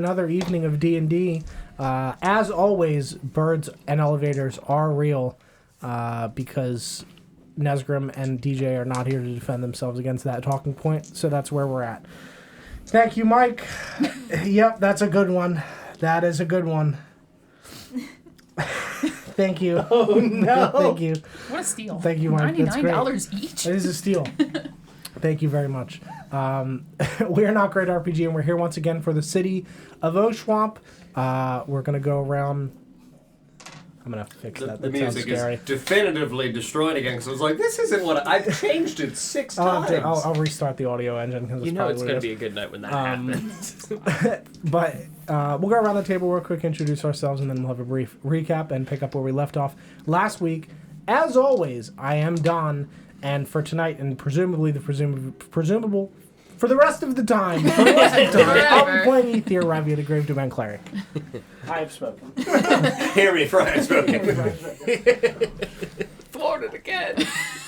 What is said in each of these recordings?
Another evening of D&D. As always, birds and elevators are real because Nesgrim and DJ are not here to defend themselves against that talking point, so that's where we're at. Thank you, Mike. Yep, that's a good one. That is a good one. Thank you. Oh, no. Thank you. What a steal. Thank you, Mike. That's great. $99 each? It is a steal. Thank you very much. We are NotGreatRPG, and we're here once again for the City of Oshuamp. We're going to go around... I'm going to have to fix that. The That sounds music scary. is definitively destroyed again, because I was like, this isn't what I've changed it 6 times. I'll restart the audio engine. Cause You know it's going to be a good night when that happens. But we'll go around the table real quick, introduce ourselves, and then we'll have a brief recap and pick up where we left off last week. As always, I am Don, and for tonight, and presumably the presumable for the rest of the time, I'll be playing Ether Ravia, the Grave Domain Cleric. I have spoken. Hear me, for I have spoken. Thwarted again.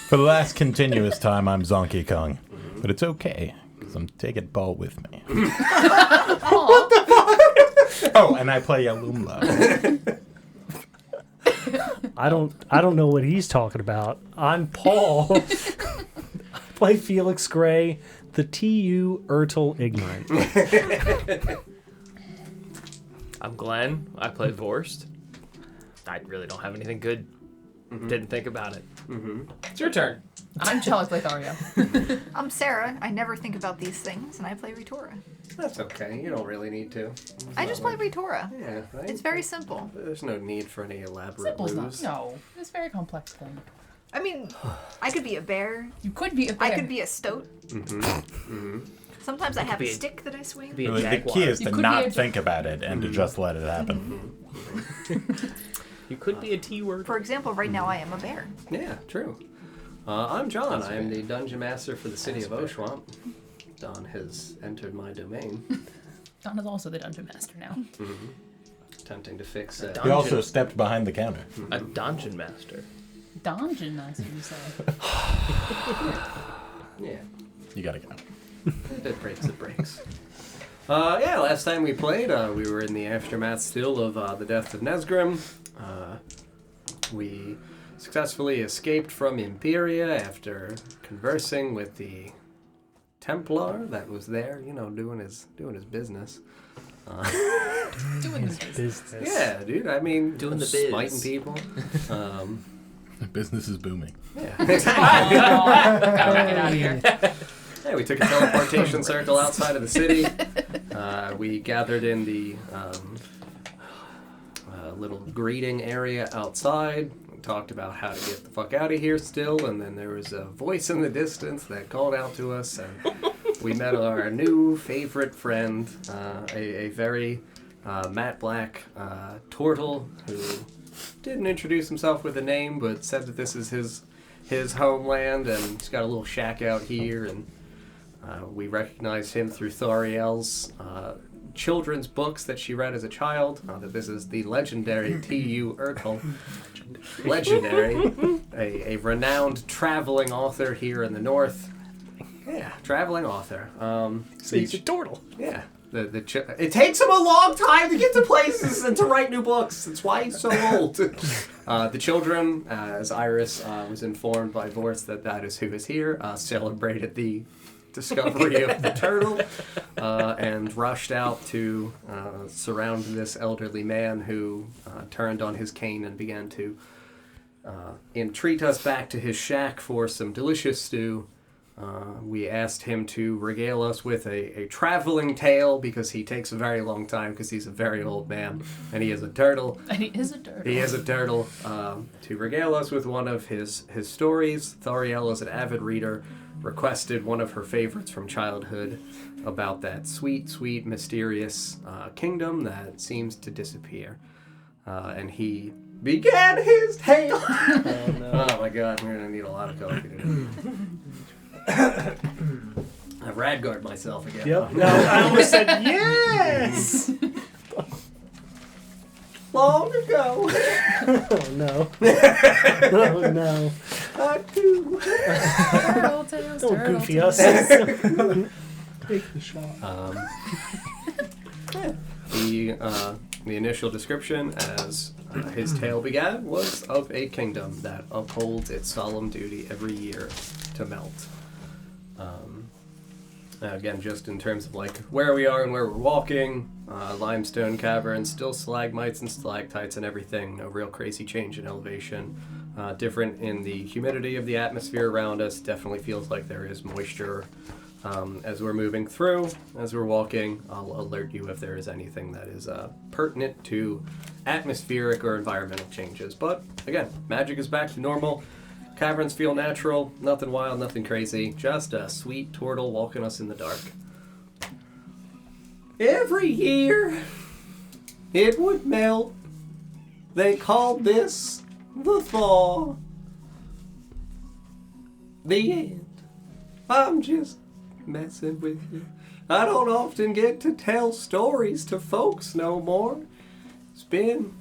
For the last continuous time, I'm Zonky Kong. But it's okay, because I'm taking Ball with me. What the fuck? Oh, and I play Alumla. I don't know what he's talking about. I'm Paul. I play Felix Gray, the TU Ertl Ignorant. I'm Glenn. I play Vorst. I really don't have anything good. Didn't think about it. It's your turn. I'm Chalice by Tharia. I'm Sarah. I never think about these things, and I play Ritora. That's okay. You don't really need to. I just play Ritora. Yeah, right? It's very simple. There's no need for any elaborate Simple's not. ruse. No, it's a very complex thing. I mean, I could be a bear. You could be a bear. I could be a stoat. Sometimes I have a be a- stick that I swing. be a The jaguar. key is You to could be not a- think about it and to just let it happen. You could be a T-word. For example, right now I am a bear. Yeah, true. I'm John. I am the Dungeon Master for the City of Oshuamp. Don has entered my domain. Don is also the Dungeon Master now. Attempting to fix He also stepped behind the counter. a Dungeon Master. Dungeon Master, you say? Yeah. You gotta go. If it breaks, it breaks. Yeah, last time we played, we were in the aftermath still of the death of Nesgrim. We successfully escaped from Imperia after conversing with the Templar that was there, you know, doing his business. Doing this Business. Yeah, dude, I mean, Doing the biz. smiting people. The business is booming. Yeah. Gotta get out of here. Yeah, we took a teleportation circle outside of the city. We gathered in the little greeting area outside. We talked about how to get the fuck out of here still, and then there was a voice in the distance that called out to us, and we met our new favorite friend, a very matte black turtle who didn't introduce himself with a name, but said that this is his homeland, and he's got a little shack out here, and we recognized him through Thoriel's children's books that she read as a child. That this is the legendary T.U. Ertl. Legendary. A renowned traveling author here in the north. Yeah, traveling author. So he's a turtle. Yeah. It takes him a long time to get to places and to write new books. That's why he's so old. The children, as Iris was informed by Vorst that is who is here, celebrated the discovery of the turtle and rushed out to surround this elderly man who turned on his cane and began to entreat us back to his shack for some delicious stew. We asked him to regale us with a traveling tale because he takes a very long time because he's a very old man and he is a turtle. And he is a turtle. He is a turtle. To regale us with one of his stories. Thoriel is an avid reader, requested one of her favorites from childhood about that sweet, sweet, mysterious kingdom that seems to disappear. And he began his tale. Oh my god, we're going to need a lot of coffee today. I've Radguard myself again. Yep. No, I almost said yes. Long ago. Oh no. Oh no. Turtle tails, Don't turtle goofy tails. us. Take the shot. the initial description, as his tale began, was of a kingdom that upholds its solemn duty every year to melt. Again, just in terms of like where we are and where we're walking, limestone caverns, still stalagmites and stalactites and everything. No real crazy change in elevation. Different in the humidity of the atmosphere around us. Definitely feels like there is moisture. As we're moving through, as we're walking, I'll alert you if there is anything that is pertinent to atmospheric or environmental changes. But again, magic is back to normal. Caverns feel natural, nothing wild, nothing crazy, just a sweet turtle walking us in the dark. Every year, it would melt. They called this the Thaw. The end. I'm just messing with you. I don't often get to tell stories to folks no more. It's been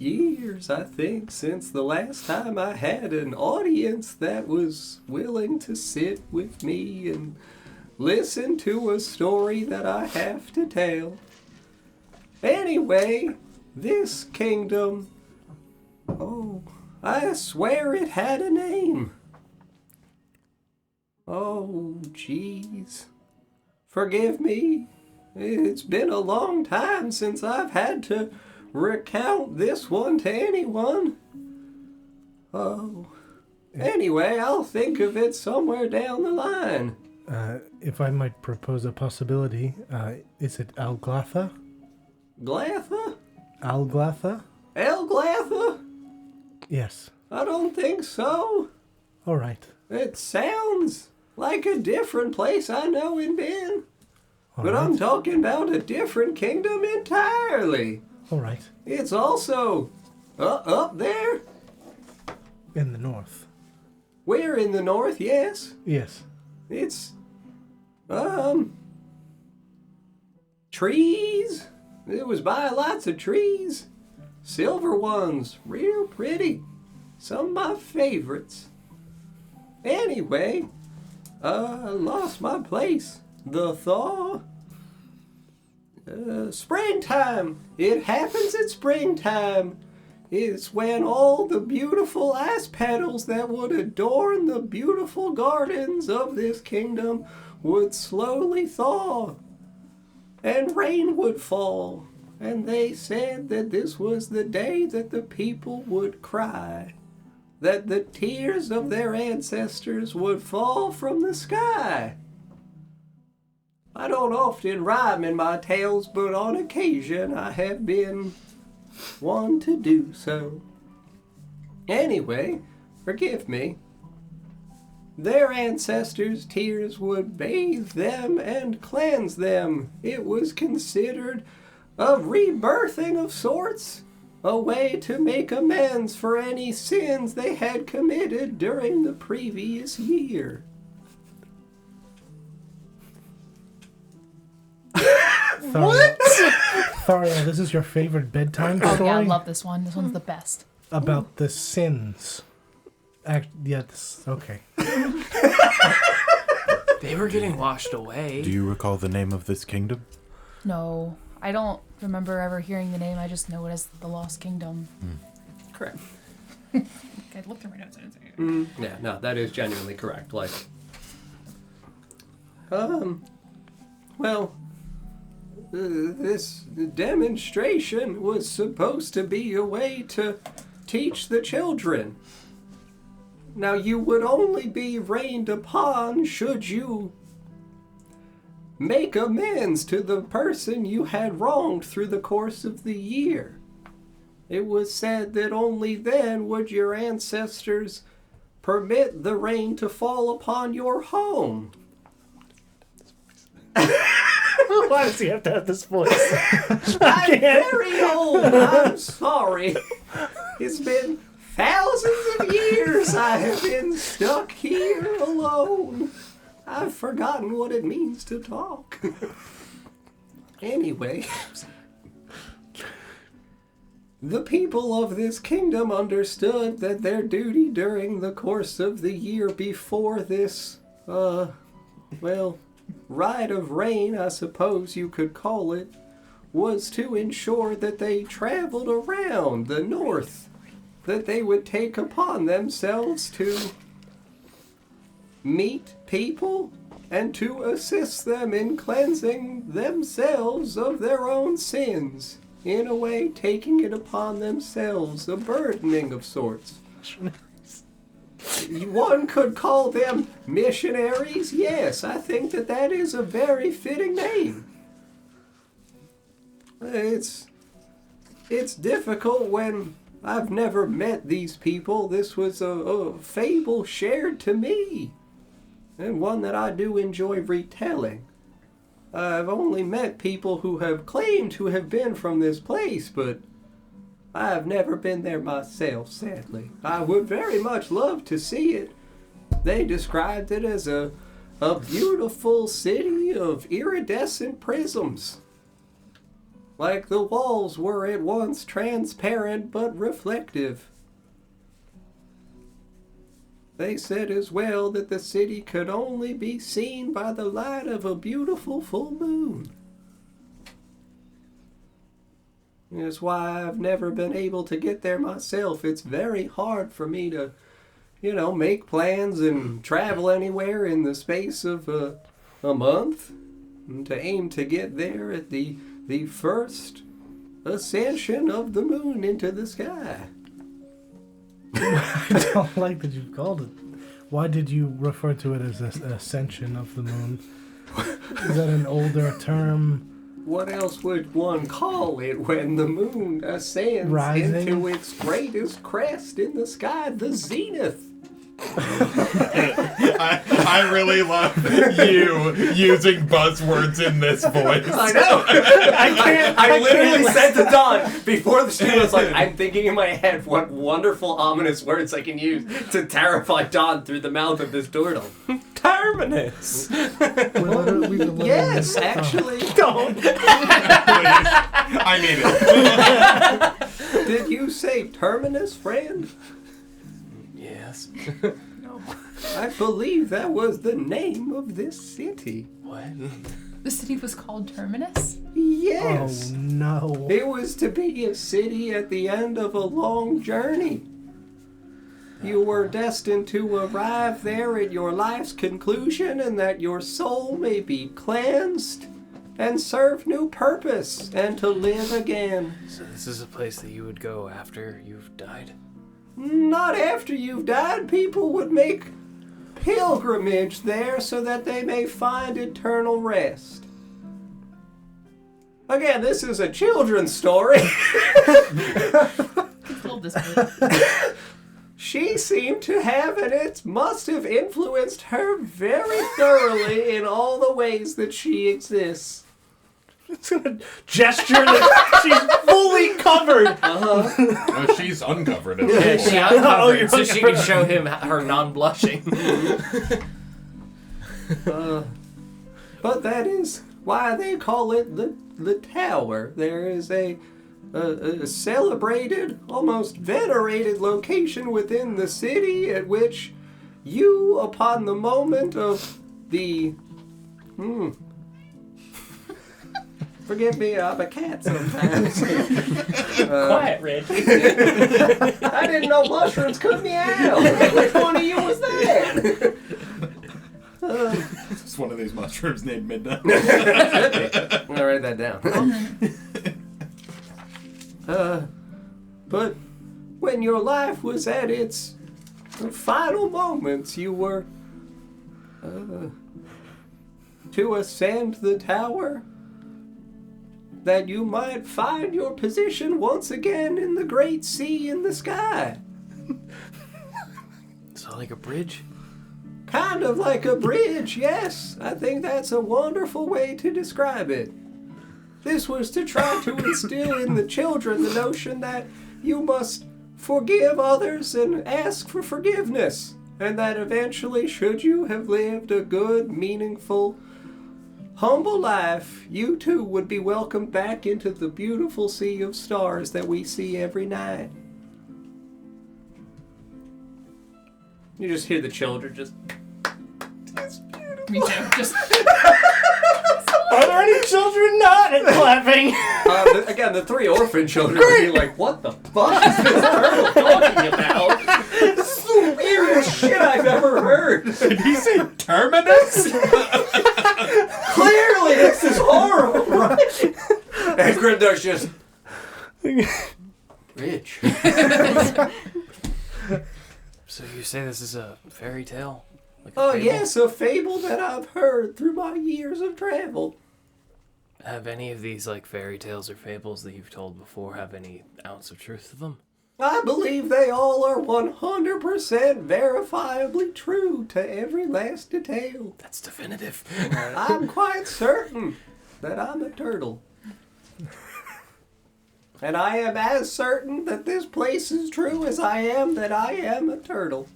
years, I think, since the last time I had an audience that was willing to sit with me and listen to a story that I have to tell. Anyway, this kingdom, oh, I swear it had a name. Oh, jeez. Forgive me. It's been a long time since I've had to recount this one to anyone. Oh. Anyway, I'll think of it somewhere down the line. If I might propose a possibility, is it Alglatha? Glatha? Alglatha? Elglatha? Yes. I don't think so. All right. It sounds like a different place I know and been. All But right. I'm talking about a different kingdom entirely. All right. It's also up there. In the north. We're in the north, yes. Yes. It's, trees. It was by lots of trees. Silver ones, real pretty. Some of my favorites. Anyway, I lost my place. The Thaw. Springtime. It happens at springtime. It's when all the beautiful ice petals that would adorn the beautiful gardens of this kingdom would slowly thaw. And rain would fall. And they said that this was the day that the people would cry. That the tears of their ancestors would fall from the sky. I don't often rhyme in my tales, but on occasion I have been one to do so. Anyway, forgive me. Their ancestors' tears would bathe them and cleanse them. It was considered a rebirthing of sorts, a way to make amends for any sins they had committed during the previous year. What? Tharia, this is your favorite bedtime Oh story? yeah, I love this one. This one's the best. About the sins. Okay. They were getting washed away. Do you recall the name of this kingdom? No, I don't remember ever hearing the name. I just know it as the Lost Kingdom. Correct. I looked at my notes. I didn't say it. Yeah, no, that is genuinely correct. Like, well, this demonstration was supposed to be a way to teach the children. Now, you would only be rained upon should you make amends to the person you had wronged through the course of the year. It was said that only then would your ancestors permit the rain to fall upon your home. Why does he have to have this voice? I'm very old. I'm sorry. It's been thousands of years I have been stuck here alone. I've forgotten what it means to talk. Anyway, the people of this kingdom understood that their duty during the course of the year before this, rite of rain, I suppose you could call it, was to ensure that they traveled around the north, that they would take upon themselves to meet people and to assist them in cleansing themselves of their own sins. In a way, taking it upon themselves, a burdening of sorts. One could call them missionaries. Yes, I think that is a very fitting name. It's difficult when I've never met these people. This was a fable shared to me, and one that I do enjoy retelling. I've only met people who have claimed to have been from this place, but I've never been there myself, sadly. I would very much love to see it. They described it as a beautiful city of iridescent prisms. Like the walls were at once transparent but reflective. They said as well that the city could only be seen by the light of a beautiful full moon. That's why I've never been able to get there myself. It's very hard for me to, make plans and travel anywhere in the space of a month, and to aim to get there at the first ascension of the moon into the sky. I don't like that you've called it. Why did you refer to it as an ascension of the moon? Is that an older term? What else would one call it when the moon ascends into its greatest crest in the sky, the zenith? I really love you using buzzwords in this voice. I know. I literally said to Don before the stream, I was like, I'm thinking in my head what wonderful ominous words I can use to terrify Don through the mouth of this turtle. Terminus. Yes, actually. Don't. Please. I need it. Did you say terminus, friend? Yes. No. I believe that was the name of this city. What? The city was called Terminus? Yes. Oh no. It was to be a city at the end of a long journey. You were destined to arrive there at your life's conclusion, and that your soul may be cleansed and serve new purpose and to live again. So this is a place that you would go after you've died? Not after you've died. People would make pilgrimage there so that they may find eternal rest. Again, this is a children's story. Control this bit. She seemed to have, and it must have influenced her very thoroughly in all the ways that she exists. It's gonna gesture that she's fully covered. Oh, she's uncovered. Yeah, she Oh, uncovered you're so she can show him her non-blushing. But that is why they call it the Tower. There is a celebrated, almost venerated location within the city at which you, upon the moment of the... Forgive me, I'm a cat sometimes. Quiet, Red. I didn't know mushrooms could meow. Which one of you was that? It's one of these mushrooms named Midnight. I'm gonna write that down. But when your life was at its final moments, you were to ascend the tower, that you might find your position once again in the great sea in the sky. So like a bridge? Kind of like a bridge, yes. I think that's a wonderful way to describe it. This was to try to instill in the children the notion that you must forgive others and ask for forgiveness, and that eventually, should you have lived a good, meaningful, humble life, you too would be welcomed back into the beautiful sea of stars that we see every night. You just hear the children just... Me too. Just Are there any children not clapping? Again, the 3 orphan children would be like, what the fuck is this turtle talking about? This is the weirdest shit I've ever heard. Did he say terminus? Clearly, this is horrible, right? And Grimdark's just... Rich. So you say this is a fairy tale? Like a Oh, fable? yes, a fable that I've heard through my years of travel. Have any of these like fairy tales or fables that you've told before have any ounce of truth to them? I believe they all are 100% verifiably true to every last detail. That's definitive. I'm quite certain that I'm a turtle. And I am as certain that this place is true as I am that I am a turtle.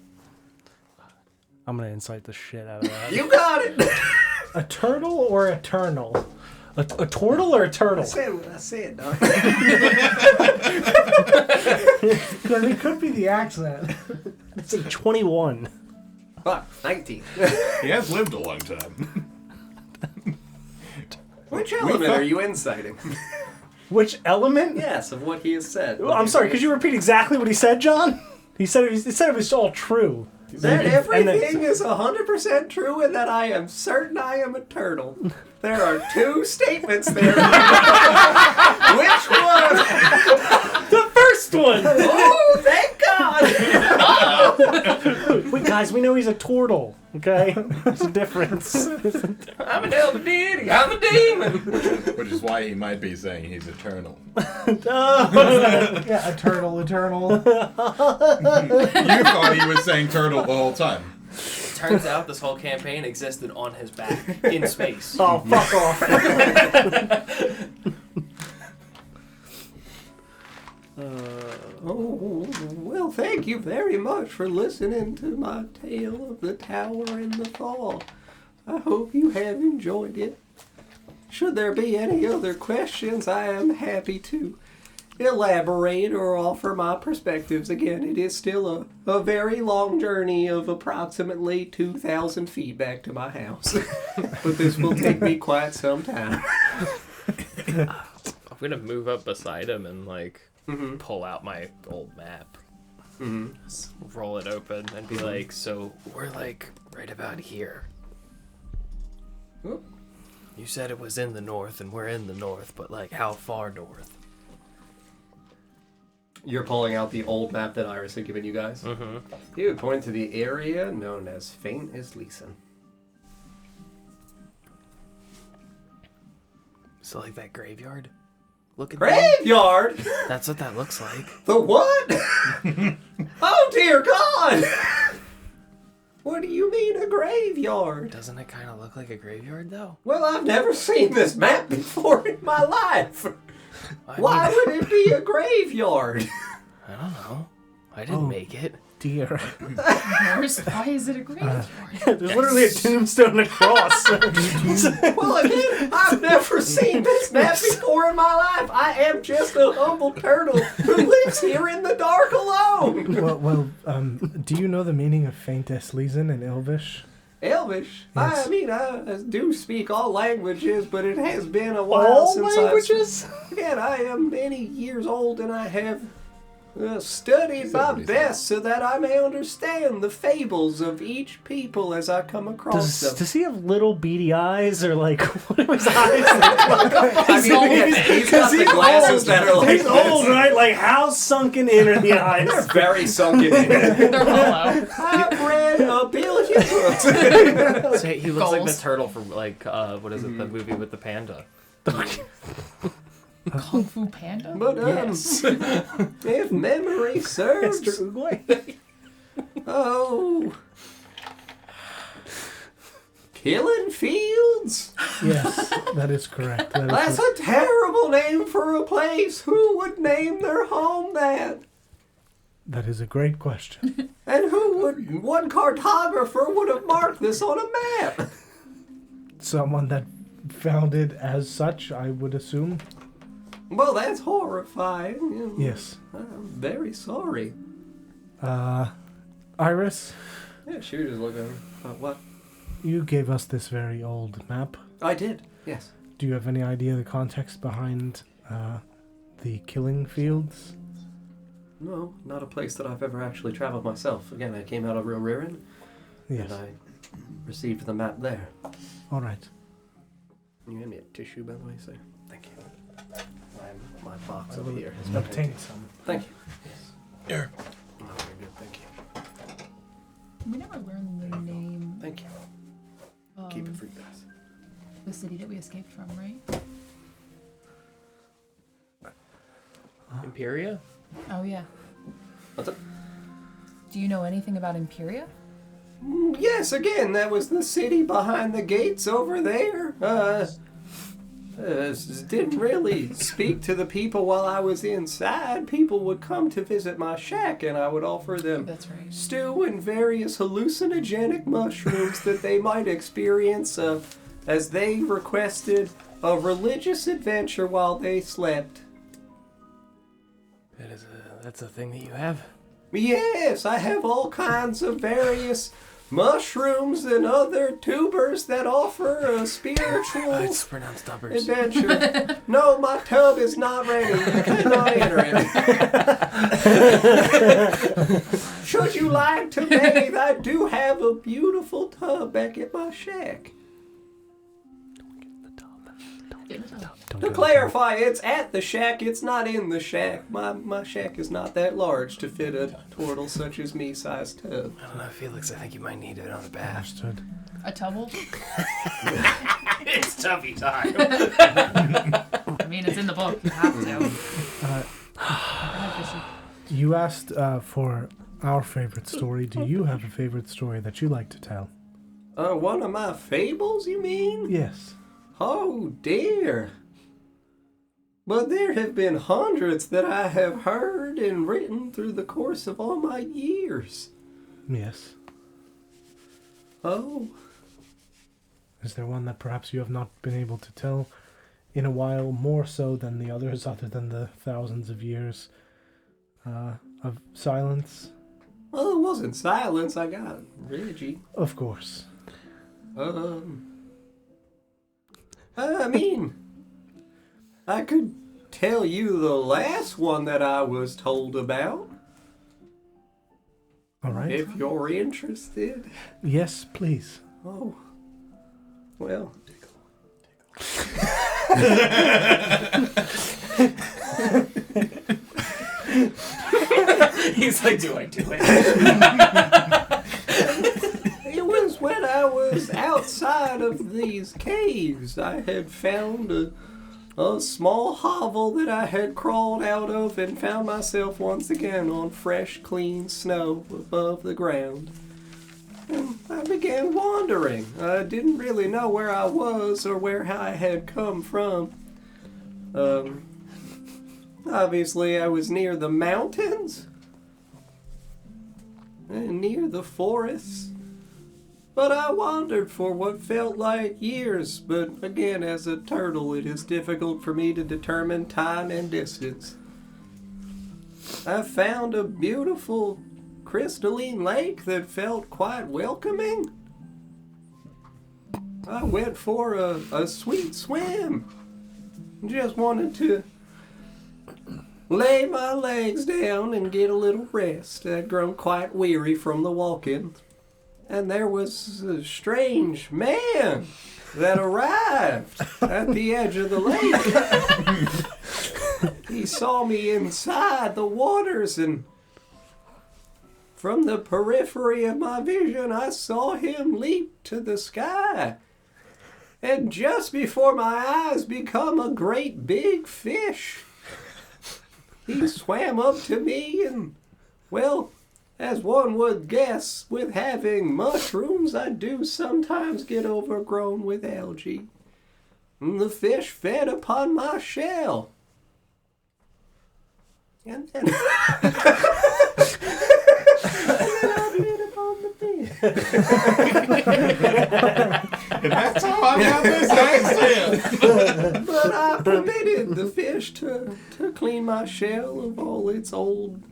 I'm gonna incite the shit out of that. You got it! A turtle or eternal? A turtle or a turtle? I said what I said, dog. Because it could be the accent. It's like 21. Fuck, 19. He has lived a long time. Which element are you inciting? Which element? Yes, of what he has said. I'm sorry, could you repeat exactly what he said, John? He said it was all true. That And then- everything is 100% true and that I am certain I am a turtle. There are 2 statements there. Which one? The first one! Oh, thank God! Wait, guys, we know he's a turtle, okay? There's a difference. I'm an elder deity. I'm a demon. Which is why he might be saying he's eternal. Yeah, eternal. You thought he was saying turtle the whole time. Turns out this whole campaign existed on his back in space. Oh, fuck off. Oh, well, thank you very much for listening to my tale of the Tower and the Thaw. I hope you have enjoyed it. Should there be any other questions, I am happy to elaborate or offer my perspectives. Again, it is still a very long journey of approximately 2,000 feet back to my house. But this will take me quite some time. I'm gonna move up beside him and pull out my old map. Roll it open and be like, so we're like right about here. Whoop. You said it was in the north and we're in the north, but like how far north? You're pulling out the old map that Iris had given you guys? Mm-hmm. You would point to the area known as Faint as Leeson. So like that graveyard? Look at Graveyard? That's what that looks like. The what? Oh dear God! What do you mean a graveyard? Doesn't it kind of look like a graveyard though? Well, I've never seen this map before in my life. Why mean, would it be a graveyard? I don't know. I didn't make it. Dear. Why is it a graveyard? There's literally a tombstone and a cross. Well, again, I've never seen this map before in my life. I am just a humble turtle who lives here in the dark alone. Well, do you know the meaning of faintest lesion in Elvish? Elvish? Yes. I mean, I do speak all languages, but it has been a while All since languages? Again, I am many years old and I have studied my best so that I may understand the fables of each people as I come across them. Does he have little beady eyes or like what do his eyes look like? I mean, again, he's got the glasses that are like He's old, right? Like how sunken in are the eyes? very sunken in. They're hollow. I've read a billion books. So he looks like the Goals. turtle from like what is it? The movie with the panda. Kung Fu Panda? But Yes. if memory serves, oh, Killing Fields. Yes, that is correct. That's a terrible name for a place. Who would name their home that? That is a great question. And what cartographer would have marked this on a map? Someone that found it as such, I would assume. Well, that's horrifying. Yes. I'm very sorry. Iris, Yeah, she was just looking. What? you gave us this very old map. I did. Yes. Do you have any idea the context behind the killing fields? No, not a place that I've ever actually traveled myself. Again, I came out of Ririn, Yes. and I received the map there. All right. You hand me a tissue, by the way, sir? Thank you. My box I over will here. obtain some. Thank you. Here. Oh, very good, thank you. We never learned the name. Thank you. Keep it for you guys. The city that we escaped from, right? Imperia? Oh yeah. What's up? Do you know anything about Imperia? Yes, again, that was the city behind the gates over there. Didn't really speak to the people while I was inside. People would come to visit my shack, and I would offer them That's right. stew and various hallucinogenic mushrooms that they might experience as they requested a religious adventure while they slept. That's a thing that you have? Yes, I have all kinds of various mushrooms and other tubers that offer a spiritual It's pronounced dubbers. adventure. No, my tub is not ready. You cannot enter it. Should you like to bathe, I do have a beautiful tub back at my shack. To clarify, it's at the shack, it's not in the shack. My shack is not that large to fit a turtle such as me-sized tub. I don't know, Felix. I think you might need it on a bath. Understood. A tubble? It's tubby time. I mean, it's in the book. You have to. You asked for our favorite story. Do you have a favorite story that you like to tell? One of my fables, you mean? Yes. Oh, dear. But there have been hundreds that I have heard and written through the course of all my years. Yes. Oh, Is there one that perhaps you have not been able to tell in a while, more so than the others, other than the thousands of years of silence? well, it wasn't silence. I got Reggie. Of course. I mean, I could tell you the last one that I was told about, All right. if you're interested. Yes, please. Oh, well. He's like, do I do it? It was when I was outside of these caves. I had found a small hovel that I had crawled out of and found myself once again on fresh, clean snow above the ground. And I began wandering. I didn't really know where I was or where I had come from. Obviously I was near the mountains and near the forests. But I wandered for what felt like years, but again, as a turtle, it is difficult for me to determine time and distance. I found a beautiful crystalline lake that felt quite welcoming. I went for a sweet swim. Just wanted to lay my legs down and get a little rest. I'd grown quite weary from the walking. And there was a strange man that arrived at the edge of the lake. He saw me inside the waters, and from the periphery of my vision, I saw him leap to the sky. And just before my eyes become a great big fish, he swam up to me and, well, as one would guess, with having mushrooms, I do sometimes get overgrown with algae. And the fish fed upon my shell. And then, and then I fed upon the fish. And that's how I got this accent. But I permitted the fish to clean my shell of all its old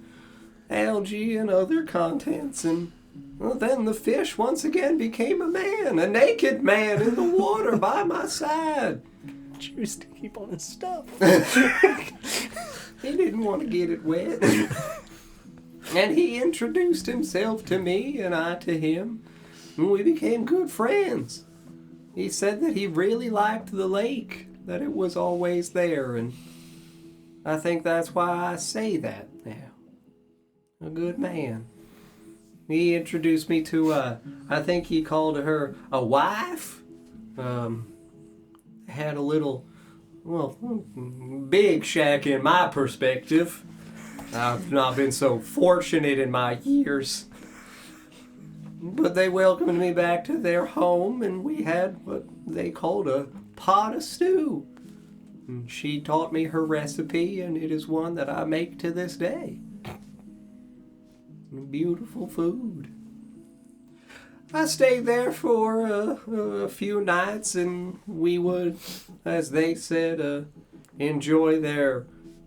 algae and other contents, and well, then the fish once again became a man, a naked man in the water by my side. choose to keep on his stuff. He didn't want to get it wet. And he introduced himself to me and I to him. And we became good friends. He said that he really liked the lake, that it was always there, and I think that's why I say that now. A good man. He introduced me to, I think he called her a wife. Had a little, well, big shack in my perspective. I've not been so fortunate in my years. But they welcomed me back to their home, and we had what they called a pot of stew. And she taught me her recipe, and it is one that I make to this day. Beautiful food. I stayed there for a few nights, and we would, as they said, enjoy their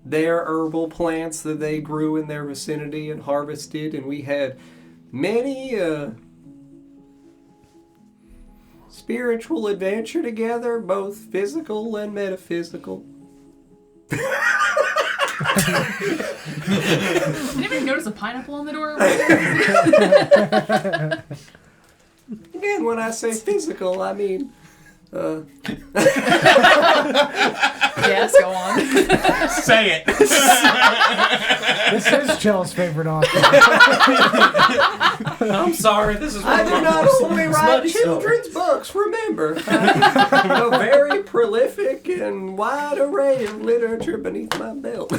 herbal plants that they grew in their vicinity and harvested, and we had many spiritual adventure together, both physical and metaphysical. Did anybody notice a pineapple on the door? Again, when I say physical, I mean... Yes, go on. Say it. This is Chell's favorite author. I'm sorry, this is I do not only write children's books, remember. A very prolific and wide array of literature beneath my belt.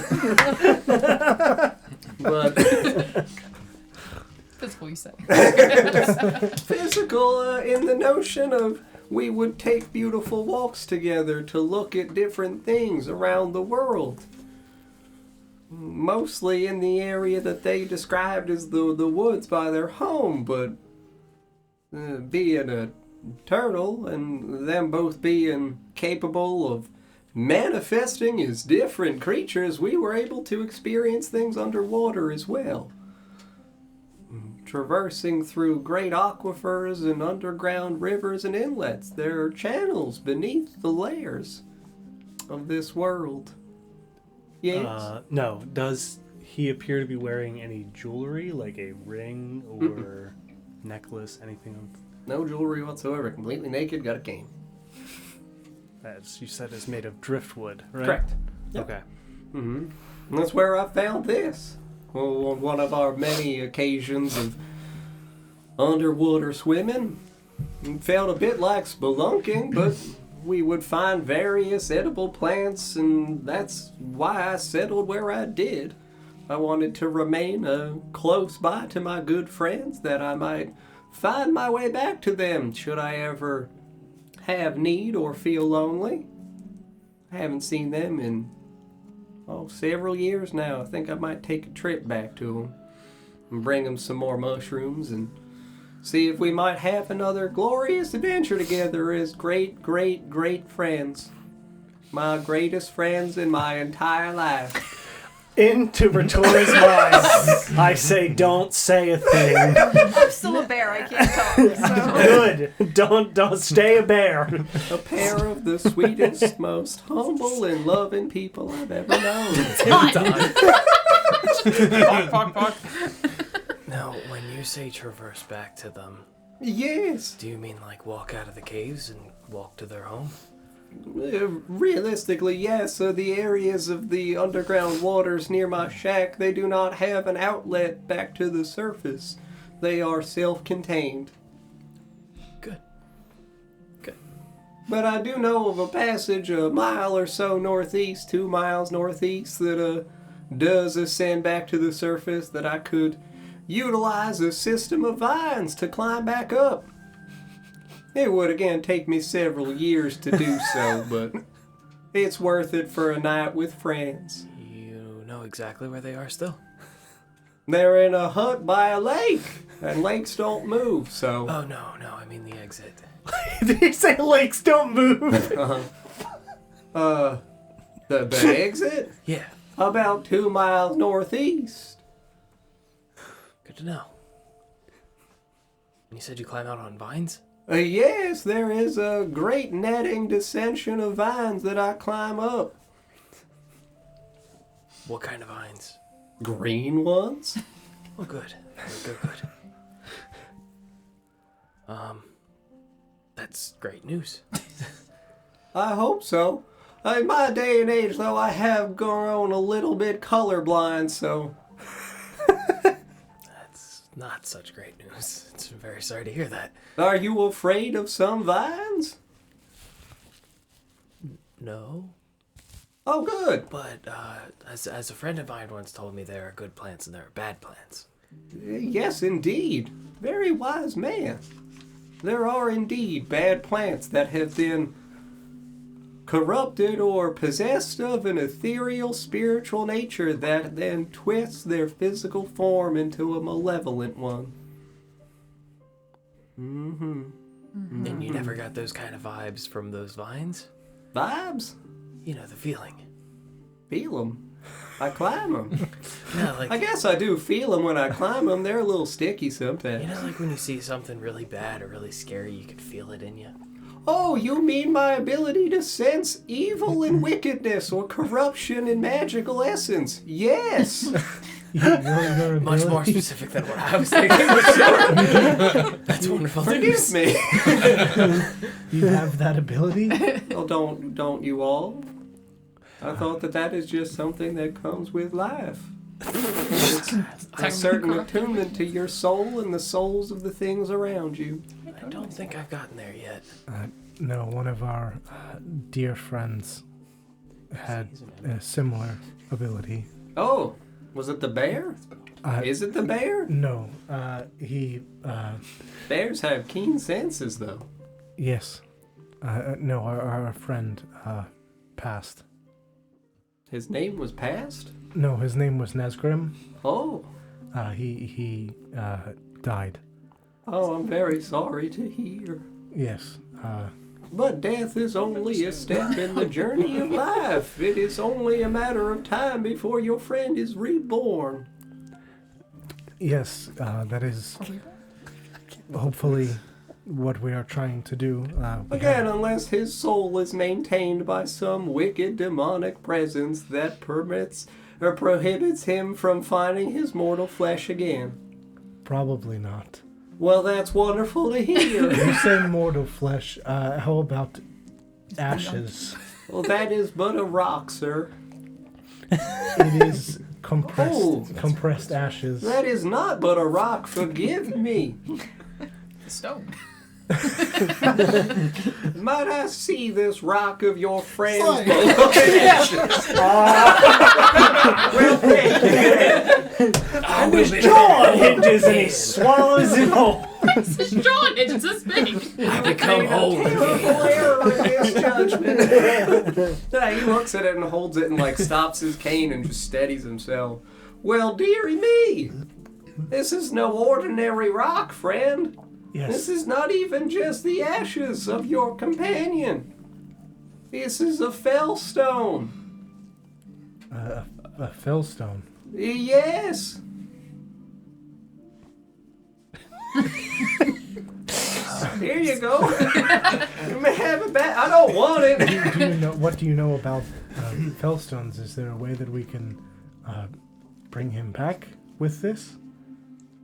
But Physical, you say. physical in the notion of we would take beautiful walks together to look at different things around the world. Mostly in the area that they described as the woods by their home, but being a turtle and them both being capable of manifesting as different creatures, we were able to experience things underwater as well. Traversing through great aquifers and underground rivers and inlets, there are channels beneath the layers of this world. Yes? No. Does he appear to be wearing any jewelry, like a ring or necklace, anything of No jewelry whatsoever. Completely naked, got a cane. that you said is made of driftwood, right? Correct. Okay. Mm-hmm. And that's where I found this. Well, on one of our many occasions of underwater swimming. It felt a bit like spelunking, but we would find various edible plants, and that's why I settled where I did. I wanted to remain close by to my good friends, that I might find my way back to them should I ever have need or feel lonely. I haven't seen them in several years now. I think I might take a trip back to them and bring them some more mushrooms and see if we might have another glorious adventure together as great, great, great friends. My greatest friends in my entire life. Into Ratora's mind, I say, don't say a thing. I'm still a bear. I can't talk. So. Good. Don't stay a bear. A pair of the sweetest, most humble and loving people I've ever known. Fuck. Now, when you say traverse back to them, Yes. do you mean like walk out of the caves and walk to their home? Realistically, yes. The areas of the underground waters near my shack, they do not have an outlet back to the surface. They are self-contained. Good. But I do know of a passage a mile or so northeast, 2 miles northeast, that does ascend back to the surface, that I could utilize a system of vines to climb back up. It would again take me several years to do so, but it's worth it for a night with friends. You know exactly where they are still? They're in a hut by a lake, and lakes don't move, so... Oh, no, I mean the exit. Did he say lakes don't move? The exit? Yeah, About 2 miles northeast. good to know. And you said you climb out on vines? Yes, there is a great netting dissension of vines that I climb up. What kind of vines? Green ones? Oh, good. Good. That's great news. I hope so. In my day and age, though, I have grown a little bit colorblind, so... That's not such great news. I'm very sorry to hear that. Are you afraid of some vines? No. Oh, good. But, as a friend of mine once told me, there are good plants and there are bad plants. Yes, indeed. Very wise man. There are indeed bad plants that have been corrupted or possessed of an ethereal spiritual nature that then twists their physical form into a malevolent one. Mm-hmm. And you never got those kind of vibes from those vines? Vibes? You know, the feeling. Feel them. I climb them. Yeah, like... I guess I do feel them when I climb them. They're a little sticky You sometimes. know, like when you see something really bad or really scary, you can feel it in you? Oh, you mean my ability to sense evil and wickedness or corruption and magical essence? Yes! Your Much more ability- specific than what I was thinking. Sure. That's wonderful. Forgive me. You have that ability? Well, don't you all? I thought that is just something that comes with life. It's a certain attunement to your soul and the souls of the things around you. I don't think I've gotten there yet. No, one of our dear friends had a similar ability. Oh, was it the bear? Is it the bear? No, he, Bears have keen senses, though. yes. No, our friend passed. His name was passed? No, his name was Nesgrim. Oh. He died. Oh, I'm very sorry to hear. Yes. But death is only a step in the journey of life. It is only a matter of time before your friend is reborn. Yes, that is hopefully what we are trying to do. Again, unless his soul is maintained by some wicked demonic presence that permits or prohibits him from finding his mortal flesh again. Probably not. Well, that's wonderful to hear. You say mortal flesh. How about ashes? Well, that is but a rock, sir. It is compressed, Oh. compressed ashes. That is not but a rock, forgive me. Stone. Might I see this rock of your friend's Slide. beloved ashes? Well, I will be Jaw hinges and he swallows it whole. His jaw is this big. I become whole terrible again. error in this judgment. Yeah, he looks at it and holds it and like stops his cane and just steadies himself. Well, dearie me, this is no ordinary rock, friend. Yes. This is not even just the ashes of your companion. This is a fellstone. A fellstone. Yes. Here you go. You may have it back. I don't want it. Do you know what do you know about fellstones? Is there a way that we can bring him back with this?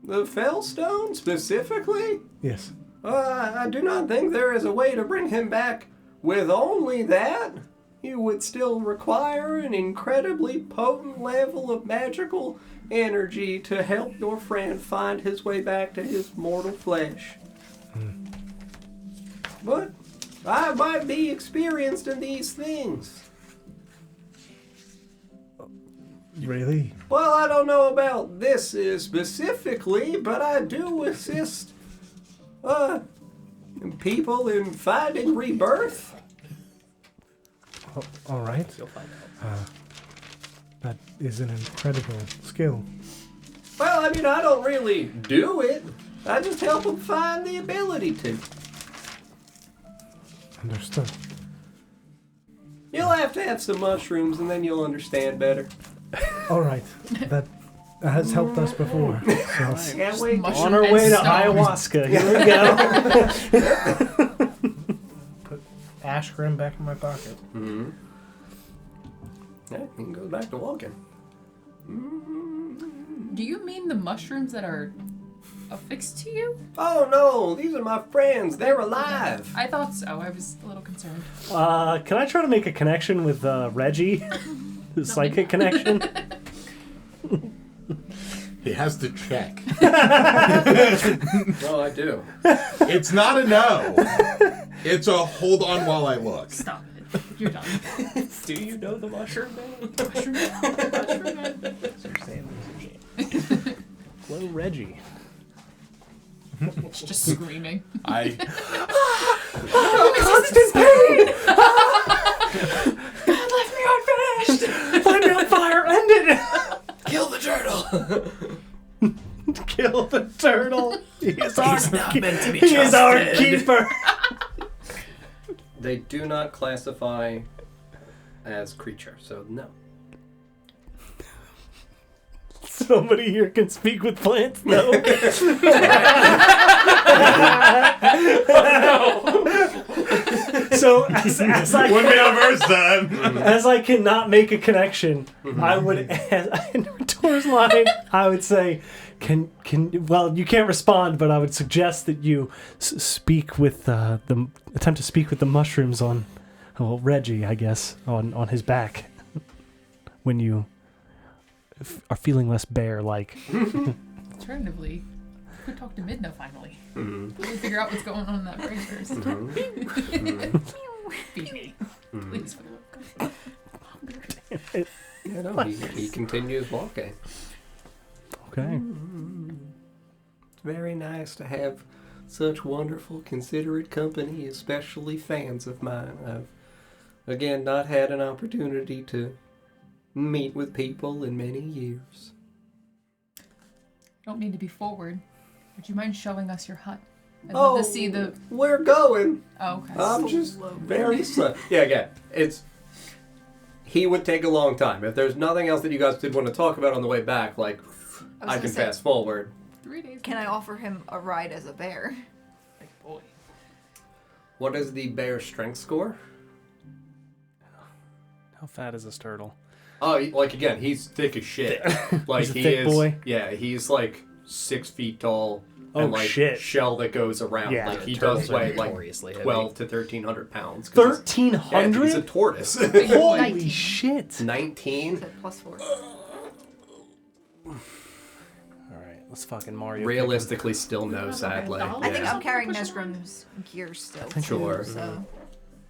The fellstone specifically? Yes. I do not think there is a way to bring him back with only that. You would still require an incredibly potent level of magical energy to help your friend find his way back to his mortal flesh. But I might be experienced in these things. Really? Well, I don't know about this specifically, but I do assist people in finding rebirth. Oh, all right. You'll find out. That is an incredible skill. Well, I mean, I don't really do it. I just help them find the ability to. Understood. You'll have to have some mushrooms, and then you'll understand better. All right. That has helped us before. So. Can't wait. Mushroom On our and way to stone. ayahuasca. Here we go. Put Ashgrim back in my pocket. Mm-hmm. Yeah, he can go back to walking. Do you mean the mushrooms that are affixed to you? Oh no, these are my friends. They're alive. I thought so. I was a little concerned. Can I try to make a connection with Reggie? The psychic connection? He has to check. No, I do. It's not a no. It's a hold on while I look. Stop it. You're done. Do you know the mushroom man? Mushroom man. Hello, Reggie. It's just screaming. I Constant pain! God left me unfinished. Find me on fire! End it! Kill the turtle. Kill the turtle. He's not meant to be He is our trusted. keeper. They do not classify as creature, so no. Somebody here can speak with plants, though. So as I wouldn't be the first time. as I cannot make a connection, I would, in Tor's line, I would say, can well, you can't respond, but I would suggest that you speak with attempt to speak with the mushrooms on, well, Reggie, I guess, on his back, when you are feeling less bear-like. Alternatively, we could talk to Midna finally. Mm-hmm. We'll figure out what's going on in that brain first. Feed me. Please, for the love of God. Yeah, no, he continues walking. Okay. It's very nice to have such wonderful, considerate company, especially fans of mine. I've, again, not had an opportunity to meet with people in many years. Don't mean to be forward. Would you mind showing us your hut? I'd Oh, love to see the. we're going. Oh, okay. I'm just very slow. Yeah, again, he would take a long time. If there's nothing else that you guys did want to talk about on the way back, like, I can fast forward. 3 days. Can I offer him a ride as a bear? Big boy. What is the bear strength score? How fat is this turtle? Oh, like, again, he's thick as shit. Like, He's a he thick is. boy? Yeah, he's like 6 feet tall. Oh, and, like, shit. shell that goes around. Yeah. Like, he Turtles does are weigh like notoriously heavy. 12 to 1,300 pounds. 'Cause he's- Yeah, he's a 1,300? tortoise. Holy 19. shit! 19. Said +4. Alright, let's fucking Mario. Realistically, still no, sadly. I I think Yeah. I'm carrying Nesgrim's gear still. Sure. Too, so.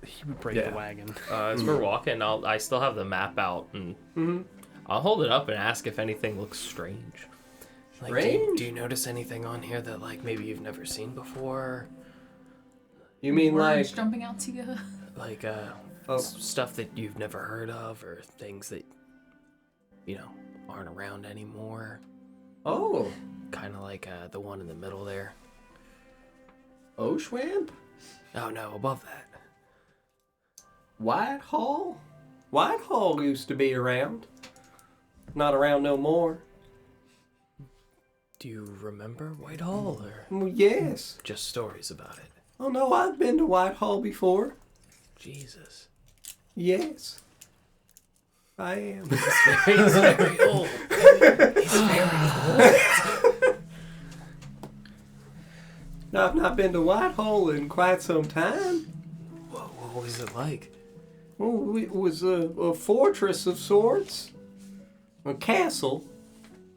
He would break Yeah. the wagon. As we're walking, I still have the map out, and I'll hold it up and ask if anything looks strange. Like, Strange? do you notice anything on here that, like, maybe you've never seen before? You mean Worms like jumping out to you? Like, Oh. stuff that you've never heard of, or things that, aren't around anymore? Oh, Kind of like the one in the middle there. Oshuamp? Oh, no, above that. Whitehall? Whitehall used to be around. Not around no more. Do you remember Whitehall, or Well, yes. just stories about it? Oh no, I've been to Whitehall before. Jesus. Yes. I am. He's very old. He's very old. No, I've not been to Whitehall in quite some time. What was it like? Well, it was a fortress of sorts. A castle.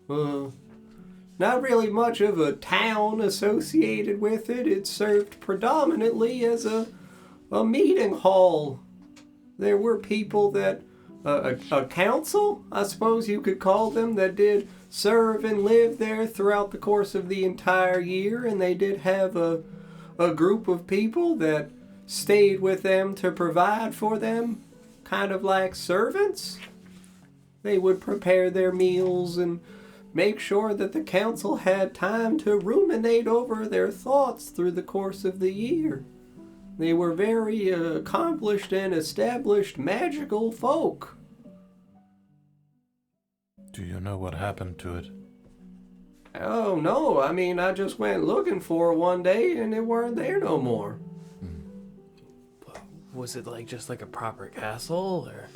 Not really much of a town associated with it. It served predominantly as a meeting hall. There were people that, a council, I suppose you could call them, that did serve and live there throughout the course of the entire year, and they did have a group of people that stayed with them to provide for them, kind of like servants. They would prepare their meals and make sure that the council had time to ruminate over their thoughts through the course of the year. They were very accomplished and established magical folk. Do you know what happened to it? Oh, no, I mean, I just went looking for it one day and it weren't there no more. Was it like just like a proper castle or?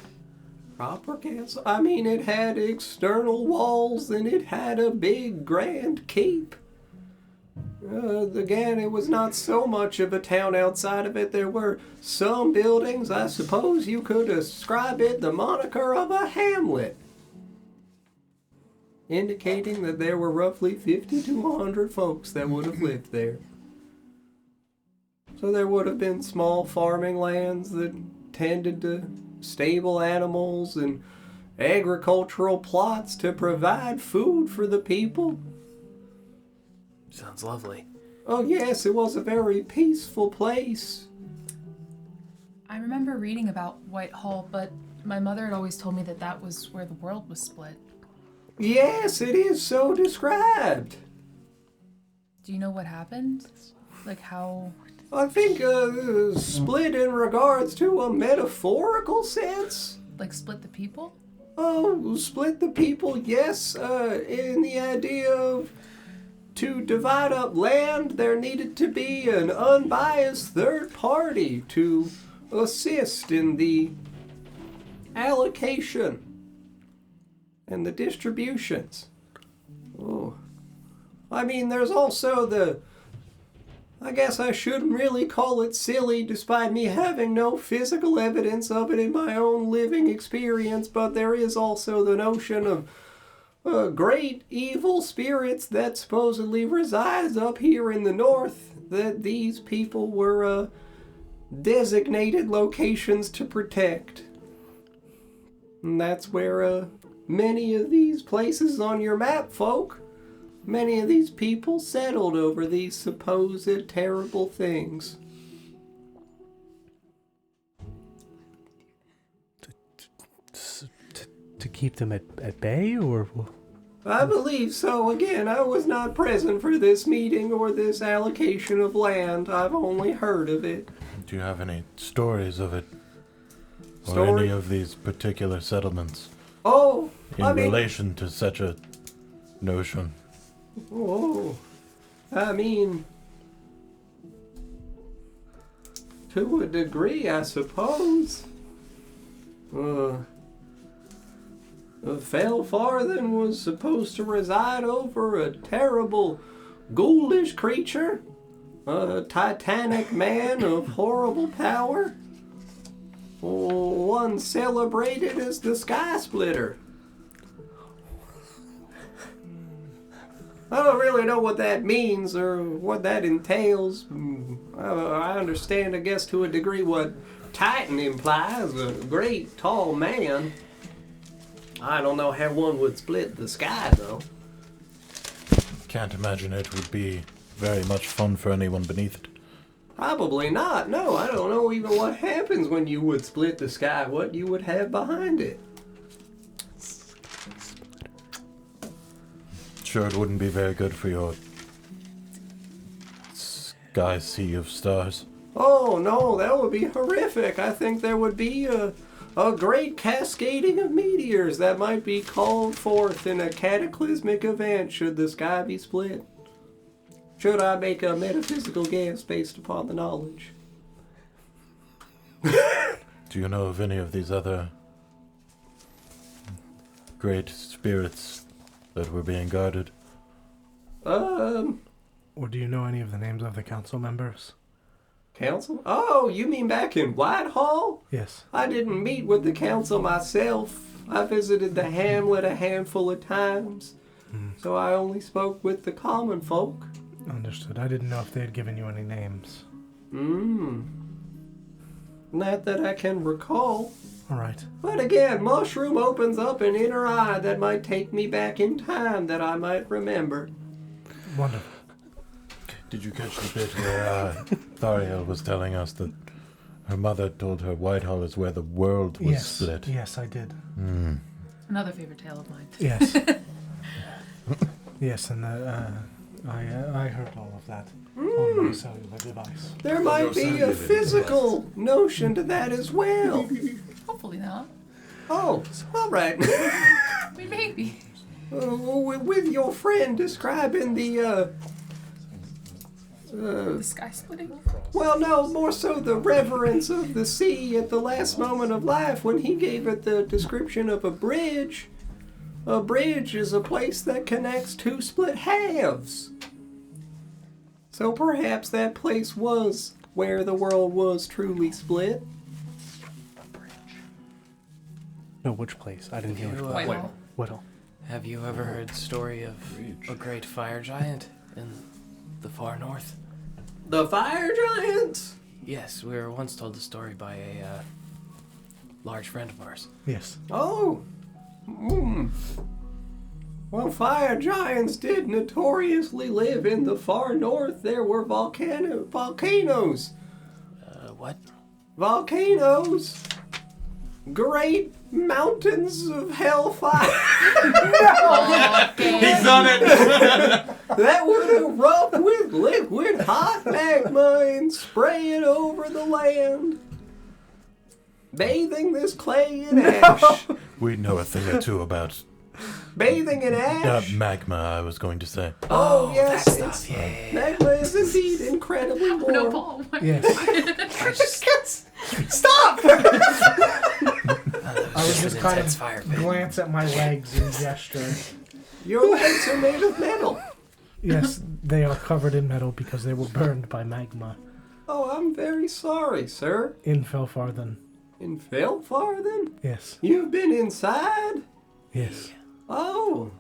Proper castle? I mean, it had external walls and it had a big grand keep. Again, it was not so much of a town outside of it. There were some buildings, I suppose you could ascribe it the moniker of a hamlet, indicating that there were roughly 50 to 100 folks that would have lived there. So there would have been small farming lands that tended to stable animals and agricultural plots to provide food for the people. Sounds lovely. Oh yes, it was a very peaceful place. I remember reading about Whitehall, but my mother had always told me that that was where the world was split. Yes, it is so described. Do you know what happened? Like how... I think split in regards to a metaphorical sense. Like split the people? Oh, split the people, yes. In the idea of to divide up land, there needed to be an unbiased third party to assist in the allocation and the distributions. Oh. I mean, there's also I guess I shouldn't really call it silly despite me having no physical evidence of it in my own living experience, but there is also the notion of great evil spirits that supposedly resides up here in the north, that these people were designated locations to protect. And that's where many of these places on your map, folk, many of these people settled over these supposed terrible things. To keep them at bay, or? I believe so. Again, I was not present for this meeting or this allocation of land. I've only heard of it. Do you have any stories of it? Or Story? any of these particular settlements Oh, in relation to such a notion? Oh, I mean, to a degree, I suppose. Felfarthen was supposed to reside over a terrible, ghoulish creature, a titanic man of horrible power, one celebrated as the Sky Splitter. I don't really know what that means or what that entails. I understand, I guess, to a degree what Titan implies, a great tall man. I don't know how one would split the sky, though. Can't imagine it would be very much fun for anyone beneath it. Probably not. No, I don't know even what happens when you would split the sky, what you would have behind it. Sure, it wouldn't be very good for your sky sea of stars. Oh, no, that would be horrific. I think there would be a great cascading of meteors that might be called forth in a cataclysmic event should the sky be split. Should I make a metaphysical guess based upon the knowledge? Do you know of any of these other great spirits that were being guarded? Or do you know any of the names of the council members? Council? Oh, you mean back in Whitehall? Yes. I didn't meet with the council myself. I visited the hamlet a handful of times, so I only spoke with the common folk. Understood. I didn't know if they had given you any names. Not that I can recall. All right. But again, Mushroom opens up an inner eye that might take me back in time that I might remember. Wonderful. Did you catch the bit where Thariel was telling us that her mother told her Whitehall is where the world was split? Yes, I did. Another favorite tale of mine. Yes. Yes, and I heard all of that on my cellular device. There might be a physical notion to that as well. Hopefully not. Oh, all right. I mean, maybe. We with your friend describing the The sky splitting? well, no, more so the reverence of the sea at the last moment of life when he gave it the description of a bridge. A bridge is a place that connects two split halves. So perhaps that place was where the world was truly split. No, which place? I didn't hear which You, place. Whitehall. Whittle. Have you ever heard the story of a great fire giant in the far north? The fire giants? Yes, we were once told the story by a large friend of ours. Yes. Oh. Well, fire giants did notoriously live in the far north. There were volcanoes. What? Volcanoes. Great mountains of hellfire He's done it! that would erupt with liquid hot magma and spray it over the land, bathing this clay in ash. We know a thing or two about Bathing in ash. magma, I was going to say. Oh, yes, that it's, stuff, yeah. magma is indeed incredibly warm. No, Paul. Yes. Stop! I would just kind intense of fire pit. glance at my legs and gesture. Your legs are made of metal. Yes, they are covered in metal because they were burned by magma Oh, I'm very sorry, sir. in Felfarthen. In Felfarthen? Yes. You've been inside? Yes. Oh.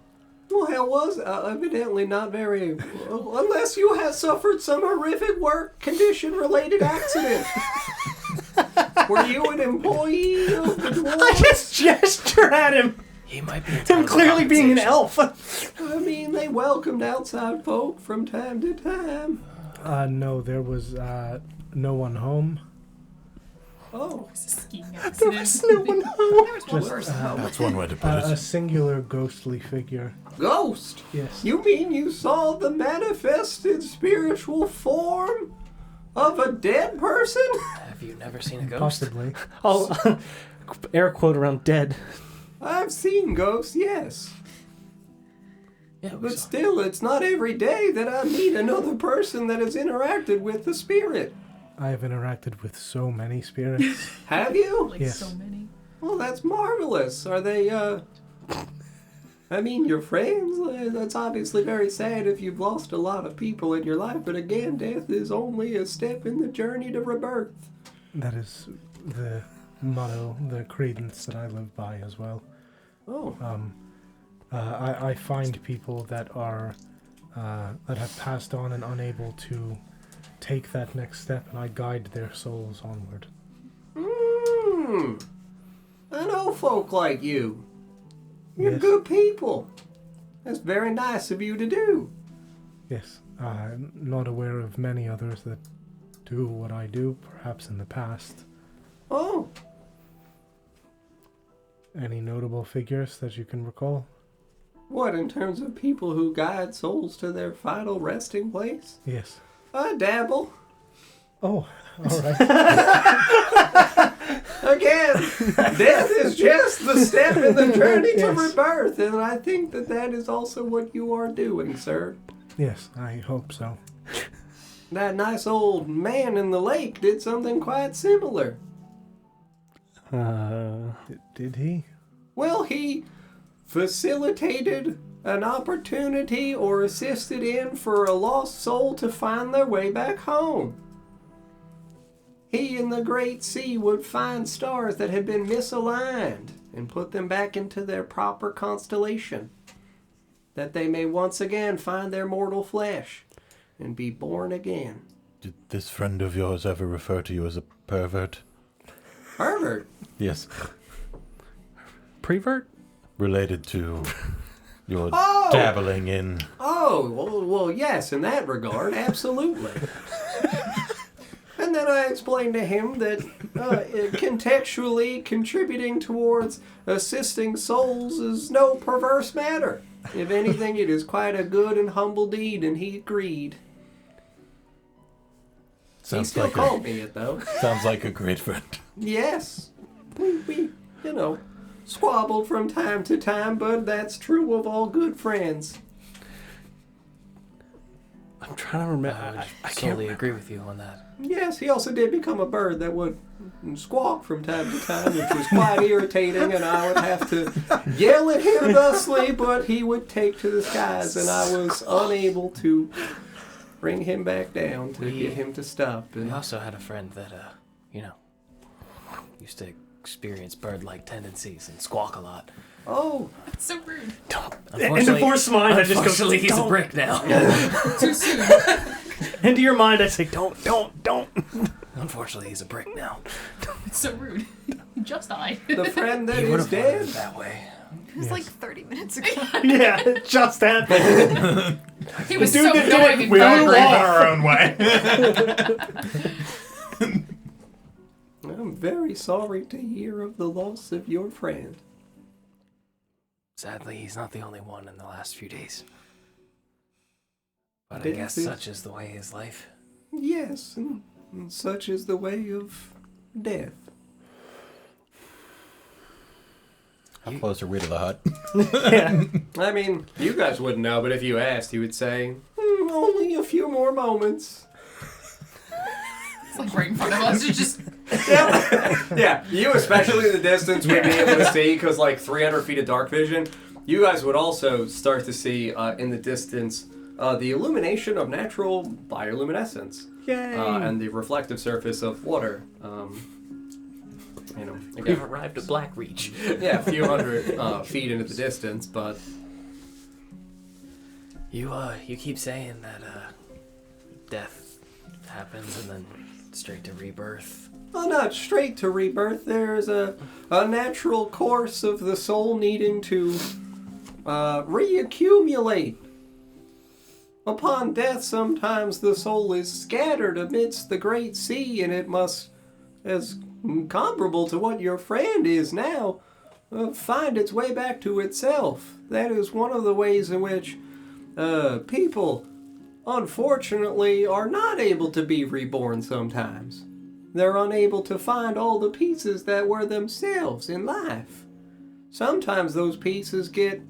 Well, how was evidently not very... unless you have suffered some horrific work condition-related accident. Were you an employee of the dwarves? I just gestured at him. He might be Him entitled to clearly being an compensation. elf. I mean, they welcomed outside folk from time to time. No, there was no one home. Oh. It's a skiing There accident. was no one home. Just That's one way to put a it. singular ghostly figure. Ghost? Yes. You mean you saw the manifested spiritual form of a dead person? Have you never seen a ghost? Possibly. I'll air quote around dead. I've seen ghosts, yes. Yeah, we But saw. still, it's not every day that I meet another person that has interacted with the spirit. I have interacted with so many spirits. Have you? Like Yes. so many. Well, that's marvelous. Are they, I mean, your friends? That's obviously very sad if you've lost a lot of people in your life, but again, death is only a step in the journey to rebirth. That is the motto, the credence that I live by as well. Oh. I find people that are that have passed on and unable to take that next step, and I guide their souls onward. I know folk like you. You're Yes. good people. That's very nice of you to do. Yes, I'm not aware of many others that do what I do, perhaps in the past. Oh, Any notable figures that you can recall? what, in terms of people who guide souls to their final resting place? Yes. I dabble. Oh, all right. Again, death is just the step in the journey to Yes. rebirth, and I think that that is also what you are doing, sir. Yes, I hope so. That nice old man in the lake did something quite similar. Did he? Well, he facilitated an opportunity or assisted in for a lost soul to find their way back home. He and the great sea would find stars that had been misaligned and put them back into their proper constellation, that they may once again find their mortal flesh and be born again. Did this friend of yours ever refer to you as a pervert? Herbert, Yes. Prevert? Related to your Oh! dabbling in... oh, well, yes, in that regard, absolutely. And then I explained to him that contextually contributing towards assisting souls is no perverse matter. If anything, it is quite a good and humble deed, and he agreed. He Sounds still like called me it, though. sounds like a great friend. Yes. We, you know, squabbled from time to time, but that's true of all good friends. I'm trying to remember. I totally agree with you on that. Yes, he also did become a bird that would squawk from time to time, which was quite irritating, and I would have to yell at him thusly, but he would take to the skies, and I was unable to bring him back down to get him to stop. We also had a friend that, used to experience bird-like tendencies and squawk a lot. Oh, That's so rude. Into Force Mind, I just go, Unfortunately, he's a "Don't." brick now. Too soon. Into your mind, I say, don't. Unfortunately, he's a brick now. It's so rude. He just died. the friend that He would is have wanted dead. it that way. It was like 30 minutes ago. Yeah, it just happened. He was Dude so that did annoying it, and We all violent. grieve in our own way. I'm very sorry to hear of the loss of your friend. Sadly, he's not the only one in the last few days. But I Death guess is- such is the way his life. Yes, and such is the way of death. How close are we to the hut? Yeah. I mean, you guys wouldn't know, but if you asked, he would say, only a few more moments. It's like right in front of us. It's just Yeah, you especially in the distance would be able to see, because like 300 feet of dark vision, you guys would also start to see in the distance the illumination of natural bioluminescence. Yay. And the reflective surface of water. We've Again, arrived at Blackreach. yeah, a few hundred feet into the distance, but You keep saying that death happens and then straight to rebirth. well, not straight to rebirth. There's a natural course of the soul needing to reaccumulate. Upon death, sometimes the soul is scattered amidst the great sea, and it must, as comparable to what your friend is now, find its way back to itself. That is one of the ways in which people, unfortunately, are not able to be reborn sometimes. They're unable to find all the pieces that were themselves in life. Sometimes those pieces get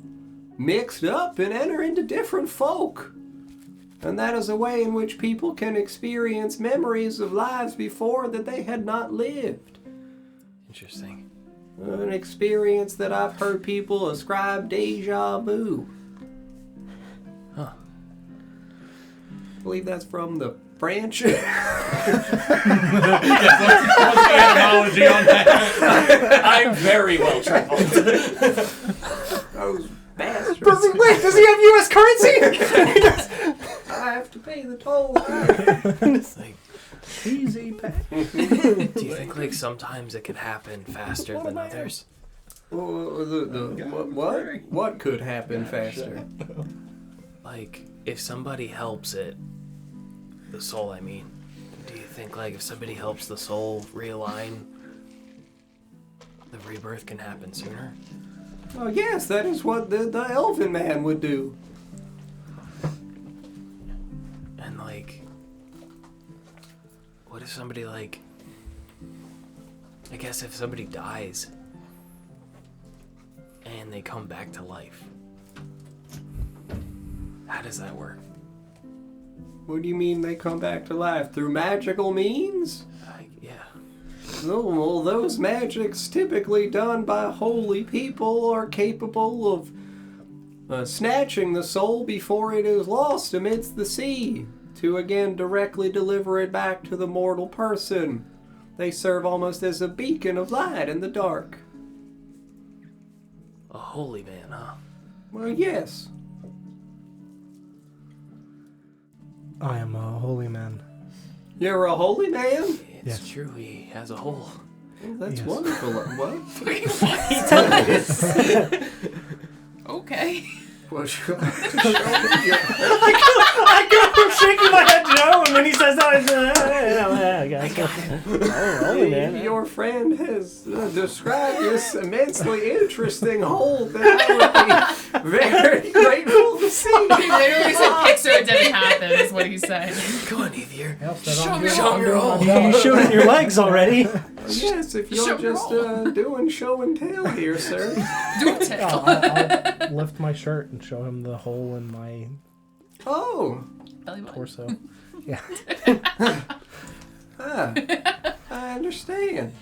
mixed up and enter into different folk. And that is a way in which people can experience memories of lives before that they had not lived. Interesting. An experience that I've heard people ascribe deja vu. Huh. I believe that's from the French. What's the etymology on that? I'm very well traveled. Those bastards. Wait, does he have U.S. currency? I have to pay the toll. It's like, Easy pay. do you think like sometimes it can happen faster than others? What could happen faster? Like, if somebody helps it, the soul, I mean, do you think like if somebody helps the soul realign, the rebirth can happen sooner? Well, yes, that is what the elven man would do. And like, what if somebody like, I guess if somebody dies and they come back to life, how does that work? What do you mean they come back to life? Through magical means? Yeah. No, well, those magics typically done by holy people are capable of snatching the soul before it is lost amidst the sea, to again directly deliver it back to the mortal person. They serve almost as a beacon of light in the dark. A holy man, huh? Well, yes. I am a holy man. You're a holy man? It's true, he has a hole. Well, that's Yes. wonderful. What? okay. Well, you'll have to show me. I go from shaking my head no, and when he says that, I got holy man. Your friend has described this immensely interesting hole that I would be very grateful to see. He literally said picture it didn't happen is what he said. Come on, Ethier. Else that Show I'm me doing- your I'm doing hole. my job. You showed it your legs already. Yes, if you're just doing show and tell here, sir. Do a tell. I'll lift my shirt and show him the hole in my Belly button. torso. Yeah. I understand.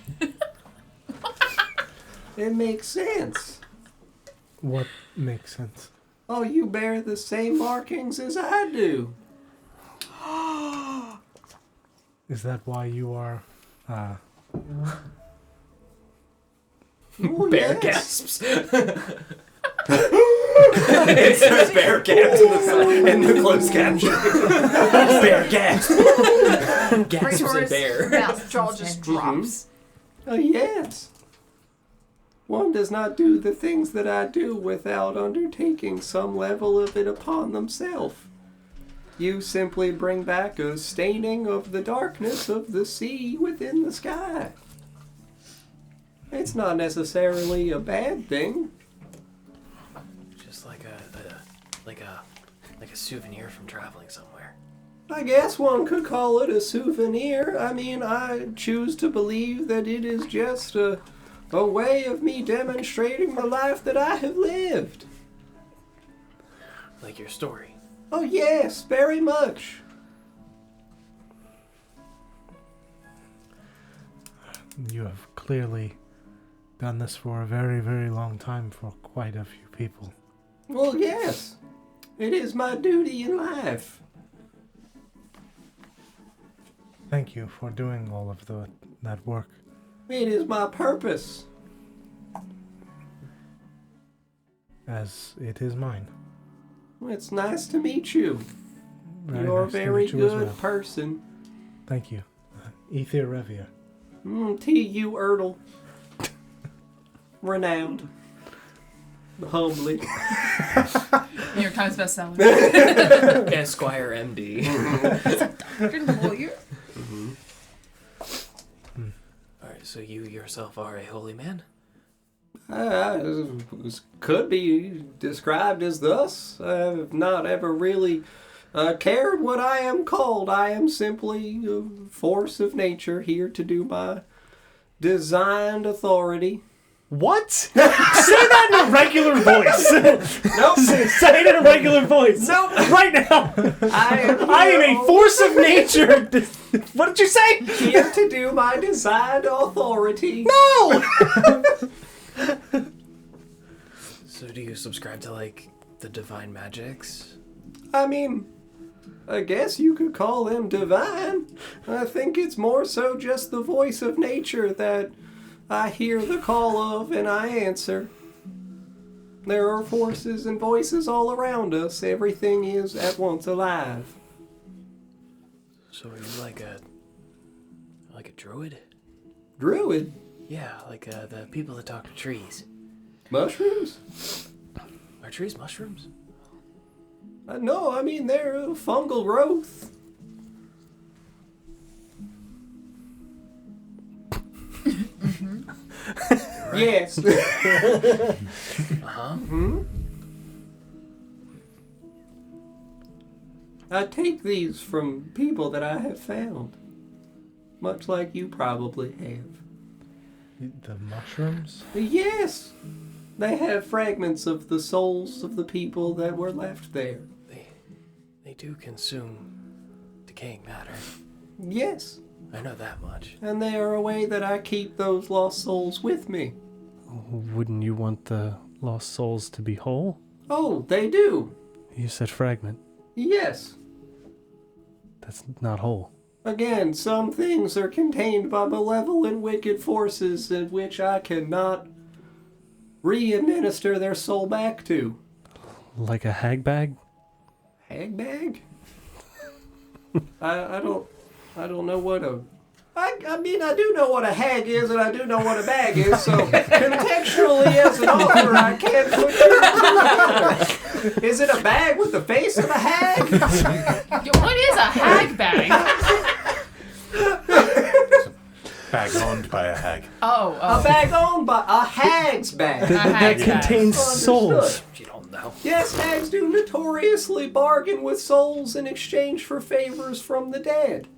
It makes sense. What makes sense? Oh, you bear the same markings as I do. Is that why you are... Oh, Bear yes. gasps. It says bear gasps in the closed caption. Bear gasps. Gasps and Praetorius' bear. mouth jaw just drops. Oh, yes. One does not do the things that I do without undertaking some level of it upon themselves. You simply bring back a staining of the darkness of the sea within the sky. It's not necessarily a bad thing. Just like a souvenir from traveling somewhere. I guess one could call it a souvenir. I mean, I choose to believe that it is just a way of me demonstrating the life that I have lived. Like your story. Oh yes, very much. You have clearly done this for a very, very long time for quite a few people. Well, yes. It is my duty in life. Thank you for doing all of that work. It is my purpose. As it is mine. It's nice to meet you. You're a nice to very meet you as good well. person. Thank you. Ether Revia. T.U. Ertl. Renowned. Humbly. New York Times bestseller. Esquire MD. Lawyer. Alright, so you yourself are a holy man? Could be described as thus. I have not ever really cared what I am called. I am simply a force of nature here to do my designed authority. What? Say that in a regular voice. Nope. Say it in a regular voice. Nope. Right now. I am a force of nature. What did you say? here to do my designed authority. No. So do you subscribe to, like, the divine magics? I mean, I guess you could call them divine. I think it's more so just the voice of nature that I hear the call of and I answer. There are forces and voices all around us. Everything is at once alive. So are you like a druid? Druid? Yeah, like the people that talk to trees. Mushrooms? Are trees mushrooms? No, I mean they're a fungal growth. Yes. Uh-huh. I take these from people that I have found. Much like you probably have. The mushrooms? Yes. They have fragments of the souls of the people that were left there. They do consume decaying matter. Yes. I know that much. And they are a way that I keep those lost souls with me. Wouldn't you want the lost souls to be whole? Oh, they do. You said fragment. Yes. That's not whole. Again, some things are contained by malevolent wicked forces in which I cannot re-administer their soul back to. Like a hag bag? Hag bag? I don't know what a... I mean, I do know what a hag is, and I do know what a bag is, so contextually as an author, I can't put two together. Is it a bag with the face of a hag? What is a hag bag? Bag owned by a hag. Oh. A bag owned by a hag's bag. A hag bag. Contains souls. Understood. You don't know. Yes, hags do notoriously bargain with souls in exchange for favors from the dead.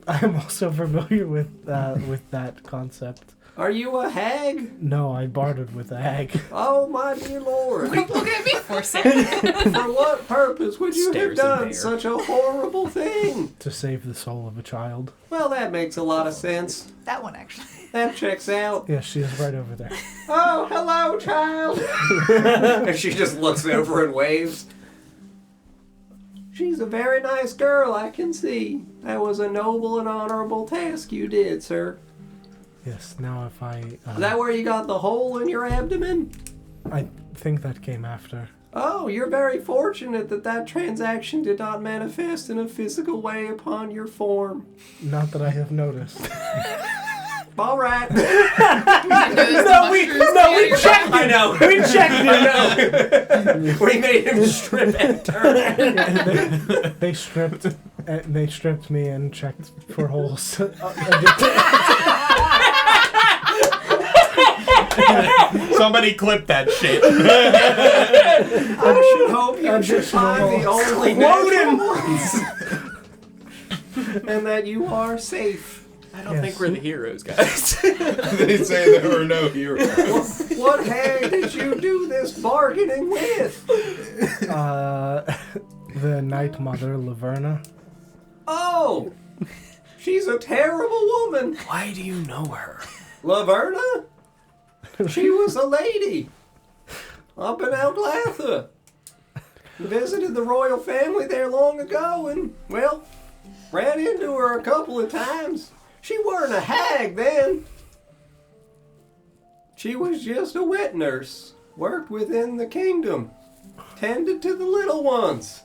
I'm also familiar with that concept. Are you a hag? No, I bartered with a hag. Oh, my dear lord. What are you looking at me for, Sam? For what purpose would you have Stares done in such a horrible thing? To save the soul of a child. Well, that makes a lot of sense. That one, actually. That checks out. Yes, she is right over there. Oh, hello, child. And she just looks over and waves. She's a very nice girl, I can see. That was a noble and honorable task you did, sir. Yes, now if I... Is that where you got the hole in your abdomen? I think that came after. Oh, you're very fortunate that that transaction did not manifest in a physical way upon your form. Not that I have noticed. All right. We checked it out. We checked it out. We made him strip and turn. They stripped me and checked for holes. Somebody clip that shit. I should hope you should find the only natural ones. And that you are safe. I don't think we're the heroes, guys. They say there were no heroes. What hag did you do this bargaining with? The Night Mother, Laverna. Oh, she's a terrible woman. Why do you know her? Laverna? She was a lady up in Alglatha. Visited the royal family there long ago and, well, ran into her a couple of times. She weren't a hag then. She was just a wet nurse. Worked within the kingdom. Tended to the little ones.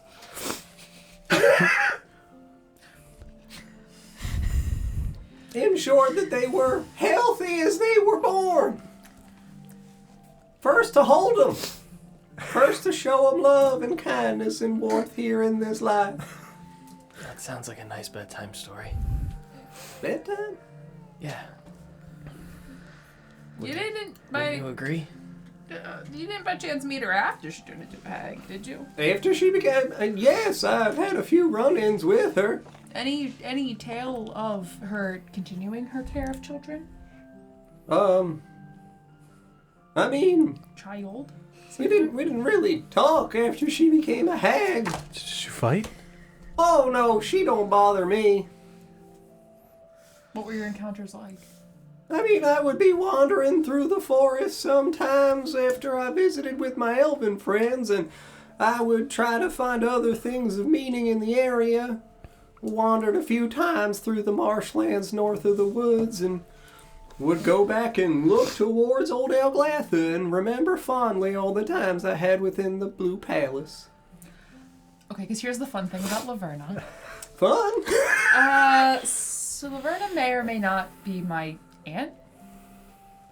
Ensured that they were healthy as they were born. First to hold them. First to show them love and kindness and warmth here in this life. That sounds like a nice bedtime story. Bedtime? Yeah. You didn't Would you agree? you didn't by chance meet her after she turned into a hag, did you? After she became... yes, I've had a few run-ins with her. Any tale of her continuing her care of children? I mean, Child? we didn't really talk after she became a hag. Did you fight? Oh, no, she don't bother me. What were your encounters like? I mean, I would be wandering through the forest sometimes after I visited with my elven friends, and I would try to find other things of meaning in the area. Wandered a few times through the marshlands north of the woods, and would go back and look towards old Alglatha and remember fondly all the times I had within the Blue Palace. Okay, because here's the fun thing about Laverna. Fun? So Laverna may or may not be my aunt,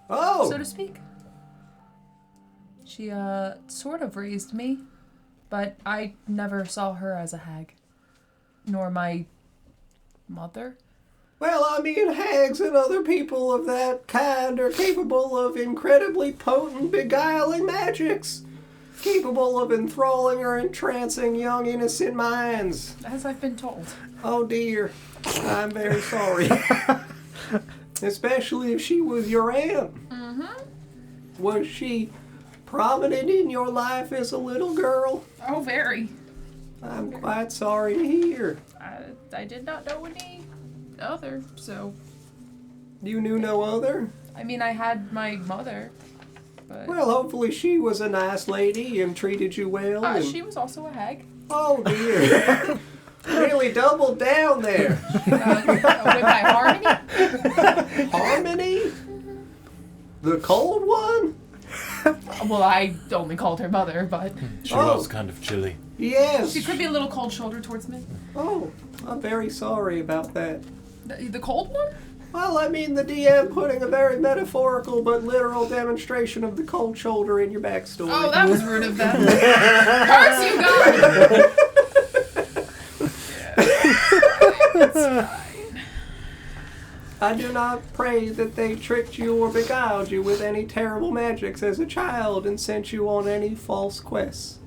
Oh! so to speak. She, sort of raised me, but I never saw her as a hag. Nor my mother. Well, I mean, hags and other people of that kind are capable of incredibly potent, beguiling magics. Capable of enthralling or entrancing young, innocent minds. As I've been told. Oh dear. I'm very sorry. Especially if she was your aunt. Mm-hmm. Was she prominent in your life as a little girl? Oh, very. I'm quite sorry to hear. I did not know any other, so... You knew no other? I mean, I had my mother, but... Well, hopefully she was a nice lady and treated you well. And... she was also a hag. Oh dear. Really doubled down there. With my Harmony? Harmony? The cold one? Well, I only called her mother, but... She was kind of chilly. Yes. She could be a little cold-shouldered towards me. Oh, I'm very sorry about that. The cold one? Well, I mean, the DM putting a very metaphorical but literal demonstration of the cold shoulder in your backstory. Oh, that was rude of them. Curse you guys! It's fine. I do not pray that they tricked you or beguiled you with any terrible magics as a child and sent you on any false quests.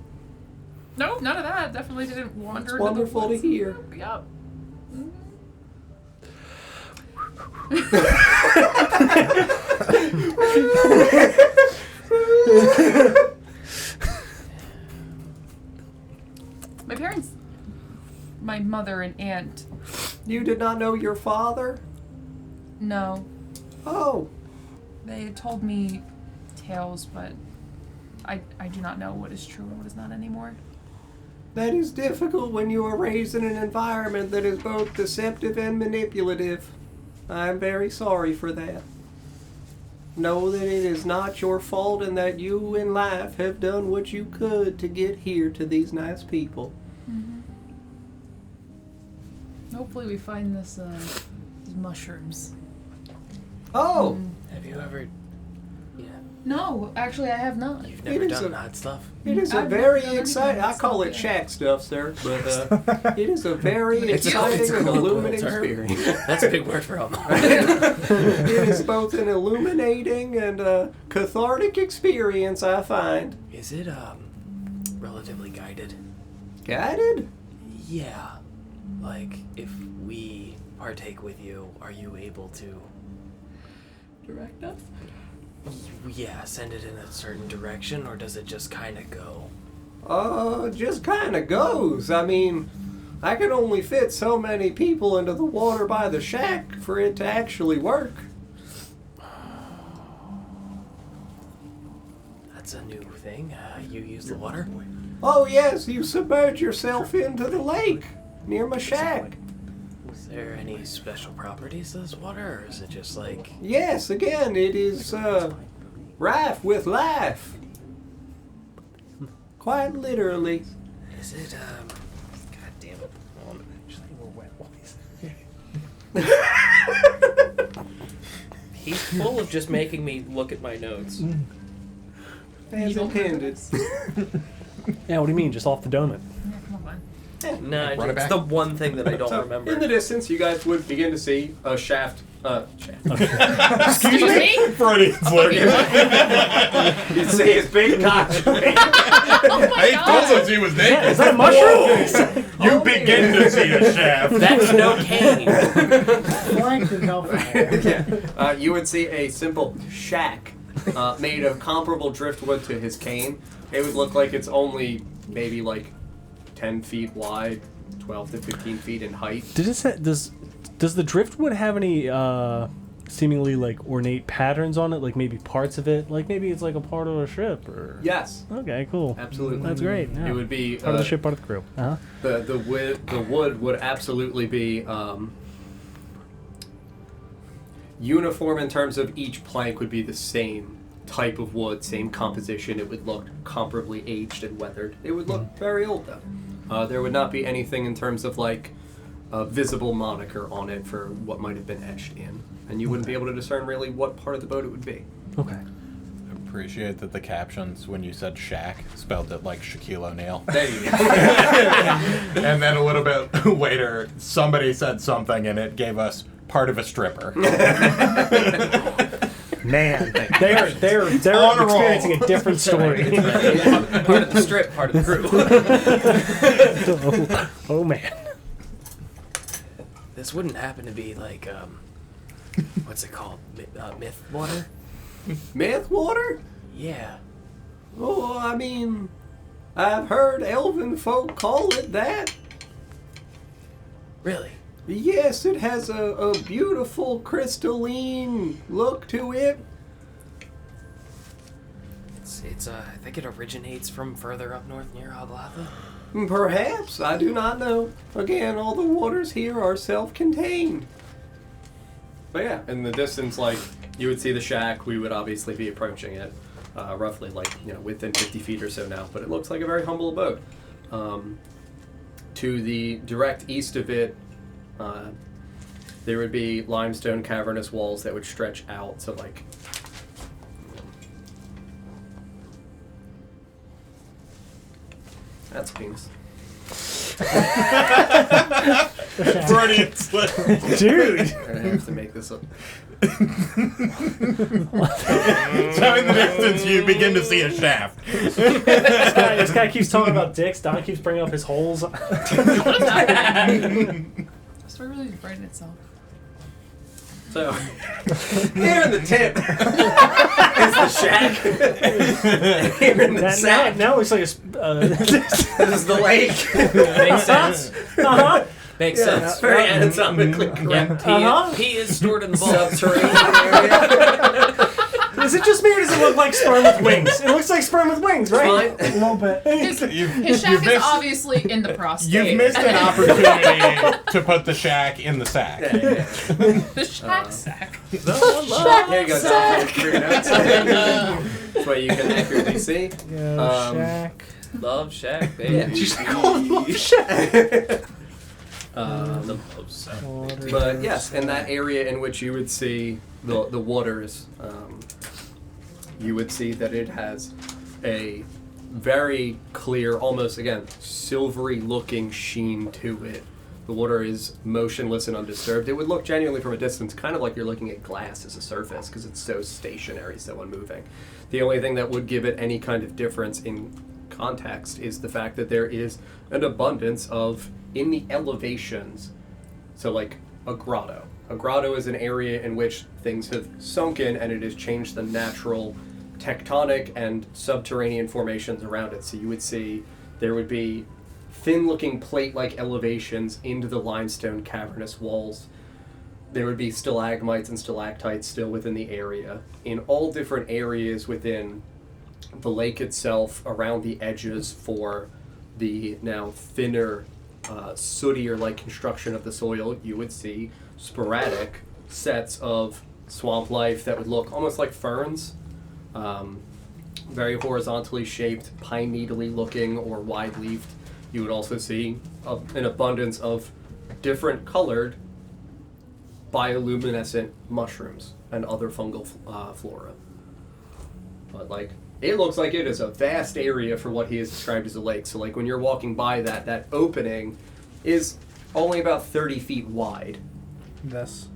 No, none of that. Definitely didn't wander It's into wonderful the to woods. hear. Yep. My parents, my mother and aunt, You did not know your father? no. Oh, They had told me tales, but I do not know what is true and what is not anymore. that is difficult when you are raised in an environment that is both deceptive and manipulative. I'm very sorry for that. Know that it is not your fault and that you in life have done what you could to get here to these nice people. Hopefully we find these mushrooms. Oh, Have you ever? Yeah. No, actually I have not. You've It never is done a- that stuff. it is a I've never very done anything exciting. I like call it stuff, shack stuff, sir, but it is a very It's a exciting and colloquial illuminating term. experience. That's a big word for him. It is both an illuminating and a cathartic experience, I find. Is it relatively guided? Guided? Yeah. Like if we partake with you, are you able to? Direct us? Yeah, send it in a certain direction, or does it just kind of go? Just kind of goes. I mean, I can only fit so many people into the water by the shack for it to actually work. That's a new thing. You use the water? Oh, yes, you submerge yourself into the lake near my shack. Is there any special properties to this water, or is it just like... Yes, again, it is rife with life. Quite literally. Is it, God damn it. Hold on. He's full of just making me look at my notes. As intended. Yeah, what do you mean? Just off the donut? Yeah, come on. No, Run it it's back. the one thing that I don't So, remember. in the distance, you guys would begin to see a shaft. Excuse me? Freudian slip. You'd see his big cock. Oh my I god! told him she was naked. Is that a mushroom? You begin to see a shaft. That's no cane. Flanked and hellfire. You would see a simple shack made of comparable driftwood to his cane. It would look like it's only maybe like 10 feet wide, 12 to 15 feet in height. Does the driftwood have any seemingly like ornate patterns on it? Like maybe parts of it? Like maybe it's like a part of a ship or... Yes, Okay, cool. absolutely. That's great. Yeah. It would be part of the ship, part of the crew. Uh-huh. the wood would absolutely be uniform in terms of each plank would be the same type of wood, same composition. It would look comparably aged and weathered. It would look very old though. There would not be anything in terms of like a visible moniker on it for what might have been etched in, and you wouldn't be able to discern really what part of the boat it would be. Okay. Appreciate that the captions when you said shack spelled it like Shaquille O'Neal. There you go. And then a little bit later, somebody said something and it gave us part of a stripper. Man, they're On a roll. experiencing a different story. Part of the strip, part of the crew. Oh man. This wouldn't happen to be like, what's it called? Myth water? Myth water? Yeah. Oh, I mean, I've heard elven folk call it that. Really? Yes, it has a beautiful crystalline look to it. It's I think it originates from further up north near Aglatha. Perhaps, I do not know. Again, all the waters here are self-contained. But yeah, in the distance, like, you would see the shack. We would obviously be approaching it, roughly, like, within 50 feet or so now. But it looks like a very humble abode. To the direct east of it, there would be limestone cavernous walls that would stretch out to, like, that's a penis. Freudian slip. Dude. I'm gonna have to make this up. So in the distance, you begin to see a shaft. This guy keeps talking about dicks. Don keeps bringing up his holes. The story really writing itself. So, here in the tip is the shack. Here in the sack, now it's like this is the lake. Makes sense. Makes sense. Very anatomically correct. Yeah, pee is stored in the bowl. Subterranean area. Is it just me or does it look like sperm with wings? It looks like sperm with wings, right? Fine. A little bit. His shack is obviously in the prostate. You've missed an opportunity to put the shack in the sack. The shack sack. Here you go, Tom. For your notes. That's what you can accurately see. Yeah, shack. Love shack, baby. Yeah. Just call it Love Shack. The love shack. But yes, in that area in which you would see the waters, you would see that it has a very clear, almost again silvery looking sheen to it. The water is motionless and undisturbed. It would look genuinely from a distance kind of like you're looking at glass as a surface because it's so stationary, so unmoving. The only thing that would give it any kind of difference in context is the fact that there is an abundance of, in the elevations, so like a grotto. A grotto is an area in which things have sunken and it has changed the natural tectonic and subterranean formations around it. So you would see there would be thin-looking plate-like elevations into the limestone cavernous walls. There would be stalagmites and stalactites still within the area. In all different areas within the lake itself, around the edges for the now thinner, sootier-like construction of the soil, you would see sporadic sets of swamp life that would look almost like ferns. Very horizontally shaped, pine needly looking or wide-leafed. You would also see an abundance of different colored bioluminescent mushrooms and other fungal flora. But like, it looks like it is a vast area for what he has described as a lake. So like when you're walking by that opening is only about 30 feet wide. This.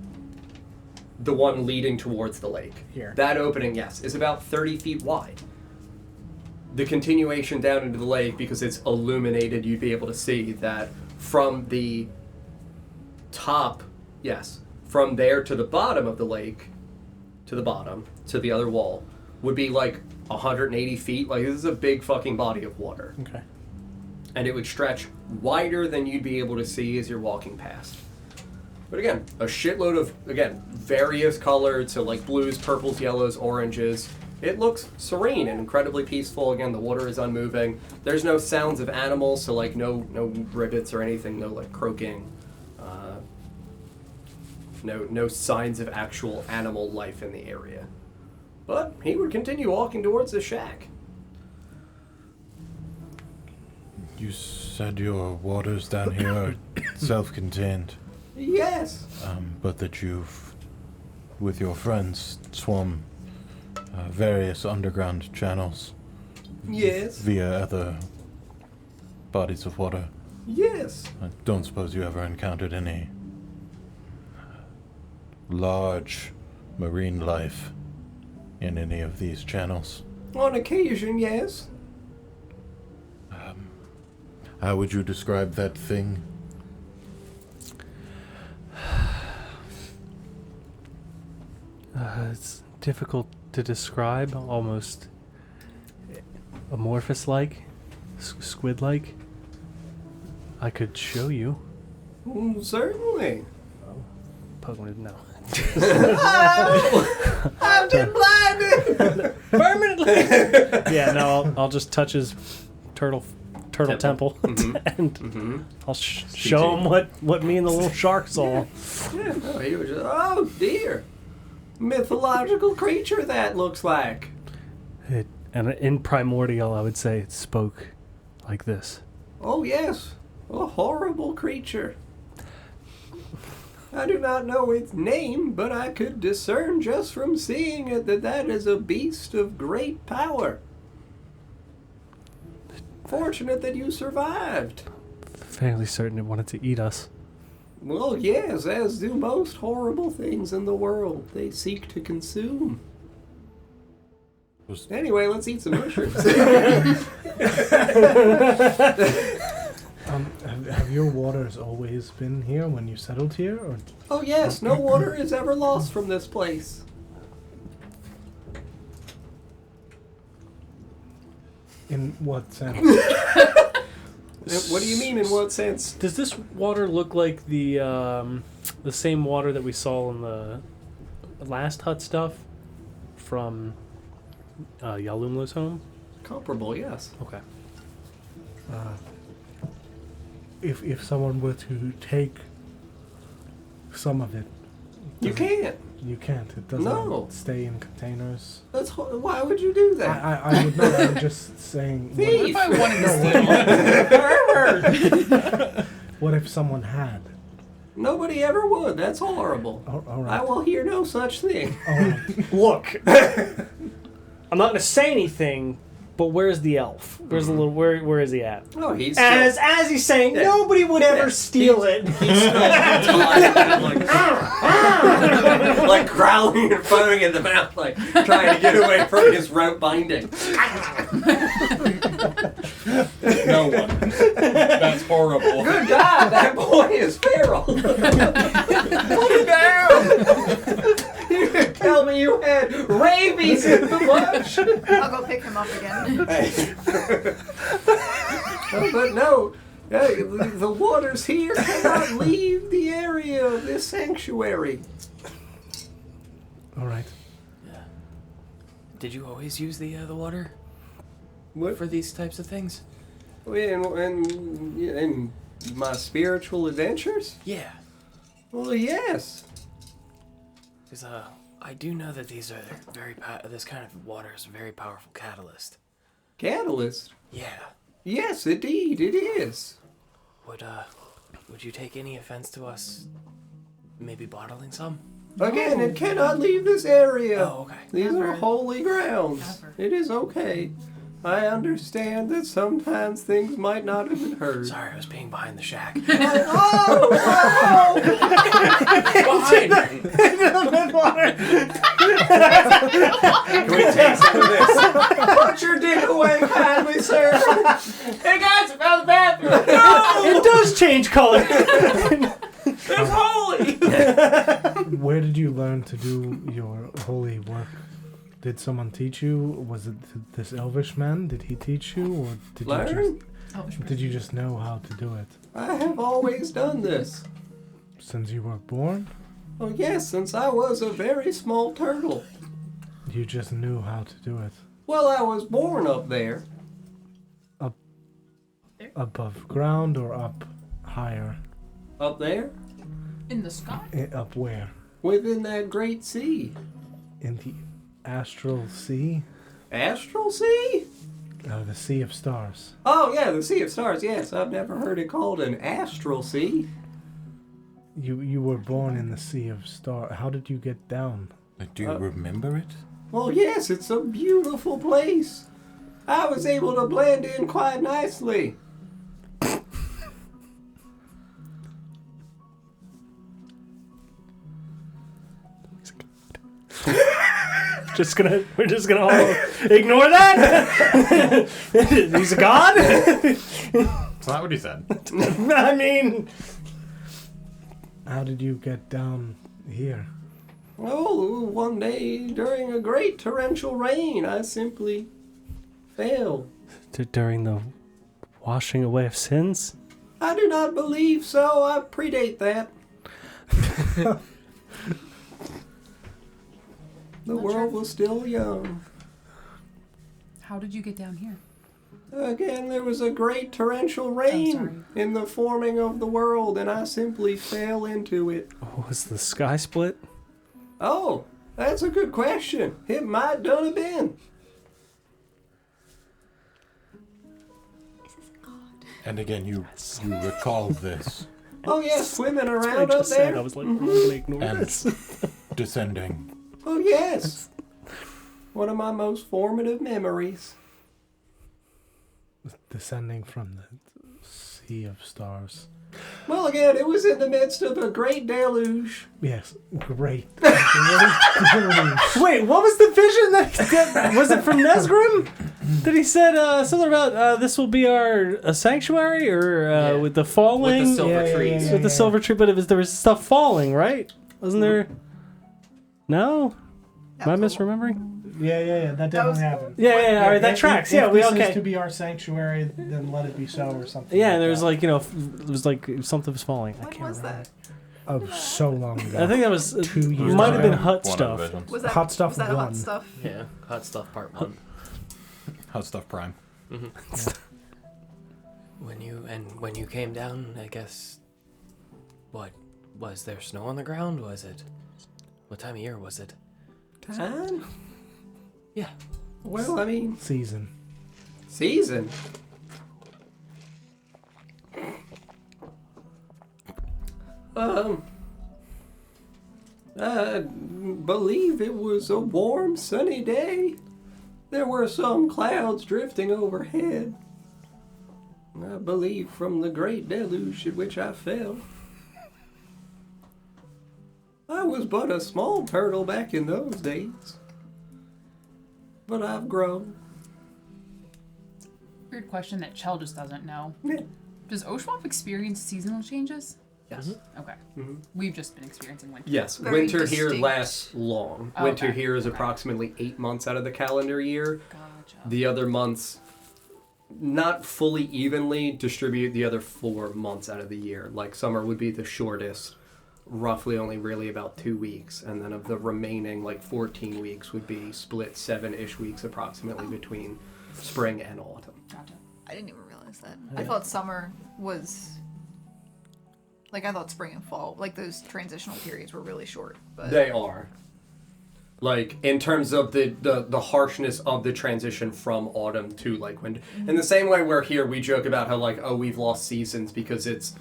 The one leading towards the lake. Here. That opening, yes, is about 30 feet wide. The continuation down into the lake, because it's illuminated, you'd be able to see that from the top, yes, from there to the bottom of the lake, to the bottom, to the other wall, would be like 180 feet. Like, this is a big fucking body of water. Okay. And it would stretch wider than you'd be able to see as you're walking past. But again, a shitload of, again, various colored, so like blues, purples, yellows, oranges. It looks serene and incredibly peaceful. Again, the water is unmoving. There's no sounds of animals, so like no rivets or anything, no like croaking. No signs of actual animal life in the area. But he would continue walking towards the shack. You said your waters down here are self-contained. Yes. But that you've, with your friends, swum various underground channels. Yes. Via other bodies of water. Yes. I don't suppose you ever encountered any large marine life in any of these channels. On occasion, yes. How would you describe that thing? It's difficult to describe, almost amorphous-like, squid-like. I could show you. Certainly. Pokemon, no. I've been blinded permanently. Yeah, no, I'll just touch his turtle temple, and I'll show him what me and the little shark saw. Yeah, no, he was just, oh dear, mythological creature that looks like. And in primordial, I would say it spoke like this. Oh yes, a horrible creature. I do not know its name, but I could discern just from seeing it that is a beast of great power. Fortunate that you survived. Fairly certain it wanted to eat us. Well, yes, as do most horrible things in the world. They seek to consume. Anyway, let's eat some mushrooms. Have your waters always been here when you settled here, or? Oh yes, no water is ever lost from this place. In what sense? What do you mean, in what sense? Does this water look like the same water that we saw in the last hut stuff from Yalumla's home? Comparable, yes. Okay. If someone were to take some of it, You can't. you can't. It doesn't No. stay in containers. Why would you do that? I would know. I'm just saying. Thief! If I wanted to steal. What if someone had? Nobody ever would. That's horrible. All I right. will hear no such thing. All right. Look, I'm not gonna say anything, but where's the elf? Where's the little? Where is he at? Oh, he's As he's saying, Yeah. nobody would ever Yeah. steal it. like growling and foaming in the mouth, like trying to get away from his rope binding. No one. That's horrible. Good God, that boy is feral. Put him down. You didn't tell me you had rabies in the bush. I'll go pick him up again. But no, the waters here cannot leave the area of this sanctuary. All right. Did you always use the water What? for these types of things? In my spiritual adventures? Yeah. Well, yes. Because I do know that these are this kind of water is a very powerful catalyst. Catalyst? Yeah. Yes, indeed, it is. Would you take any offense to us maybe bottling some? Again, it cannot leave this area. Oh, okay. These are Never. holy grounds. Never. It is okay. I understand that sometimes things might not have been heard. Sorry, I was peeing behind the shack. Oh, Behind! Can we take some of this? Put your dick away, kindly sir. Hey guys, I found the bathroom! It does change color. It's holy! Where did you learn to do your holy work? Did someone teach you? Was it this elvish man? Did he teach you, or did Learn? you just know how to do it I have always done this. since you were born? Oh yes, since I was a very small turtle. You just knew how to do it. Well, I was born up there. Above ground or up higher? Up there? In the sky? Up where? Within that great sea. In the astral sea? Astral sea? The sea of stars. Oh yeah, the Sea of Stars, yes. I've never heard it called an astral sea. You were born in the sea of stars. How did you get down? Do you remember it? Well, yes, it's a beautiful place. I was able to blend in quite nicely. We're just gonna all ignore that. He's a god. That's not what he said. I mean, How did you get down here? Oh, one day during a great torrential rain, I simply fell. during the washing away of sins. I do not believe so. I predate that. The world was still young. How did you get down here? Again, there was a great torrential sorry. rain in the forming of the world, and I simply fell into it. Was the sky split? Oh, that's a good question. It might done have been. And again, you recall this Oh yes, swimming That's what I around up just said. there. I was like, I'm gonna ignore and this. descending. Oh yes. One of my most formative memories. Descending from the sea of stars. Well, again, it was in the midst of a great deluge. Yes, great. Great. Wait, what was the vision that was it from Nesgrim? Did he said something about this will be a sanctuary or with the falling? With the silver trees. With the silver tree, but there was stuff falling, right? Wasn't there? No? Am I misremembering? Yeah. That definitely happened. Yeah. All right, that tracks. Yeah, if we this okay. is to be our sanctuary, then let it be so, or something. Yeah, like and there was that. it was like something was falling. I When can't was remember. that? Oh, so long ago. I think that was 2 years Might have been ago. hut One stuff. of visions. Was that Hot Stuff Was that 1. hot stuff? Yeah, hot stuff part 1. Hot Stuff Prime. When you came down, I guess. What was there snow on the ground? Was it? What time of year was it? Time? Yeah. Well, I mean, Season. season. I believe it was a warm, sunny day. There were some clouds drifting overhead. I believe from the great deluge in which I fell. I was but a small turtle back in those days. But I've grown. Weird question that Chell just doesn't know. Yeah. Does Oshuamp experience seasonal changes? Yes. Okay. We've just been experiencing winter. Yes, Very winter here distinct. lasts long. Oh, Winter okay. here is Okay. approximately 8 months out of the calendar year. Gotcha. The other months, not fully evenly, distribute the other 4 months out of the year. Like summer would be the shortest, roughly only really about 2 weeks. And then of the remaining, like 14 weeks would be split 7-ish weeks approximately between spring and autumn. Gotcha. I didn't even realize that. I thought summer was like I thought spring and fall, like those transitional periods were really short. But They are. Like, in terms of the harshness of the transition from autumn to, like, winter. In the same way where here we joke about how, like, oh, we've lost seasons because it's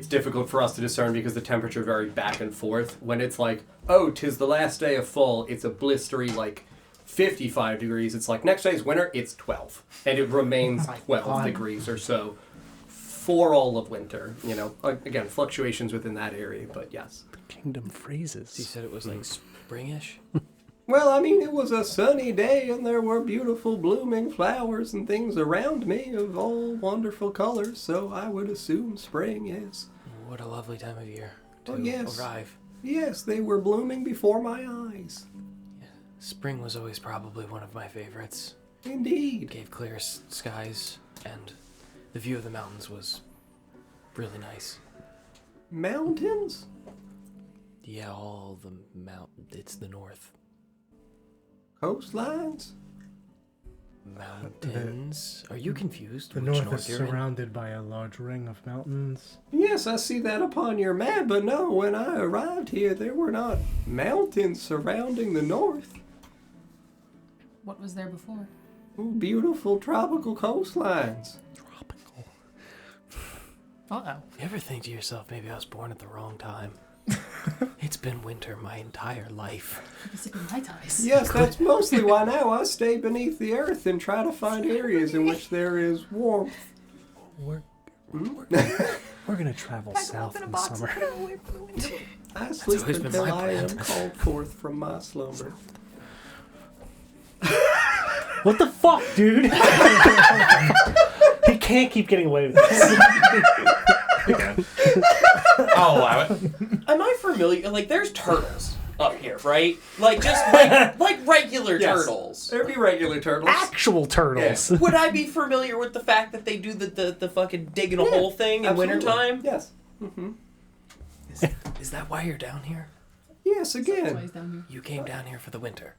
difficult for us to discern because the temperature vary back and forth. When it's like, oh, 'tis the last day of fall, it's a blistery, like, 55 degrees. It's like, next day's winter, it's 12. And it remains 12 degrees or so for all of winter. You know, again, fluctuations within that area, but yes. Kingdom He phrases. said it was like springish. Well, I mean, it was a sunny day and there were beautiful blooming flowers and things around me of all wonderful colors, so I would assume spring is. What a lovely time of year to Oh, yes. arrive. Yes, they were blooming before my eyes. Spring was always probably one of my favorites. It Indeed. gave clear skies, and the view of the mountains was really nice. Mountains? Yeah, all the it's the north. Coastlines? Mountains? Are you confused? The which north is you're in? surrounded by a large ring of mountains. Yes, I see that upon your map, but no, when I arrived here, there were not mountains surrounding the north. What was there before? Ooh, beautiful tropical coastlines. Uh-oh. You ever think to yourself, maybe I was born at the wrong time? It's been winter my entire life. Maybe sipping Mai Tais. Yes, that's mostly why now I stay beneath the earth and try to find areas in which there is warmth. We're gonna travel pack them south up in a in box summer. and put them away from the window. I sleep always been until my I am plan. called forth from my slumber. What the fuck, dude? He can't keep getting away with this. I'll allow it. Am I familiar? Like, there's turtles up here, right? Like, just like regular Yes. turtles. There'd be regular turtles. Actual turtles. Would I be familiar with the fact that they do the fucking digging a Yeah, hole thing in Absolutely. wintertime? Yes. Is that why you're down here? Yes, That's why again. he's down here. You came down here for the winter.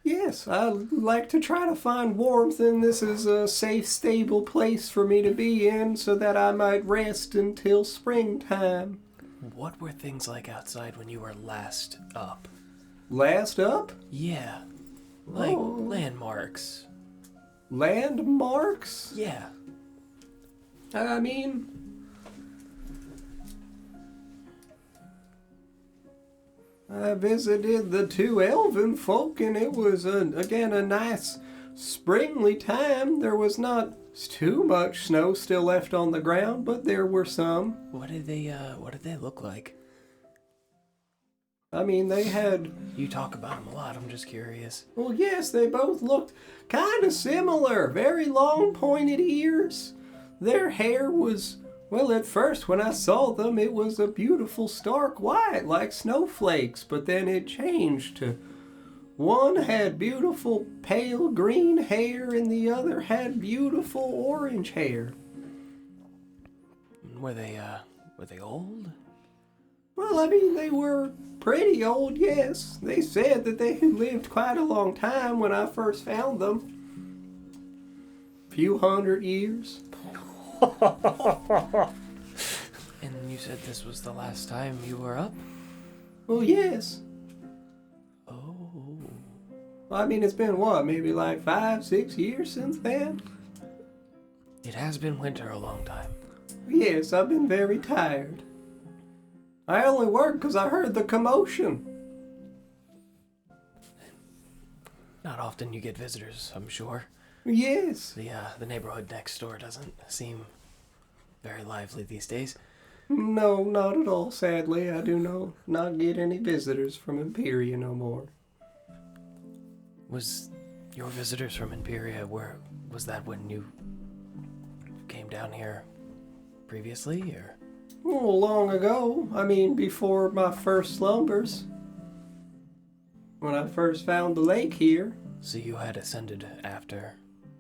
Yes, I like to try to find warmth, and this is a safe, stable place for me to be in so that I might rest until springtime. What were things like outside when you were last up? Last up? Yeah. Like Oh. landmarks. Landmarks? Yeah. I mean, I visited the 2 elven folk, and it was, again, a nice springly time. There was not too much snow still left on the ground, but there were some. What did they look like? I mean, they had... You talk about them a lot, I'm just curious. Well, yes, they both looked kind of similar. Very long, pointed ears. Their hair was... Well, at first, when I saw them, it was a beautiful stark white, like snowflakes. But then it changed to... One had beautiful pale green hair, and the other had beautiful orange hair. Were they old? Well, I mean, they were pretty old, yes. They said that they had lived quite a long time when I first found them. Few hundred years. And you said this was the last time you were up? Well, yes. Oh. I mean, it's been what, maybe like 5-6 years since then? It has been winter a long time. Yes, I've been very tired. I only worked because I heard the commotion. Not often you get visitors, I'm sure. Yes. The neighborhood next door doesn't seem very lively these days. No, not at all, sadly. I do not get any visitors from Imperia no more. Was your visitors from Imperia, was that when you came down here previously, or? Oh, long ago. I mean, before my first slumbers. When I first found the lake here. So you had ascended after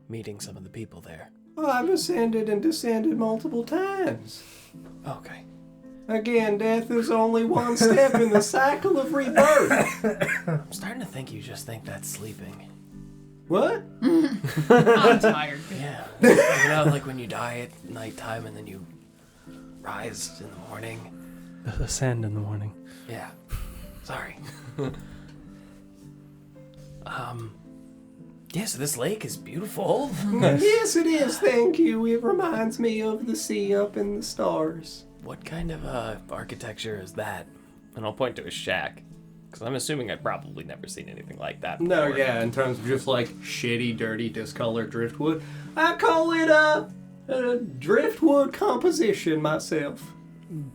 meeting some of the people there? Well, I've ascended and descended multiple times. Okay. Again, death is only one step in the cycle of rebirth. I'm starting to think you just think that's sleeping. What? I'm tired. Yeah. You know, like when you die at nighttime and then you rise in the morning. Ascend in the morning. Yeah. Sorry. Yes, this lake is beautiful. Yes, it is, thank you. It reminds me of the sea up in the stars. What kind of architecture is that? And I'll point to a shack. Because I'm assuming I've probably never seen anything like that before. No, yeah, in terms of just like shitty, dirty, discolored driftwood. I call it a driftwood composition myself.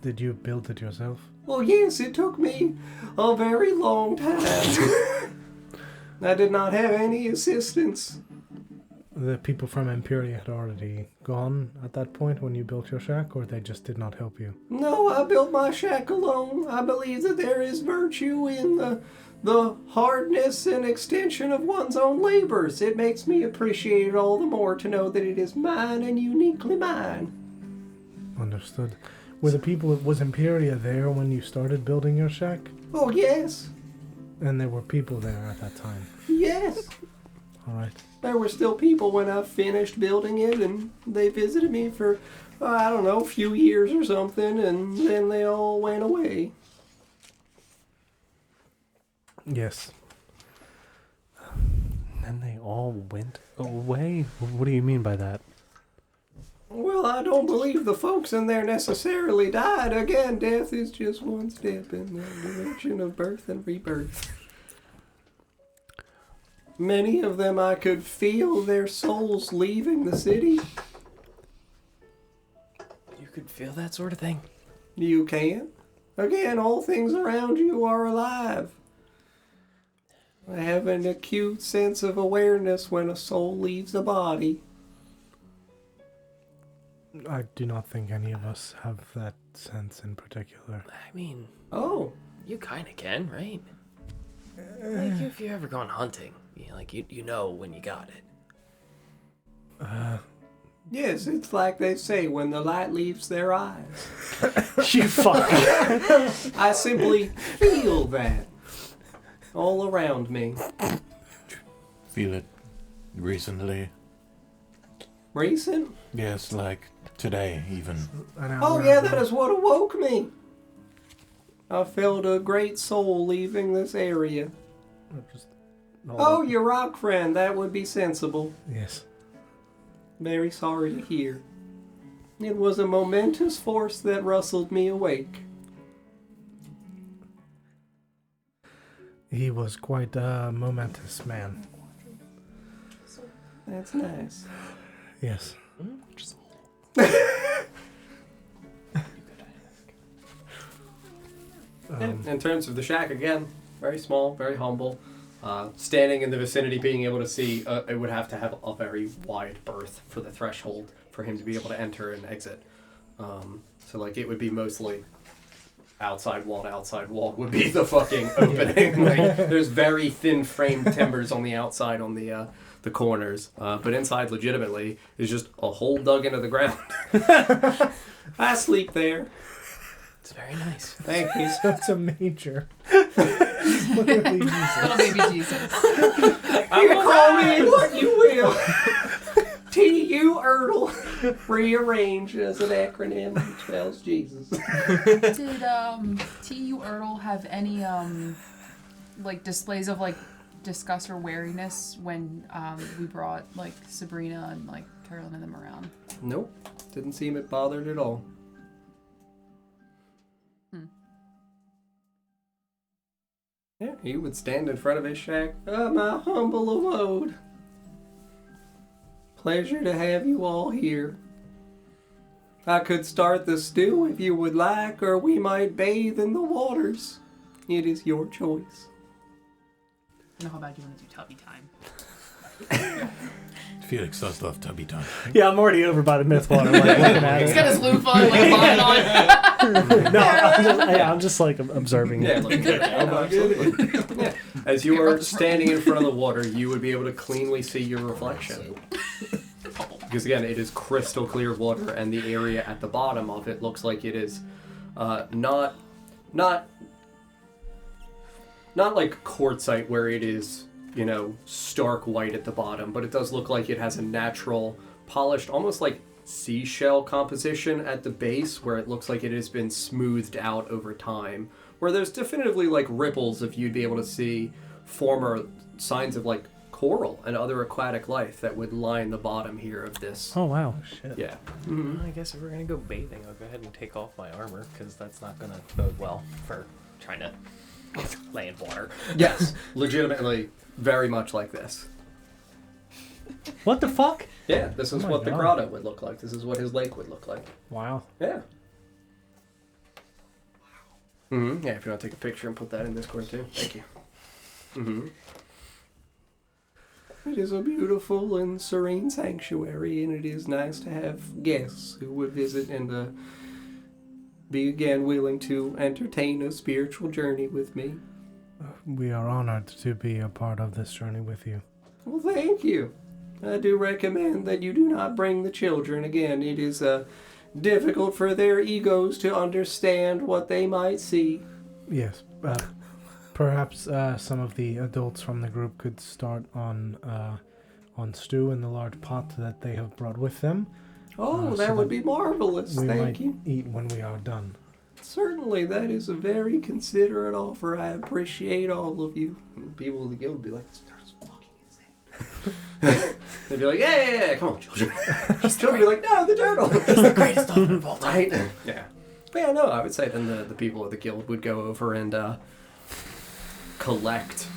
Did you build it yourself? Well, yes, it took me a very long time. I did not have any assistance. The people from Imperia had already gone at that point when you built your shack, or they just did not help you? No, I built my shack alone. I believe that there is virtue in the hardness and extension of one's own labors. It makes me appreciate it all the more to know that it is mine and uniquely mine. Understood. Was Imperia there when you started building your shack? Oh, yes. And there were people there at that time? Yes. All right. There were still people when I finished building it, and they visited me for, I don't know, a few years or something, and then they all went away. Yes. And they all went away? What do you mean by that? Well, I don't believe the folks in there necessarily died. Again, death is just one step in the direction of birth and rebirth. Many of them, I could feel their souls leaving the city. You could feel that sort of thing? You can. Again, all things around you are alive. I have an acute sense of awareness when a soul leaves a body. I do not think any of us have that sense in particular. I mean, Oh. you kind of can, right? Like, if you've ever gone hunting, you know when you got it. Yes, it's like they say when the light leaves their eyes. You fuck. I simply feel that all around me. Feel it recently? Recent? Yes, like today even. Oh yeah, that is what awoke me. I felt a great soul leaving this area. Oh, your rock friend, that would be sensible. Yes. Very sorry to hear. It was a momentous force that rustled me awake. He was quite a momentous man. That's nice. Yes. in terms of the shack, again, very small, very humble. Standing in the vicinity, being able to see, it would have to have a very wide berth for the threshold for him to be able to enter and exit. So, like, it would be mostly outside wall would be the fucking opening. Like, there's very thin framed timbers on the outside on the corners, but inside, legitimately, is just a hole dug into the ground. I sleep there. It's very nice. Thank you. So it's a major. Literally Jesus. Little baby Jesus. You can call me what you will. T.U. Erdl. Rearranged as an acronym which spells Jesus. Did T.U. Erdl have any like displays of like disgust or wariness when we brought like Sabrina and like Carolyn and them around? Nope. Didn't seem it bothered at all. Yeah, he would stand in front of his shack. My humble abode. Pleasure to have you all here. I could start the stew if you would like, or we might bathe in the waters. It is your choice. No, how about you want to do tubby time? Felix does love tubby time. Yeah, I'm already over by the myth water, like looking at He's it. got his loofah and like a bonnet on. No, I'm just like observing it. Absolutely. Yeah. As you are standing in front of the water, you would be able to cleanly see your reflection. Because again, it is crystal clear water, and the area at the bottom of it looks like it is not like quartzite where it is, you know, stark white at the bottom, but it does look like it has a natural, polished, almost like seashell composition at the base, where it looks like it has been smoothed out over time, where there's definitively like ripples if you'd be able to see former signs of like coral and other aquatic life that would line the bottom here of this. Oh, wow. Shit. Yeah. I guess if we're gonna go bathing, I'll go ahead and take off my armor, because that's not gonna bode well for trying to lay in water. Yes, legitimately, very much like this. What the fuck? Yeah, this is Oh my what the God. grotto would look like. This is what his lake would look like. Wow. Yeah. Mm-hmm. Yeah, if you want to take a picture and put that in Discord too. Thank you. Mm-hmm. It is a beautiful and serene sanctuary, and it is nice to have guests who would visit and be again willing to entertain a spiritual journey with me. We are honored to be a part of this journey with you. Well, thank you. I do recommend that you do not bring the children. Again, it is difficult for their egos to understand what they might see. Yes. Perhaps some of the adults from the group could start on stew in the large pot that they have brought with them. Oh, So that would that be marvelous. We Thank might you. eat when we are done. Certainly, that is a very considerate offer. I appreciate all of you. And people in the guild would be like, this turtle's fucking insane. They'd be like, yeah, come on, children. Children would be like, no, the turtle. It's the greatest dolphin of all time. Right? Yeah. But yeah, no, I would say then the people of the guild would go over and collect,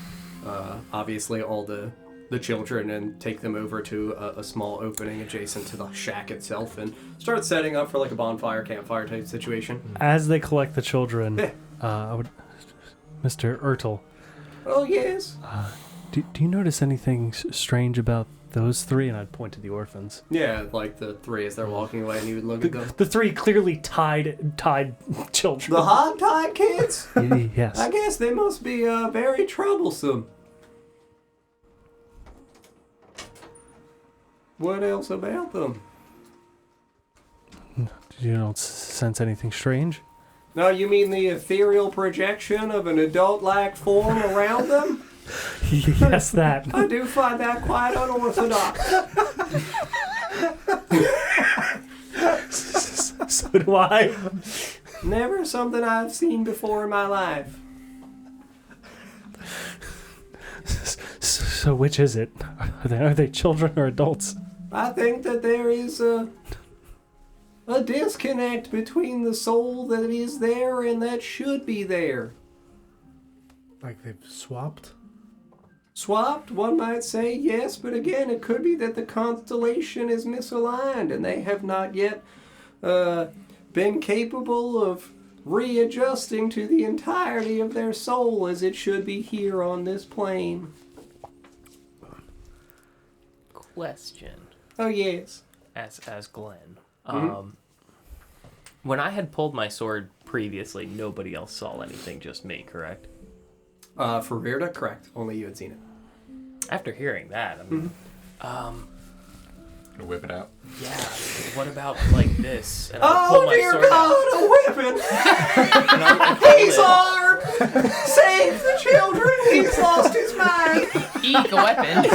obviously, all the children and take them over to a small opening adjacent to the shack itself and start setting up for like a bonfire, campfire type situation. As they collect the children, Yeah. I would, Mr. Ertel, Oh, yes. do you notice anything strange about those three? And I'd point to the orphans. Yeah, like the three as they're walking away, and you would look at them. The three clearly tied children. The hog-tied kids? Yes. I guess they must be very troublesome. What else about them? You don't sense anything strange? No, you mean the ethereal projection of an adult-like form around them? Yes, that. I do find that quite unorthodox. So do I. Never something I've seen before in my life. So which is it? Are they children or adults? I think that there is a disconnect between the soul that is there and that should be there. Like they've swapped? Swapped, one might say, yes, but again, it could be that the constellation is misaligned and they have not yet been capable of readjusting to the entirety of their soul as it should be here on this plane. Question. Oh, yes. As Glenn. When I had pulled my sword previously, nobody else saw anything, just me, correct? For Rearda, correct. Only you had seen it. After hearing that, I mean, Whip it out. yeah, what about like this? And I pull Oh, my dear sword out, God, a weapon! and I hold He's it. armed! Save the children! He's lost his mind! Eek, a weapon.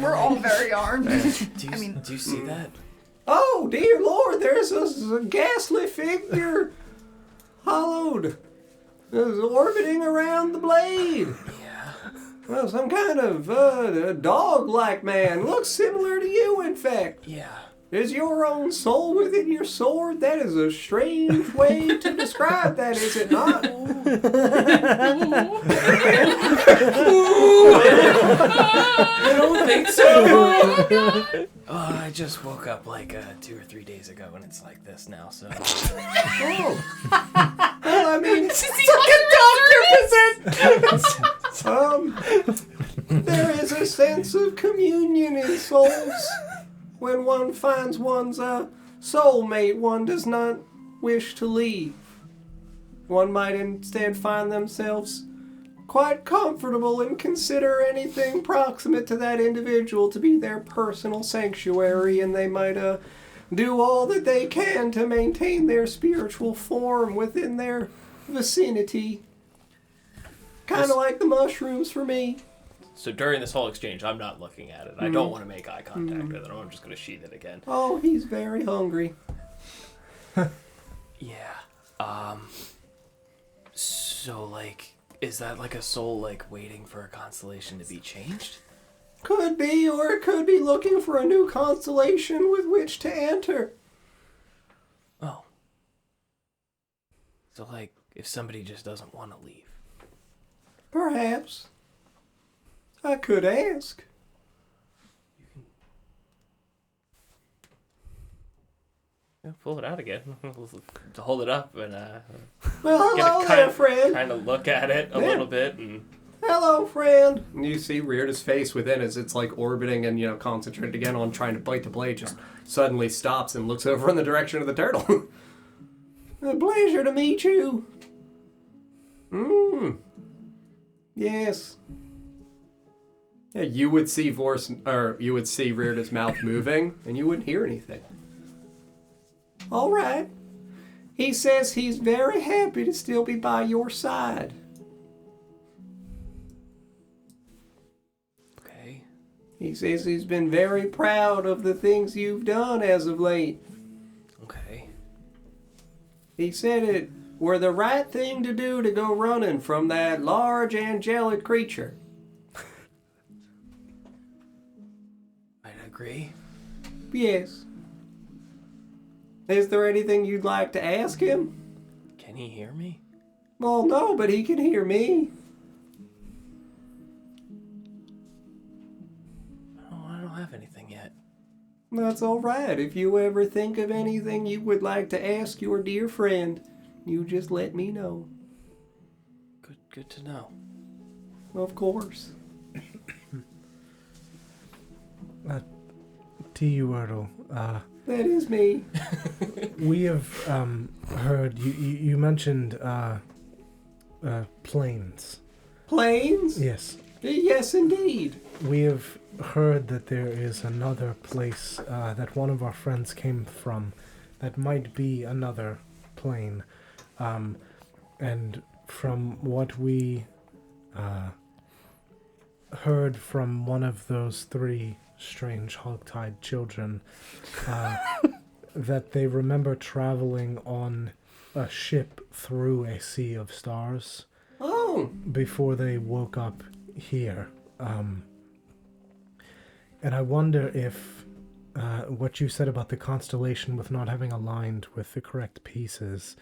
We're all very armed. Do you see that? Oh, dear Lord, there's a ghastly figure hollowed. Is orbiting around the blade. Yeah. Well, some kind of dog-like man. Looks similar to you, in fact. Yeah. Is your own soul within your sword? That is a strange way to describe that, is it not? I don't think so. I just woke up like 2 or 3 days ago, and it's like this now. So. Oh. Well, I mean, there is a sense of communion in souls. When one finds one's soulmate, one does not wish to leave. One might instead find themselves quite comfortable and consider anything proximate to that individual to be their personal sanctuary, and they might do all that they can to maintain their spiritual form within their vicinity. Kind of like the mushrooms for me. So during this whole exchange, I'm not looking at it. I don't want to make eye contact with it. I'm just going to sheath it again. Oh, he's very hungry. Yeah. So, like, is that like a soul, like, waiting for a constellation to be changed? Could be, or it could be looking for a new constellation with which to enter. Oh. So, like, if somebody just doesn't want to leave. Perhaps. I could ask. Yeah, pull it out again. To hold it up and Well, hello there, friend. kind of look at it a little bit and. Hello, friend. And you see Rearda's face within as it's like orbiting and, concentrated again on trying to bite the blade, just suddenly stops and looks over in the direction of the turtle. A pleasure to meet you. Yes. Yeah, you would see Rearda's mouth moving, and you wouldn't hear anything. All right. He says he's very happy to still be by your side. Okay. He says he's been very proud of the things you've done as of late. Okay. He said it were the right thing to do to go running from that large angelic creature. I'd agree. Yes. Is there anything you'd like to ask him? Can he hear me? Well, no, but he can hear me. Oh, I don't have anything yet. That's all right. If you ever think of anything you would like to ask your dear friend, you just let me know. Good to know. Of course. T.U. Wordle, That is me. we have heard, you mentioned planes. Planes? Yes. Yes, indeed. We have heard that there is another place that one of our friends came from that might be another plane. And from what we heard from one of those 3 strange hog-tied children, that they remember traveling on a ship through a sea of stars Oh. before they woke up here. And I wonder if what you said about the constellation with not having aligned with the correct pieces,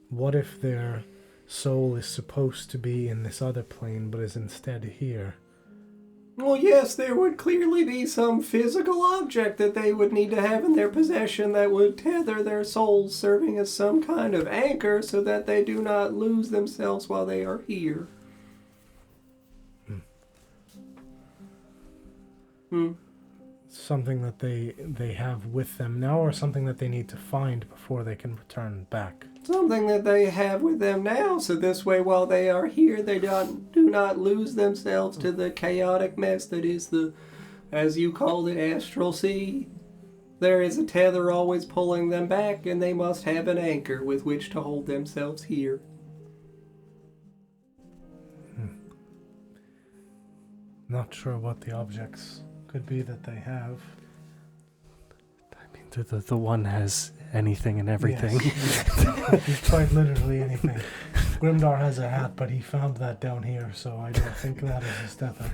what if their soul is supposed to be in this other plane but is instead here? Well, yes, there would clearly be some physical object that they would need to have in their possession that would tether their souls, serving as some kind of anchor so that they do not lose themselves while they are here. Something that they have with them now, or something that they need to find before they can return back? Something that they have with them now, so this way while they are here, they do not lose themselves to the chaotic mess that is the, as you called it, astral sea. There is a tether always pulling them back, and they must have an anchor with which to hold themselves here. Not sure what the objects could be that they have. I mean, the one has anything and everything. Yes. Quite literally anything. Grimdar has a hat, but he found that down here, so I don't think that is his tether.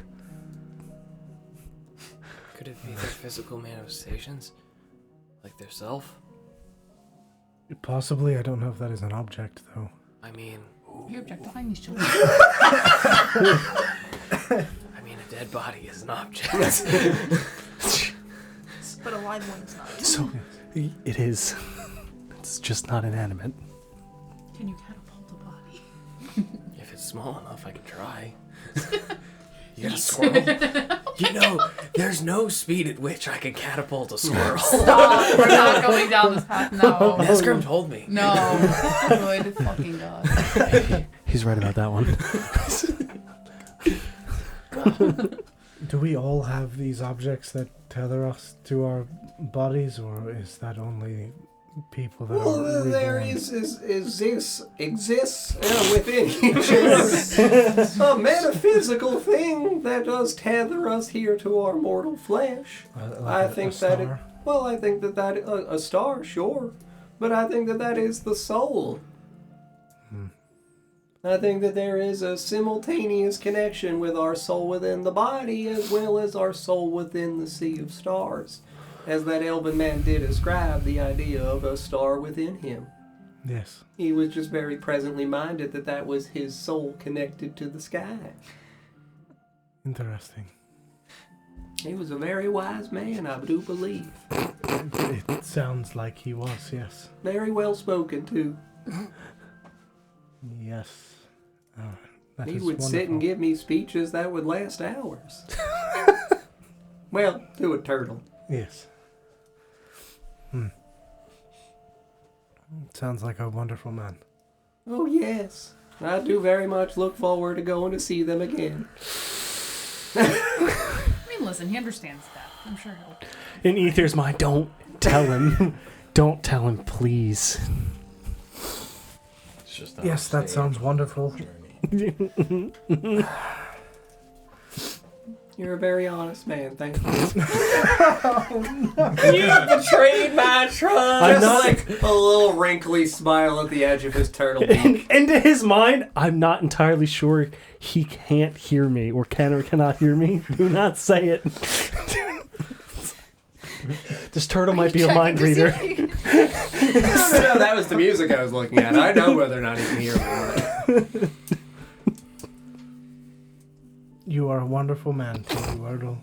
Could it be their physical manifestations? Like their self? Possibly. I don't know if that is an object, though. I mean... You're objectifying these children. I mean, a dead body is an object. But a live one's not. So, it is. It's just not inanimate. Can you catapult a body? If it's small enough, I can try. You got a squirrel? You know, there's no speed at which I can catapult a squirrel. Stop. We're not going down this path. No. Nesgrim told me. No. Good fucking God. He's right about that one. Do we all have these objects that tether us to our bodies, or is that only people that are Well, there reborn? exists within each a metaphysical thing that does tether us here to our mortal flesh. I think that it, well, I think that a star, sure, but I think that is the soul. I think that there is a simultaneous connection with our soul within the body as well as our soul within the sea of stars. As that elven man did ascribe the idea of a star within him. Yes. He was just very presently minded that that was his soul connected to the sky. Interesting. He was a very wise man, I do believe. It sounds like he was, yes. Very well spoken, too. Yes. That He is would sit and wonderful. give me speeches that would last hours. Well, to a turtle. Yes. Sounds like a wonderful man. Oh, yes. I do very much look forward to going to see them again. I mean, listen, he understands that. I'm sure he'll. In Ether's mind, don't tell him. Don't tell him, please. It's just Yes, that sounds wonderful. You're a very honest man, thank you. You betrayed my trust. I'm Just not- like a little wrinkly smile at the edge of his turtle beak. And to his mind, I'm not entirely sure he can't hear me or can or cannot hear me. Do not say it. This turtle might be a mind reader. No, that was the music I was looking at. I know whether or not he can hear me or not. You are a wonderful man, T.U. Wordle.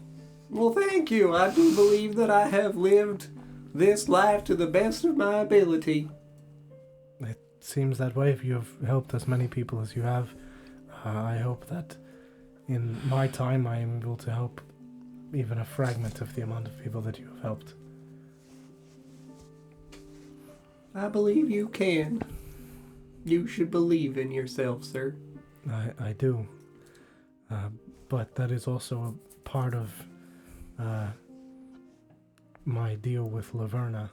Well, thank you. I do believe that I have lived this life to the best of my ability. It seems that way. If you have helped as many people as you have, I hope that in my time I am able to help even a fragment of the amount of people that you have helped. I believe you can. You should believe in yourself, sir. I do. But that is also a part of my deal with Laverna,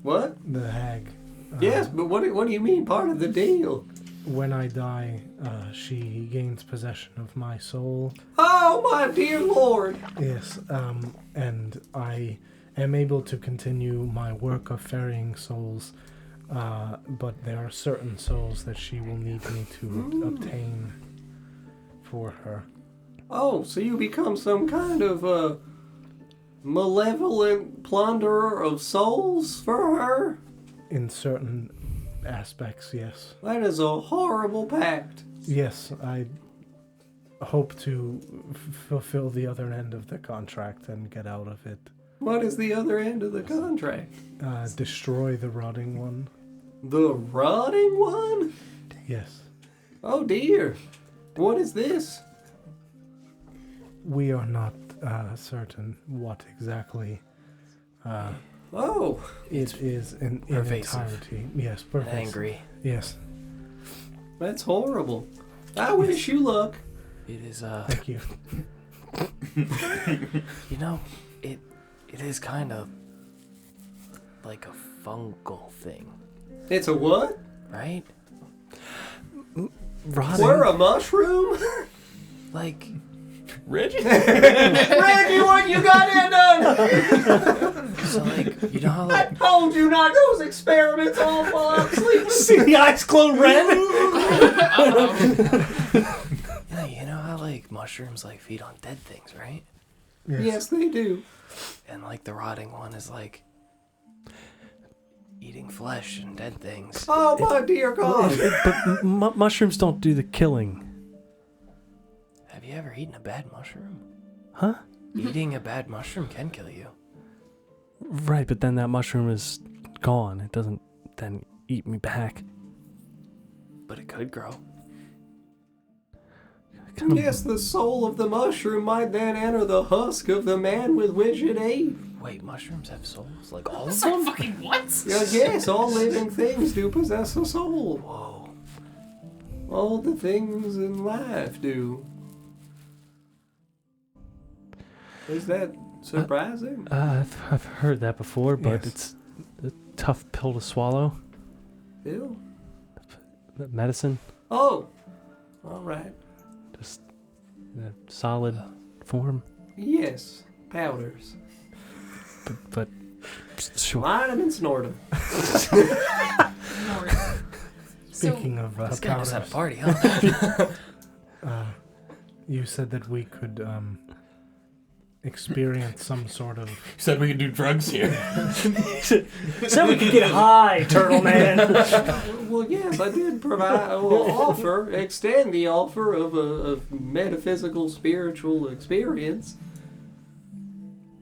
What? the hag. Yes, but what do you mean part of the deal? When I die, she gains possession of my soul. Oh, my dear lord. Yes, and I am able to continue my work of ferrying souls, but there are certain souls that she will need me to obtain for her. Oh, so you become some kind of malevolent plunderer of souls for her? In certain aspects, yes. That is a horrible pact. Yes, hope to fulfill the other end of the contract and get out of it. What is the other end of the contract? Destroy the rotting one. The rotting one? Yes. Oh dear. What is this? We are not certain what exactly Oh. it is in pervasive. entirety. Yes, pervasive. Angry. Yes. That's horrible. I wish you luck. It is Thank you. you know, it is kind of like a fungal thing, It's a what? right? Rotting. We're a mushroom? Like Reggie? Reggie, what you got in done? so like you know how I like told you not those experiments all while I'm sleeping. See the eyes glow red? yeah, you know how like mushrooms like feed on dead things, right? Yes, they do. And like the rotting one is like eating flesh and dead things. Oh my dear God. But mushrooms don't do the killing. Have you ever eaten a bad mushroom? Huh? Eating a bad mushroom can kill you. Right, but then that mushroom is gone. It doesn't then eat me back. But it could grow. Kind of- Yes, the soul of the mushroom might then enter the husk of the man with which it ate. Wait, mushrooms have souls? Like all of Sorry, them? fucking what? Yes, all living things do possess a soul. Whoa. All the things in life do. Is that surprising? I've heard that before, but Yes. it's a tough pill to swallow. Bill? Medicine, Oh, all right. just in a solid form. Yes, powders. But sure. Line 'em and snort 'em. Speaking of This guy just had a powders, party, huh? you said that we could experience some sort of... Said we could do drugs here. So we could get high, Turtle Man. Well, yes, I did extend the offer of a metaphysical spiritual experience.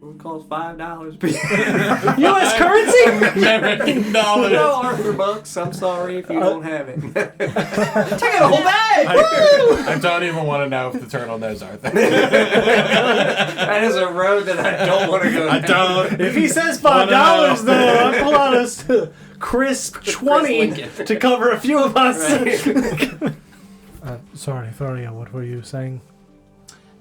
It costs $5 per U.S. currency? American dollars. No, Arthur Bucks. I'm sorry if you don't have it. Take a whole bag. I don't even want to know if the turtle knows Arthur. That is a road that I don't want to go I down. don't. If he says $5, though, I pull out a crisp 20 Lincoln. to cover a few of us. sorry, Tharia, what were you saying?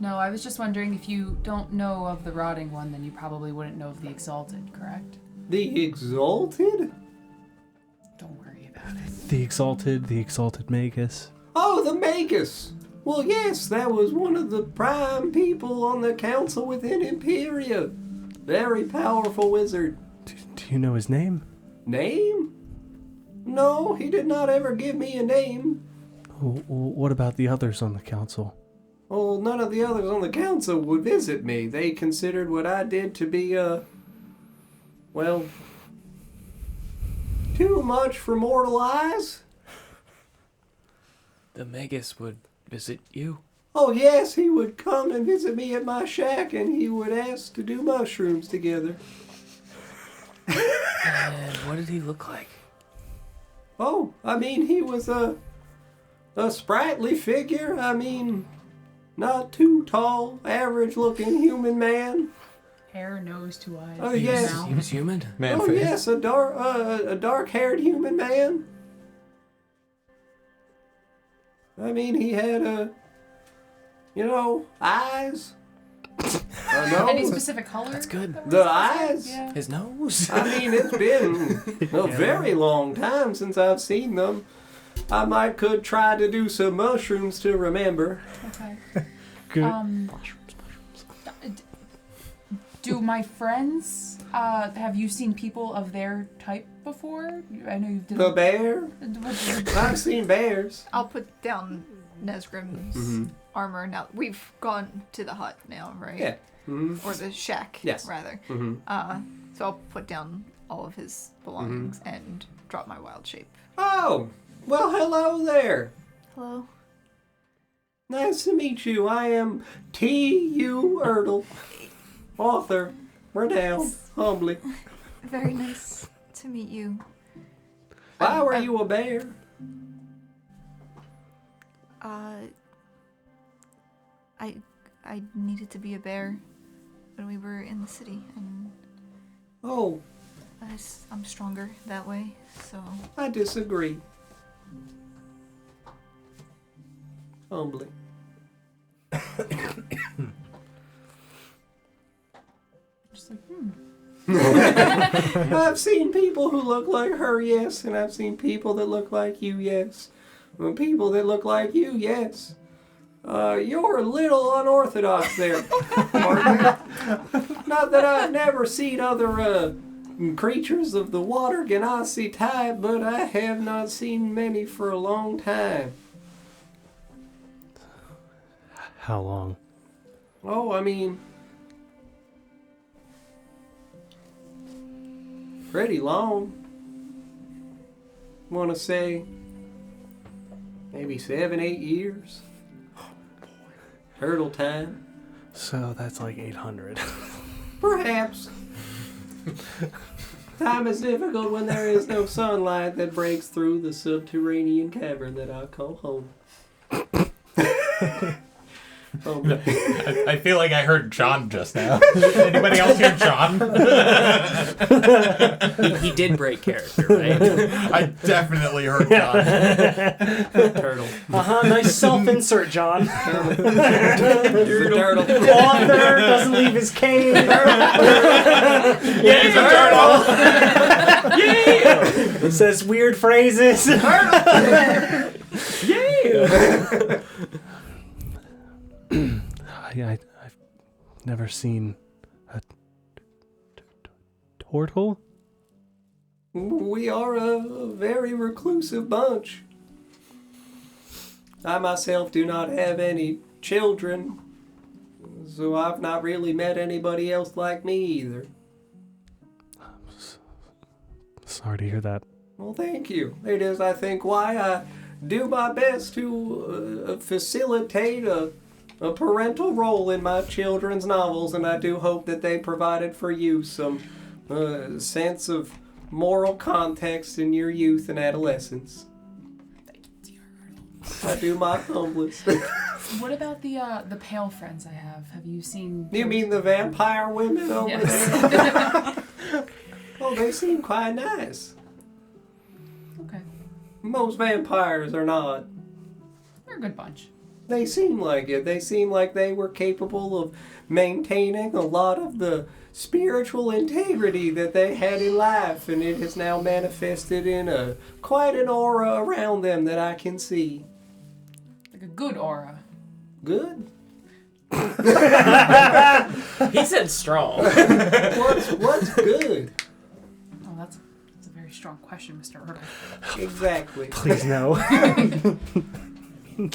No, I was just wondering if you don't know of the rotting one, then you probably wouldn't know of the exalted, correct? The Exalted? Don't worry about it. The exalted Magus. Oh, the Magus. Well, yes, that was one of the prime people on the council within Imperia. Very powerful wizard. Do you know his name? Name? No, he did not ever give me a name. What about the others on the council? Well, none of the others on the council would visit me. They considered what I did to be, well, too much for mortal eyes. The Magus would visit you. Oh, yes, he would come and visit me at my shack, and he would ask to do mushrooms together. And what did he look like? Oh, I mean, he was a sprightly figure. I mean, not too tall, average-looking human man. Hair, nose, 2 eyes. Oh, yes. mouth. He was human? Man Oh, face. yes, a dark-haired human man. I mean, he had eyes. Any specific color? That's good. that was The outside? eyes? Yeah. His nose? I mean, it's been a very long time since I've seen them. I could try to do some mushrooms to remember. Okay. Good. Do my friends, have you seen people of their type before? I know you've done... The bear? I've seen bears. I'll put down Nesgrim's armor now. We've gone to the hut now, right? Yeah. Mm-hmm. Or the shack, Yes. rather. Mm-hmm. So I'll put down all of his belongings and drop my wild shape. Oh, well, hello there. Hello. Nice to meet you. I am T.U. Erdl, author, renowned, humbly. Very nice to meet you. Why were you a bear? I needed to be a bear when we were in the city, and Oh, I'm stronger that way, so... I disagree. Humbly. Just like, I've seen people who look like her, yes, and I've seen people that look like you, yes. And people that look like you, yes. You're a little unorthodox there, partner. Not that I've never seen other creatures of the water Ganassi type, but I have not seen many for a long time. How long? Oh, I mean, pretty long. Want to say maybe 7-8 years. Turtle time. So that's like 800. Perhaps. Time is difficult when there is no sunlight that breaks through the subterranean cavern that I call home. I feel like I heard John just now. Anybody else hear John? He did break character, right? I definitely heard John. Turtle. Nice self-insert, John. You're the turtle. Author doesn't leave his cave. Yeah, he's a turtle. Yeah. Says weird phrases. Yeah. I've never seen a turtle. We are a very reclusive bunch. I myself do not have any children, so I've not really met anybody else like me either. Sorry to hear that. Well, thank you. It is, I think, why I do my best to facilitate a parental role in my children's novels, and I do hope that they provided for you some sense of moral context in your youth and adolescence. I do my humblest. what about the pale friends I have? Have you seen? You mean the vampire women over Yes. there? Oh, they seem quite nice. Okay, Most vampires are not. they're a good bunch. They seem like it. They seem like they were capable of maintaining a lot of the spiritual integrity that they had in life, and it has now manifested in quite an aura around them that I can see. Like a good aura. Good? He said strong. What's good? Oh, that's a very strong question, Mr. Erdl. Exactly. Please no.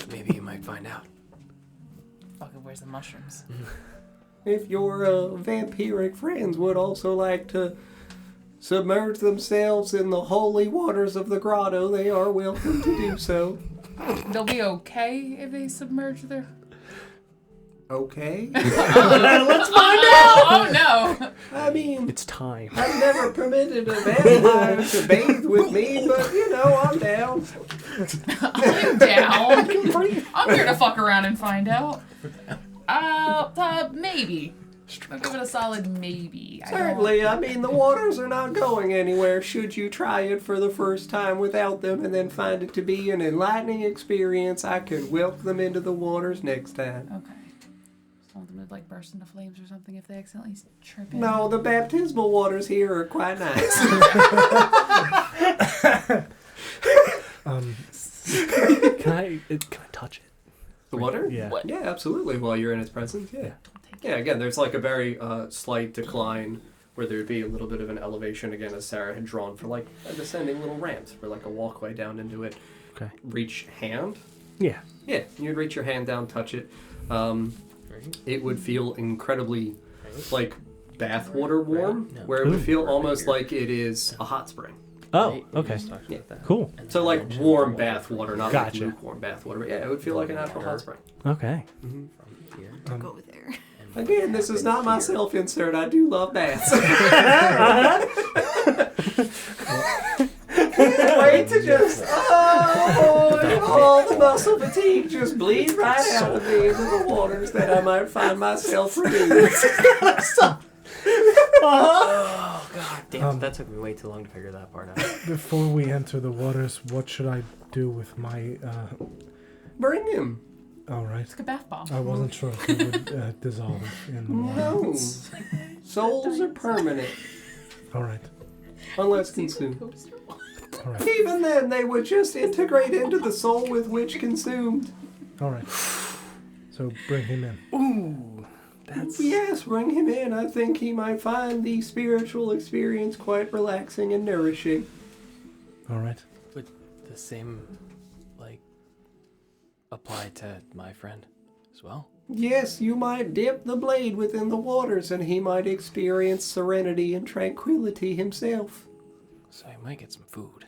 Maybe you might find out. Fucking where's the mushrooms? If your vampiric friends would also like to submerge themselves in the holy waters of the grotto, they are welcome to do so. They'll be okay if they submerge their... Okay? Let's find out! Oh no! I mean, It's time. I've never permitted a vampire to bathe with me, but you know, I'm down. I'm down. I'm here to fuck around and find out. Maybe. I'll give it a solid maybe. Certainly, I mean, the waters are not going anywhere should you try it for the first time without them and then find it to be an enlightening experience. I could welcome them into the waters next time. Okay. Some of them would like burst into flames or something if they accidentally trip in. No, the baptismal waters here are quite nice. Can I touch it? The water? Yeah. What? Yeah, absolutely. While you're in its presence, yeah. Yeah, again, there's like a very slight decline where there'd be a little bit of an elevation again, as Sarah had drawn for like a descending little ramps for like a walkway down into it. Okay. Reach hand. Yeah. Yeah, you'd reach your hand down, touch it. It would feel incredibly like bathwater warm, where it would feel almost like it is a hot spring. Oh, Right? We okay. just talked about that. Cool. And So like then warm bath water, not Gotcha. like lukewarm bath water. But yeah, it would feel like a natural hot spring. Okay. from here. Go there. and Again, this is not my here. self-insert. I do love baths. Can't wait to just all the muscle fatigue just bleed right out of me into the waters that I might find myself renewed. Oh god damn! That took me way too long to figure that part out. Before we enter the waters, what should I do with my... Bring him. All right. It's like a bath bomb. I wasn't sure if it would dissolve in the water. No. Souls are permanent All right. unless consumed. All right. Even then, they would just integrate into the soul with which consumed. All right. So bring him in. Ooh, that's Yes, bring him in. I think he might find the spiritual experience quite relaxing and nourishing. All right. Would the same, like, apply to my friend as well? Yes, you might dip the blade within the waters and he might experience serenity and tranquility himself. So I might get some food.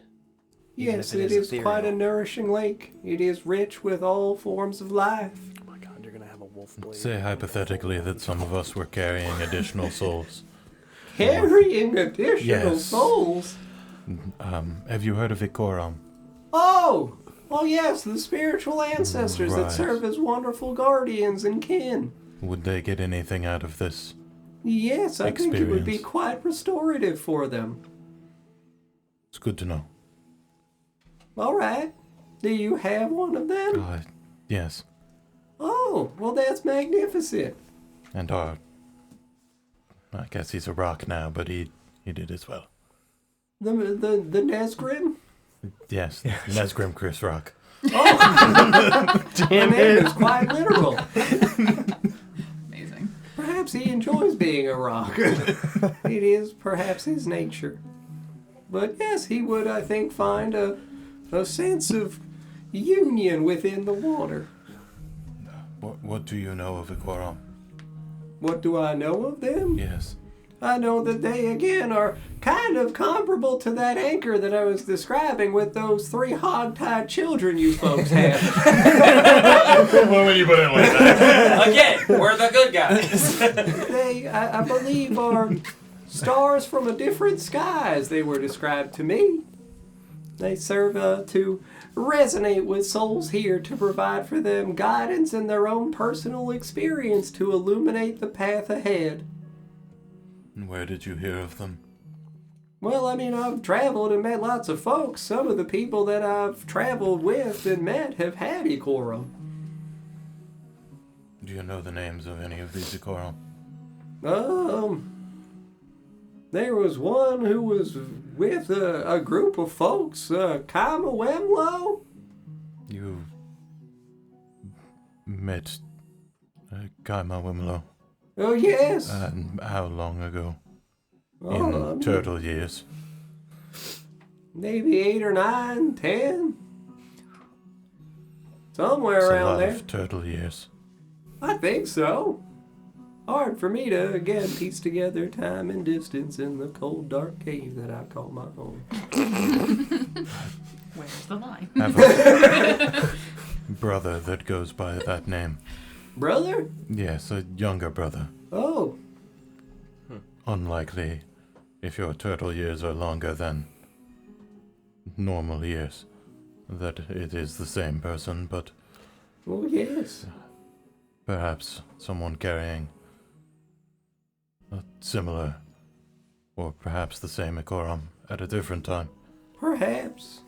Even Yes, if it is ethereal. quite a nourishing lake. It is rich with all forms of life. Oh my god, you're gonna have a wolf blade. Say hypothetically that some of us were carrying additional souls. Carrying additional Yes. souls. Have you heard of Ikoram? Oh! Oh yes, the spiritual ancestors that Right. serve as wonderful guardians and kin. Would they get anything out of this? Yes, I think it would be Experience. quite restorative for them. It's good to know. All right. Do you have one of them? Yes. Oh, well that's magnificent. And I guess he's a rock now, but he did as well. The Nesgrim? Yes, Nesgrim Chris Rock. The name is quite literal. Amazing. Perhaps he enjoys being a rock. It is perhaps his nature. But yes, he would, I think, find a sense of union within the water. What do you know of Ikoram? What do I know of them? Yes. I know that they, again, are kind of comparable to that anchor that I was describing with those 3 hog-tied children you folks have. Well, when you put it like that. Again, we're the good guys. They, I believe, are stars from a different sky, as they were described to me. They serve to resonate with souls here to provide for them guidance and their own personal experience to illuminate the path ahead. And where did you hear of them? Well, I mean, I've traveled and met lots of folks. Some of the people that I've traveled with and met have had Ikoram. Do you know the names of any of these Ikoram? There was one who was with a group of folks, Kama Wemlo. You met Kaima Wimlo. Oh, yes. And how long ago? Oh, In turtle years. maybe 8 or 9, 10. Somewhere It's a around lot there. of turtle years. I think so. Hard for me to, again, piece together time and distance in the cold, dark cave that I call my home. Where's the line? Have a brother that goes by that name. Brother? Yes, a younger brother. Oh, Unlikely if your turtle years are longer than normal years that it is the same person, but oh yes. perhaps someone carrying a similar or perhaps the same Ikoram at a different time. Perhaps.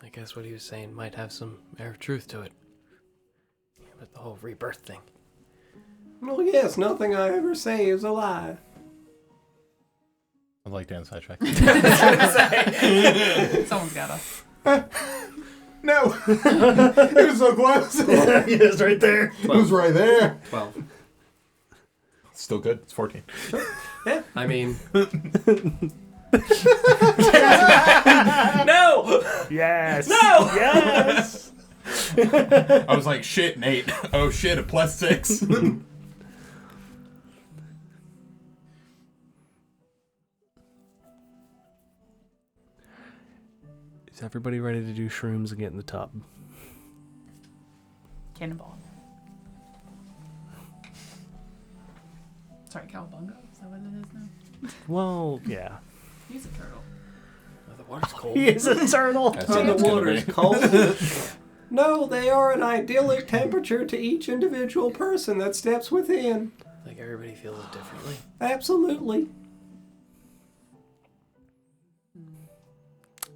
I guess what he was saying might have some air of truth to it. But the whole rebirth thing. Well, yes, nothing I ever say is a lie. I'd like to end sidetrack. Someone's gotta. No! It was so close. it is right there. It was right there. 12. Still good. It's 14. Yeah, I mean, No! Yes. No! Yes. I was like, shit, Nate. Oh shit, a +6. Is everybody ready to do shrooms and get in the tub? Cannonball. Sorry, cowabunga? Is that what it is now? Well, yeah. He's a turtle. The water's cold. He is a turtle. That's Are what the it's gonna waters be. cold? No, they are an idyllic temperature to each individual person that steps within. Like everybody feels it differently. Absolutely.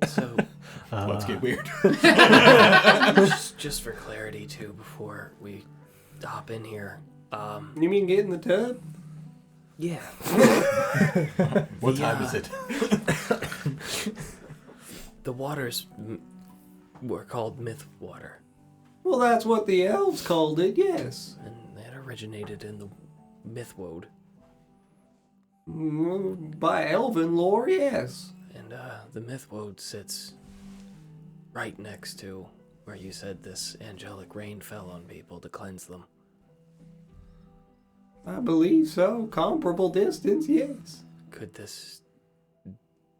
So, Let's get weird. just for clarity too, before we hop in here. You mean get in the tub? Yeah. What time is it? The waters were called myth water, Well, that's what the elves called it, yes. and that originated in the mythwode. By elven lore, yes. And the mythwode sits right next to where you said this angelic rain fell on people to cleanse them. I believe so. Comparable distance, yes. Could this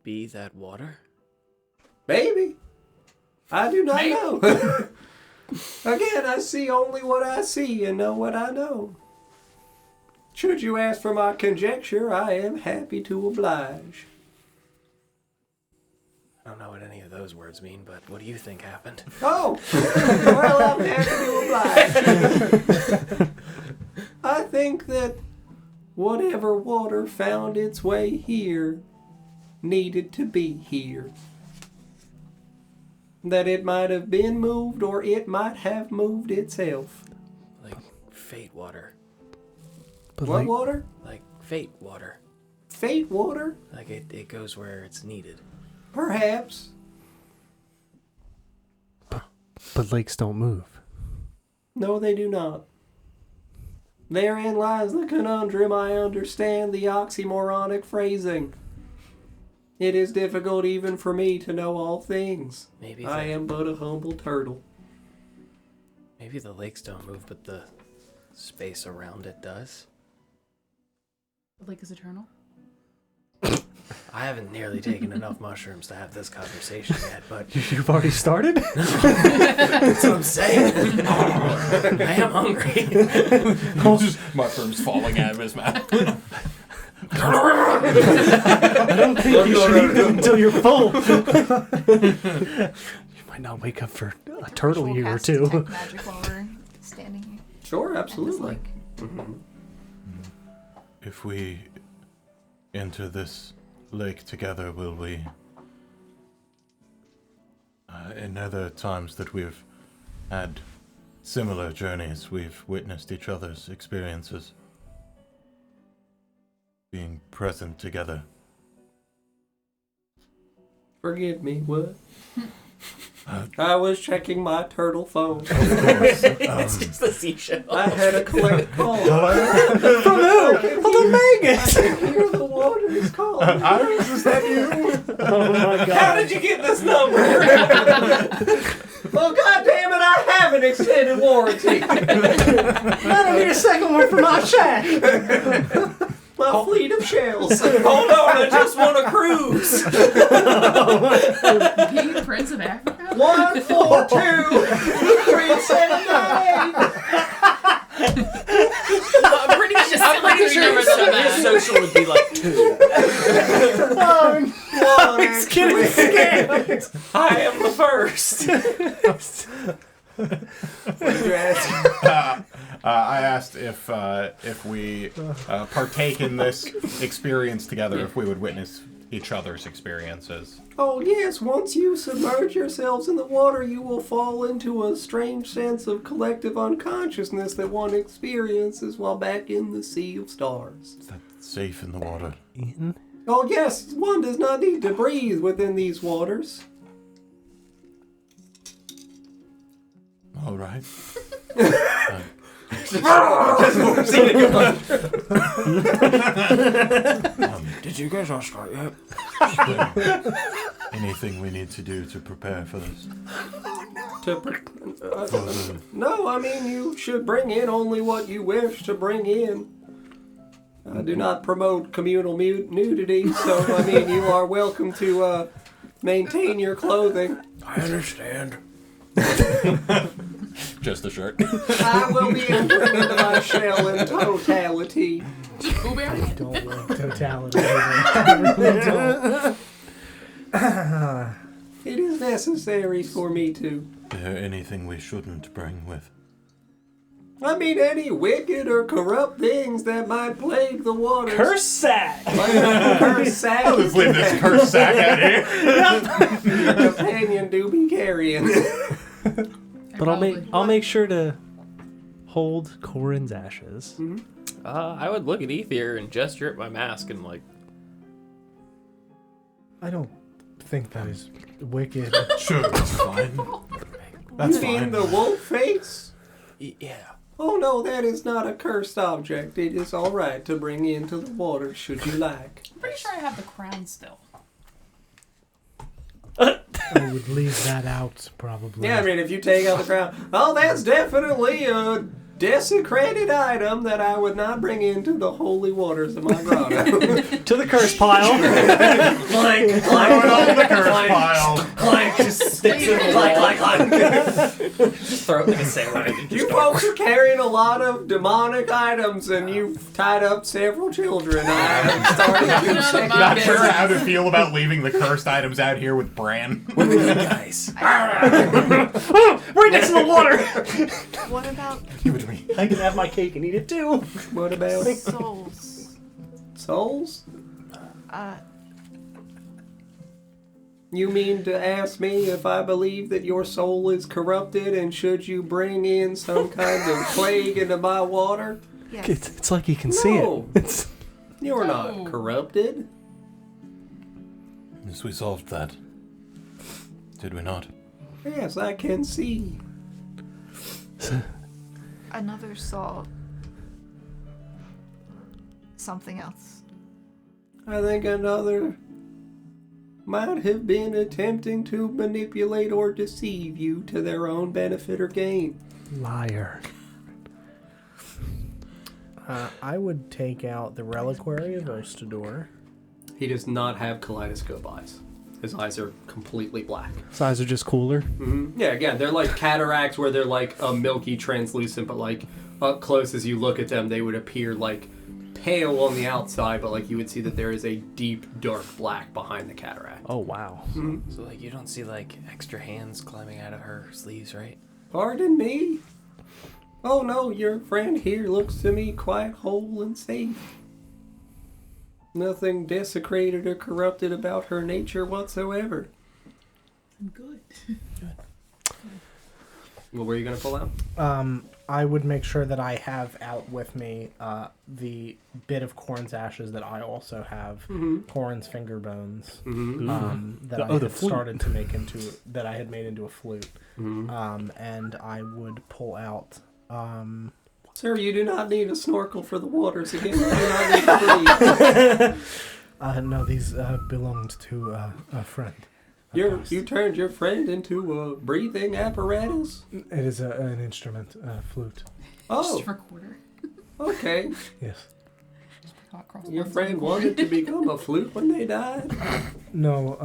be that water? Maybe. I do not know. Again, I see only what I see and know what I know. Should you ask for my conjecture, I am happy to oblige. I don't know what any of those words mean, but what do you think happened? Oh, well, I'm happy to oblige. I think that whatever water found its way here needed to be here. That it might have been moved or it might have moved itself. Like fate water. But What like, water? Like fate water. Fate water? Like it goes where it's needed. Perhaps. but lakes don't move. No, they do not. Therein lies the conundrum. I understand the oxymoronic phrasing. It is difficult even for me to know all things. Maybe I am but a humble turtle. maybe the lakes don't move, but the space around it does. The lake is eternal. I haven't nearly taken enough mushrooms to have this conversation yet, but You've already started? that's what I'm saying. I am hungry. Just mushrooms falling out of his mouth. I don't think you should eat them until you're full. You might not wake up for a turtle We'll year or cast two. detect magic while we're standing here. Sure, at this absolutely. lake. If we enter this lake together, will we... in other times that we've had similar journeys, we've witnessed each other's experiences. Being present together. Forgive me, what? I was checking my turtle phone. It's just the seashell. I had a collect call. From who? From the Vegas! I can hear the waters calling. Iris, is that you? Oh my god. How did you get this number? Well, goddamn it, I have an extended warranty. I don't need a second one for my shack! My fleet of shells. Hold on, I just want a cruise. King Prince of Africa? 1, 4, 2, 3, 7, 8. I'm pretty sure never done your that. social would be like 2. One, He's getting actually. scammed! I am the first. What did you ask? I asked if we partake in this experience together, if we would witness each other's experiences. Oh, yes, once you submerge yourselves in the water, you will fall into a strange sense of collective unconsciousness that one experiences while back in the sea of stars. Is that safe in the water? Eaton? Oh, yes, one does not need to breathe within these waters. All right. Did you guys all start yet? Anything we need to do to prepare for this? No, I mean, you should bring in only what you wish to bring in. I do not promote communal nudity, so, I mean, you are welcome to maintain your clothing. I understand. Just the shirt. I will be entering into my shell in totality. Ooh, bear. I don't like totality. I really don't. It is necessary for me to. Is there anything we shouldn't bring with? I mean, any wicked or corrupt things that might plague the waters. Curse sack! Like a curse sack. I'll just leave this cursed sack out here. Your companion do be carrying. But I'll make sure to hold Corin's ashes. I would look at Ether and gesture at my mask and like. I don't think that is wicked. Sure, that's fine. That's You mean fine. the wolf face? Yeah. Oh no, that is not a cursed object. It is alright to bring into the water should you like. I'm pretty sure I have the crown still. I would leave that out, probably. Yeah, I mean, if you take out the crown, oh, that's definitely a desecrated item that I would not bring into the holy waters of my grotto. To the curse pile. Clank, Throw it on the curse clank, pile. clank, just sticks in the clank. Just throw it like a sailor. You folks are carrying a lot of demonic items, and you've tied up several children. I am starting to No, second Not Okay. sure guess. how to feel about leaving the cursed items out here with Bran. What are you guys? Right next to the water. What about Give it to me. I can have my cake and eat it too. What about souls? souls? Uh, You mean to ask me if I believe that your soul is corrupted, and should you bring in some kind of plague into my water? yes. It's like you can see No. it. It's You're No. not corrupted. Yes, we solved that. Did we not? Yes, I can see. Another saw something else. I think another might have been attempting to manipulate or deceive you to their own benefit or gain. liar. I would take out the reliquary of Ostador. He does not have kaleidoscope eyes. His eyes are completely black. His eyes are just cooler. Yeah, again, they're like cataracts where they're like a milky translucent, but like up close as you look at them, they would appear like pale on the outside, but like you would see that there is a deep, dark black behind the cataract. Oh wow. So like you don't see like extra hands climbing out of her sleeves, right? Pardon me? Oh no, your friend here looks to me quite whole and safe. Nothing desecrated or corrupted about her nature whatsoever. I'm good. What were you going to pull out? I would make sure that I have out with me the bit of Corin's ashes that I also have, Corin's finger bones, that I the had flute. started to make that I had made into a flute. And I would pull out... Sir, you do not need a snorkel for the waters again. You do not need to breathe. no, these belonged to a friend. You turned your friend into a breathing apparatus? It is an instrument, flute. Oh, Just for a quarter. okay. Yes. Hot cross Your buns friend on wanted to become a flute when they died? No,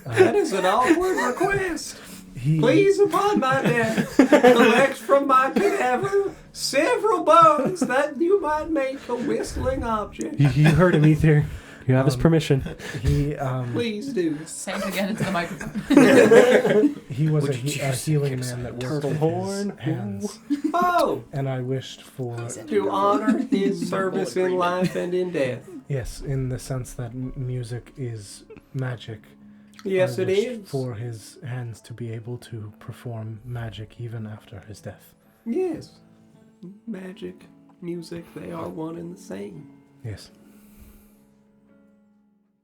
That is an awkward request. he... Please, upon my death, collect from my cadaver several bones that you might make a whistling object. You heard him, Ether. You have his permission. He Please do. Say it again into the microphone. he was a healing man that worked turtle with horn? his hands, Oh, and I wished for to honor his service in life and in death. yes, in the sense that music is magic. Yes, I it wished is. for his hands to be able to perform magic even after his death. Yes. Magic, music, they are one and the same. Yes.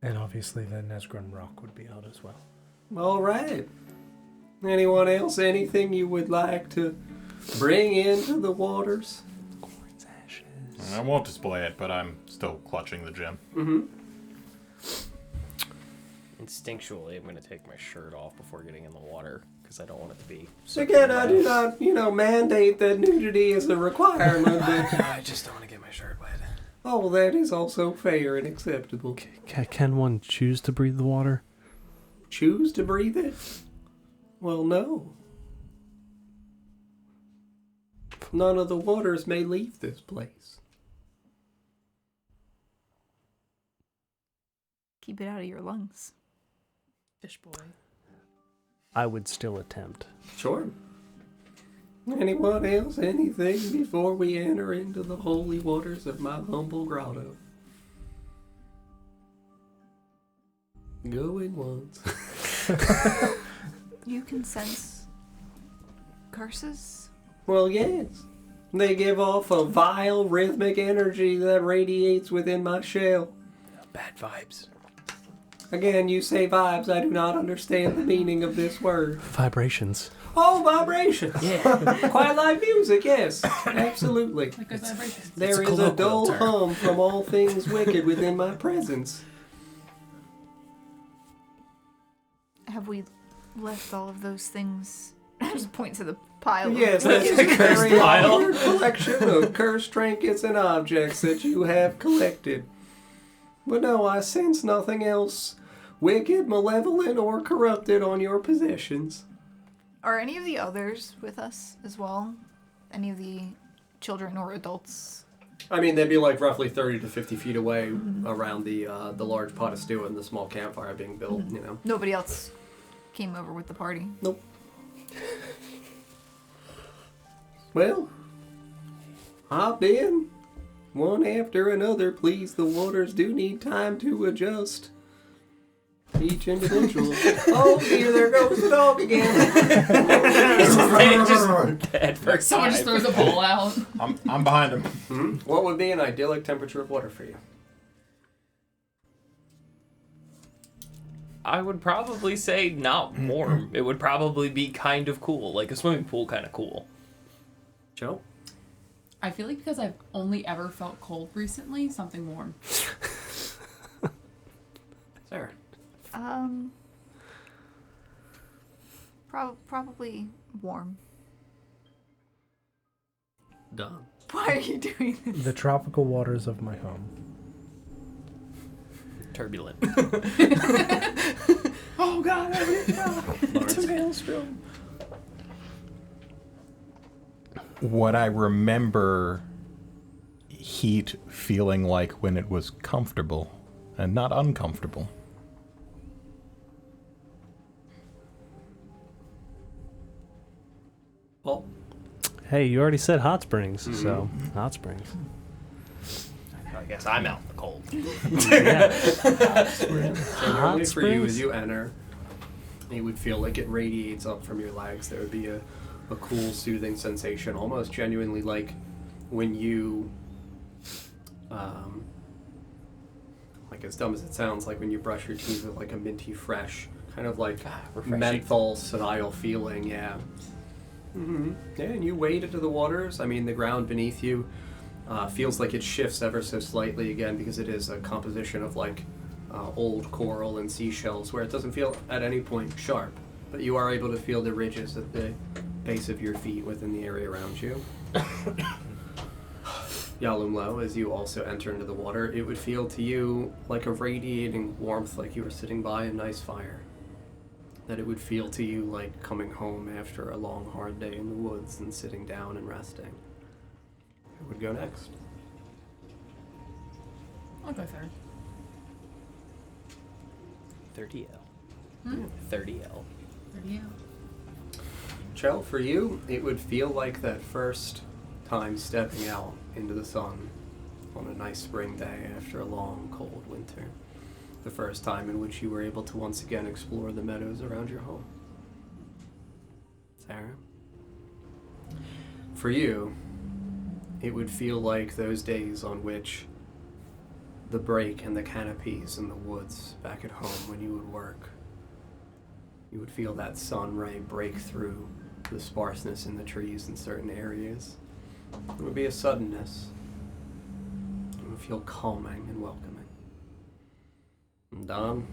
And obviously the Nesgrim rock would be out as well. All right. Anyone else? Anything you would like to bring into the waters? I won't display it, but I'm still clutching the gem. Instinctually, I'm gonna take my shirt off before getting in the water because I don't want it to be. So again, I do not, mandate that nudity is a requirement, but I just don't want to get my shirt wet. oh, that is also fair and acceptable. Can one choose to breathe the water? choose to breathe it? Well, no. None of the waters may leave this place. Keep it out of your lungs. Fish boy. I would still attempt. Sure. Anyone else, anything before we enter into the holy waters of my humble grotto? Going once. You can sense curses? Well, yes. They give off a vile rhythmic energy that radiates within my shell. Bad vibes. Again, you say vibes. I do not understand the meaning of this word. Vibrations. Oh, vibrations. Yeah. Quite like music, yes. Absolutely. Like good vibrations. There It's a is a colloquial dull term. hum from all things wicked within my presence. Have we left all of those things? I just point to the pile. Yes, of that's a very pile. large collection of cursed trinkets and objects that you have collected. But no, I sense nothing else wicked, malevolent, or corrupted on your possessions. Are any of the others with us as well? Any of the children or adults? I mean, they'd be like roughly 30 to 50 feet away around the large pot of stew and the small campfire being built, you know. Nobody else came over with the party? Nope. Well, hop in. One after another, please. The waters do need time to adjust. Each individual. Oh dear, there goes the dog again. Just dead for Someone just throws a ball out. I'm behind him. What would be an idyllic temperature of water for you? I would probably say not warm. It would probably be kind of cool, like a swimming pool kind of cool. Joe? I feel like because I've only ever felt cold recently, something warm. Sarah? Probably warm. Done. Why are you doing this? The tropical waters of my home. Turbulent. Oh god, it's a maelstrom. What I remember heat feeling like when it was comfortable and not uncomfortable. Well, Hey, you already said hot springs, so hot springs. I guess I'm out in the cold. generally for you, springs? as you enter, you would feel like it radiates up from your legs. There would be a cool, soothing sensation, almost genuinely like when you, like as dumb as it sounds, like when you brush your teeth with like a minty fresh, kind of like refreshing. menthol style feeling, yeah. Yeah, and you wade into the waters. I mean, the ground beneath you feels like it shifts ever so slightly again because it is a composition of like old coral and seashells where it doesn't feel at any point sharp, but you are able to feel the ridges at the base of your feet within the area around you. Yalumlo, as you also enter into the water, it would feel to you like a radiating warmth, like you were sitting by a nice fire. That it would feel to you like coming home after a long, hard day in the woods and sitting down and resting. Who would go next? I'll go third. 30L. 30L. 30 Chell, for you, it would feel like that first time stepping out into the sun on a nice spring day after a long, cold winter. The first time in which you were able to once again explore the meadows around your home. Sarah? For you, it would feel like those days on which the break and the canopies in the woods back at home when you would work. You would feel that sun ray break through the sparseness in the trees in certain areas. It would be a suddenness. It would feel calming and welcoming. And Don?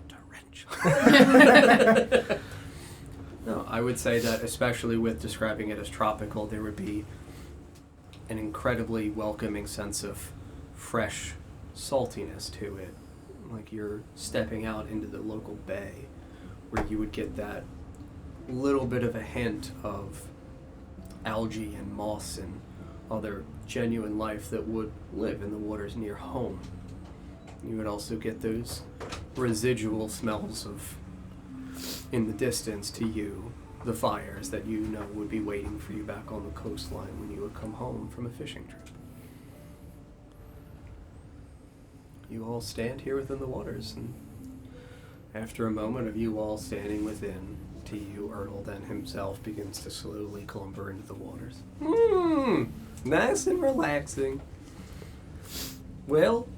Torrential. No, I would say that especially with describing it as tropical, there would be an incredibly welcoming sense of fresh saltiness to it. like you're stepping out into the local bay, where you would get that little bit of a hint of algae and moss and other genuine life that would live in the waters near home. You would also get those residual smells of, in the distance to you, the fires that you know would be waiting for you back on the coastline when you would come home from a fishing trip. You all stand here within the waters, and after a moment of you all standing within, T.U. Ertl then himself begins to slowly clumber into the waters. Nice and relaxing. Well,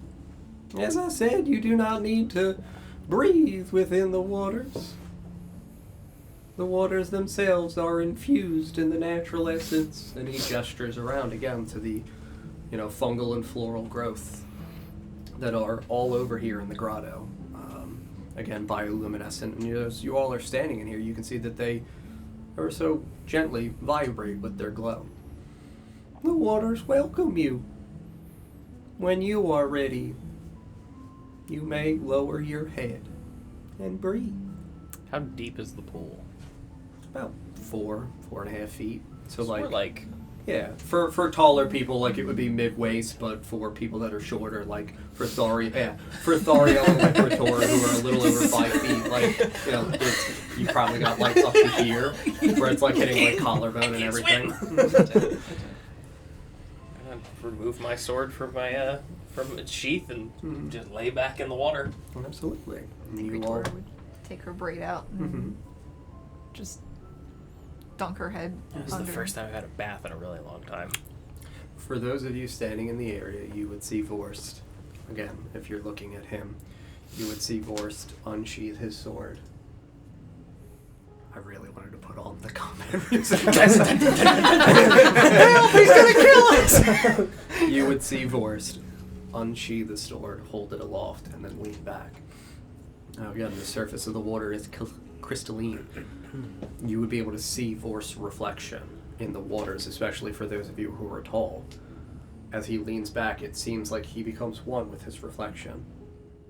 as I said, you do not need to breathe within the waters. The waters themselves are infused in the natural essence, and he gestures around again to the, fungal and floral growth that are all over here in the grotto. Again, bioluminescent. And as you all are standing in here, you can see that they ever so gently vibrate with their glow. The waters welcome you. When you are ready, you may lower your head and breathe. How deep is the pool? About 4.5 feet. So we're like yeah, for taller people, like it would be mid-waist, but for people that are shorter, like for Thariel and like Rator, who are a little over 5 feet, like, you probably got like up to here, where it's like hitting like collarbone and everything. I'm gonna remove my sword from its sheath and just lay back in the water. Absolutely. Victoria would take her braid out and just dunk her head This is the first time I've had a bath in a really long time. For those of you standing in the area, you would see Vorst. Again, if you're looking at him, you would see Vorst unsheath his sword. I really wanted to put on the combat music. Help, he's gonna kill us! You would see Vorst unsheath the sword, hold it aloft, and then lean back. Now again, the surface of the water is crystalline. You would be able to see Vorst's reflection in the waters, especially for those of you who are tall. As he leans back, it seems like he becomes one with his reflection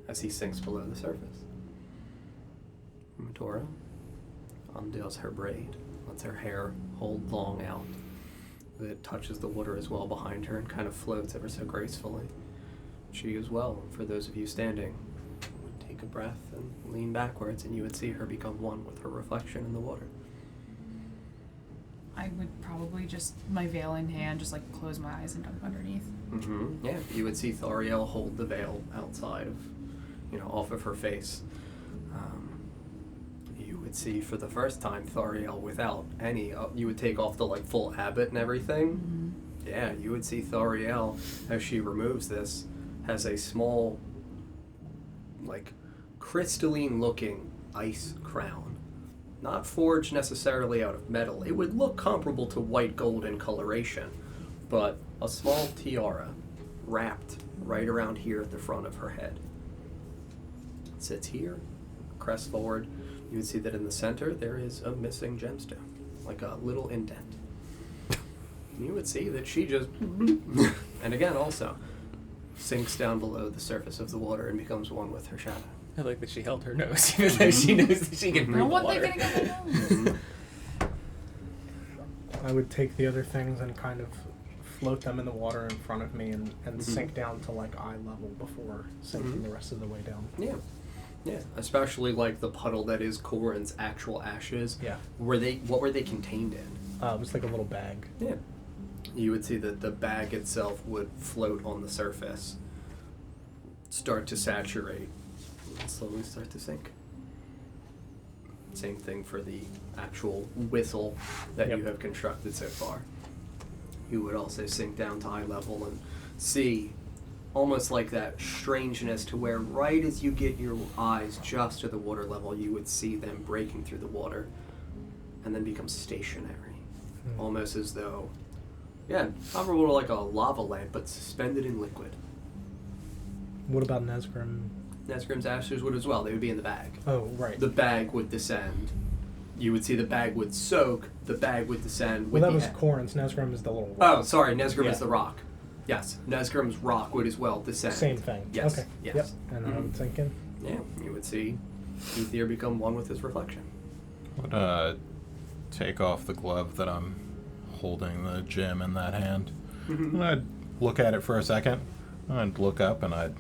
as he sinks below the surface. Matora undoes her braid, lets her hair hold long out. It touches the water as well behind her and kind of floats ever so gracefully. She as well, for those of you standing, would take a breath and lean backwards, and you would see her become one with her reflection in the water. I would probably just, my veil in hand, just like close my eyes and dunk underneath. Yeah, you would see Thariel hold the veil outside of, off of her face. You would see for the first time Thariel without any, you would take off the full habit and everything. Yeah, you would see Thariel, as she removes this, has a small, crystalline looking ice crown. Not forged necessarily out of metal. It would look comparable to white gold in coloration, but a small tiara wrapped right around here at the front of her head. It sits here, crest forward. You would see that in the center there is a missing gemstone, like a little indent. You would see that she just, and again also, sinks down below the surface of the water and becomes one with her shadow. I like that she held her nose, even though she knows that she can breathe the water. I would take the other things and kind of float them in the water in front of me and sink down to eye level before sinking the rest of the way down. Yeah, especially the puddle that is Corin's actual ashes. Yeah. What were they contained in? It was like a little bag. Yeah. You would see that the bag itself would float on the surface, start to saturate, and slowly start to sink. Same thing for the actual whistle that you have constructed so far. You would also sink down to eye level and see almost like that strangeness to where right as you get your eyes just to the water level, you would see them breaking through the water and then become stationary. Almost as though, comparable to a lava lamp, but suspended in liquid. What about Nesgrim? Nesgrim's ashes would as well. They would be in the bag. Oh, right. The bag would descend. You would see the bag would soak, the bag would descend. Well, that was Corin's. Nesgrim is the little rock. Oh, sorry, Nesgrim is the rock. Yes, Nesgrim's rock would as well descend. Same thing. Yes. Okay. Yes. Yep. And I would sink in. Yeah, you would see Ether become one with his reflection. Would take off the glove that I'm holding the gem in that hand. And I'd look at it for a second. I'd look up and I'd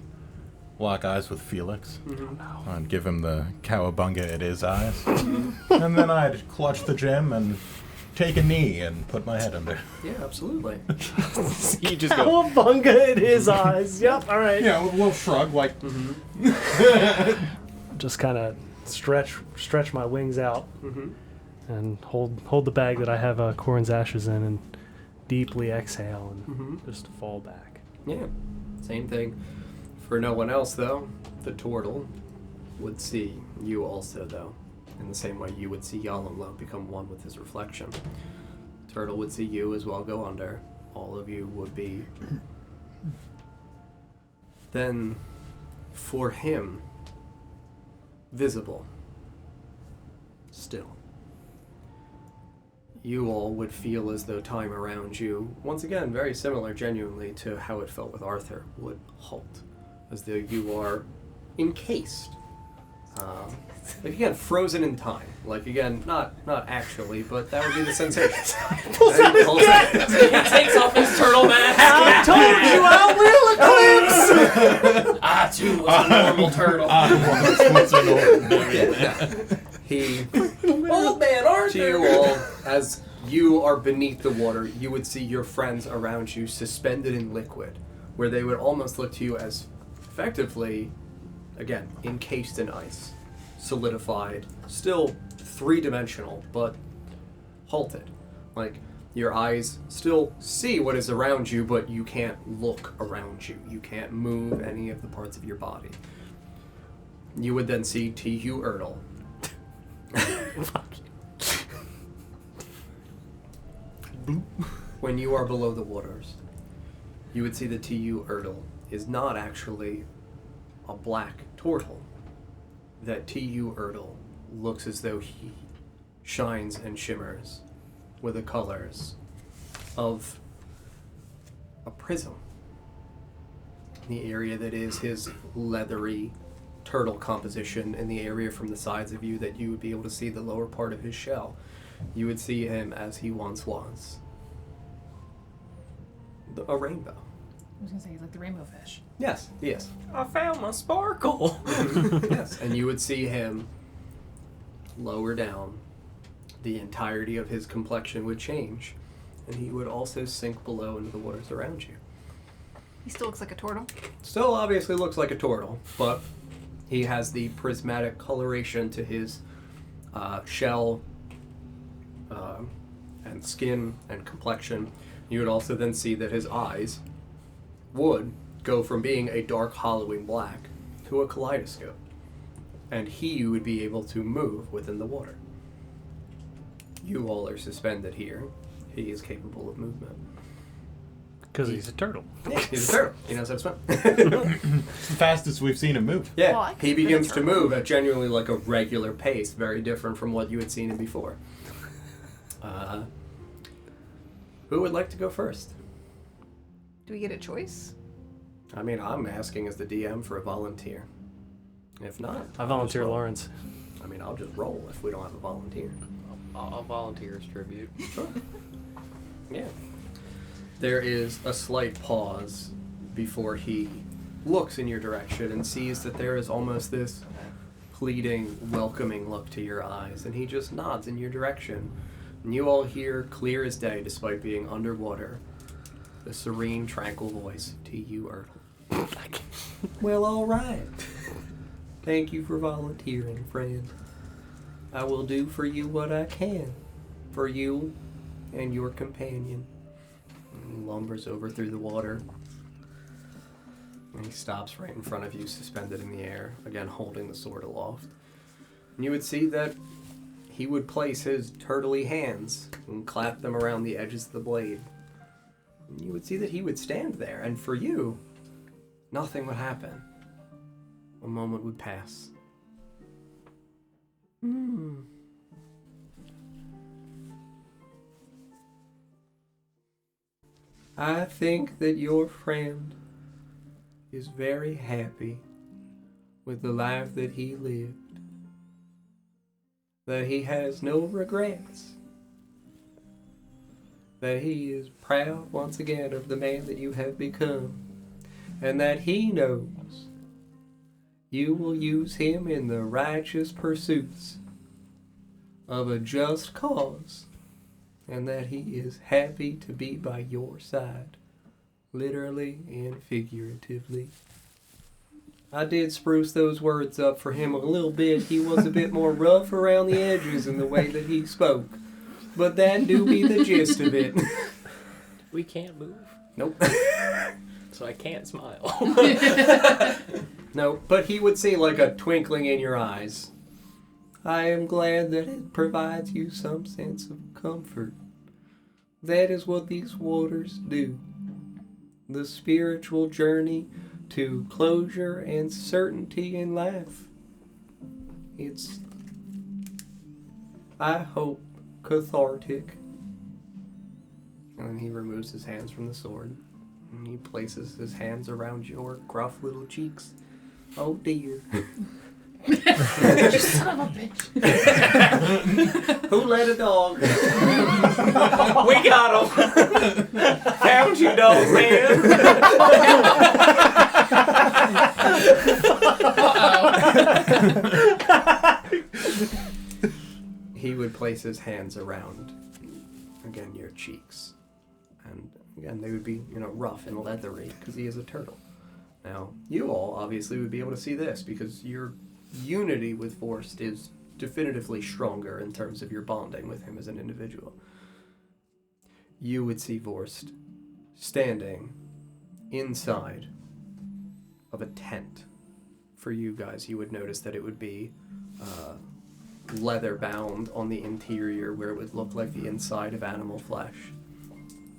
lock eyes with Felix. I'd give him the cowabunga at his eyes. And then I'd clutch the gem and take a knee and put my head under. Yeah, absolutely. You just go. Cowabunga in his eyes. Yep, all right. Yeah, with a little shrug, like. Just kind of stretch my wings out and hold the bag that I have Corin's ashes in and deeply exhale and just fall back. Yeah, same thing. For no one else, though, the turtle would see you also, though. In the same way you would see Yalamlo become one with his reflection. Turtle would see you as well go under. All of you would be... Then, for him, visible. Still. You all would feel as though time around you, once again, very similar genuinely to how it felt with Arthur, would halt. As though you are encased. Like again, frozen in time. Like again, not actually, but that would be the sensation. He takes off his turtle mask. I told you I will eclipse! I too was a normal turtle. He, Old man Arthur. to you all, as you are beneath the water, you would see your friends around you suspended in liquid, where they would almost look to you as effectively, again, encased in ice, solidified, still three-dimensional, but halted. Like, your eyes still see what is around you, but you can't look around you. You can't move any of the parts of your body. You would then see T.U. Erdl. When you are below the waters, you would see that T.U. Erdl is not actually a black turtle. That T.U. Erdl looks as though he shines and shimmers with the colors of a prism. The area that is his leathery turtle composition, in the area from the sides of you that you would be able to see the lower part of his shell, you would see him as he once was. A rainbow. I was gonna say he's like the rainbow fish. Yes, yes. I found my sparkle. Yes, and you would see him lower down. The entirety of his complexion would change, and he would also sink below into the waters around you. He still looks like a turtle. Still obviously looks like a turtle, but he has the prismatic coloration to his shell and skin and complexion. You would also then see that his eyes would go from being a dark hollowing black to a kaleidoscope, and he would be able to move within the water. You all are suspended here. He is capable of movement. Because he's a turtle. Yeah, he's a turtle. He knows how to swim. It's the fastest we've seen him move. Yeah, Well, I he could be a begins to turtle. move at genuinely like a regular pace, very different from what you had seen him before. Who would like to go first? Do we get a choice? I mean, I'm asking as the DM for a volunteer. If not, I I'll volunteer just roll. Lawrence. I mean, I'll just roll if we don't have a volunteer. I'll volunteer as tribute. Yeah. There is a slight pause before he looks in your direction and sees that there is almost this pleading, welcoming look to your eyes, and he just nods in your direction. And you all hear clear as day, despite being underwater, the serene, tranquil voice of T.U. Erdl. Well, all right. Thank you for volunteering, friend. I will do for you what I can. For you and your companion. And he lumbers over through the water. And he stops right in front of you, suspended in the air, again holding the sword aloft. And you would see that he would place his turtly hands and clap them around the edges of the blade. And you would see that he would stand there, and for you, nothing would happen. A moment would pass. I think that your friend is very happy with the life that he lived. That he has no regrets. That he is proud once again of the man that you have become. And that he knows you will use him in the righteous pursuits of a just cause. And that he is happy to be by your side, literally and figuratively. I did spruce those words up for him a little bit. He was a bit more rough around the edges in the way that he spoke. But that do be the gist of it. We can't move, Nope. so I can't smile. No, but he would see like a twinkling in your eyes. I am glad that it provides you some sense of comfort. That is what these waters do. The spiritual journey to closure and certainty in life. It's, I hope, cathartic. And he removes his hands from the sword. And he places his hands around your gruff little cheeks. Oh dear. You son of a bitch. Who let a dog? We got him. Found you, dog man. He would place his hands around, again, your cheeks. And again, they would be, rough and leathery because he is a turtle. Now, you all obviously would be able to see this because your unity with Forrest is definitively stronger in terms of your bonding with him as an individual. You would see Vorst standing inside of a tent. For you guys, you would notice that it would be leather bound on the interior where it would look like the inside of animal flesh.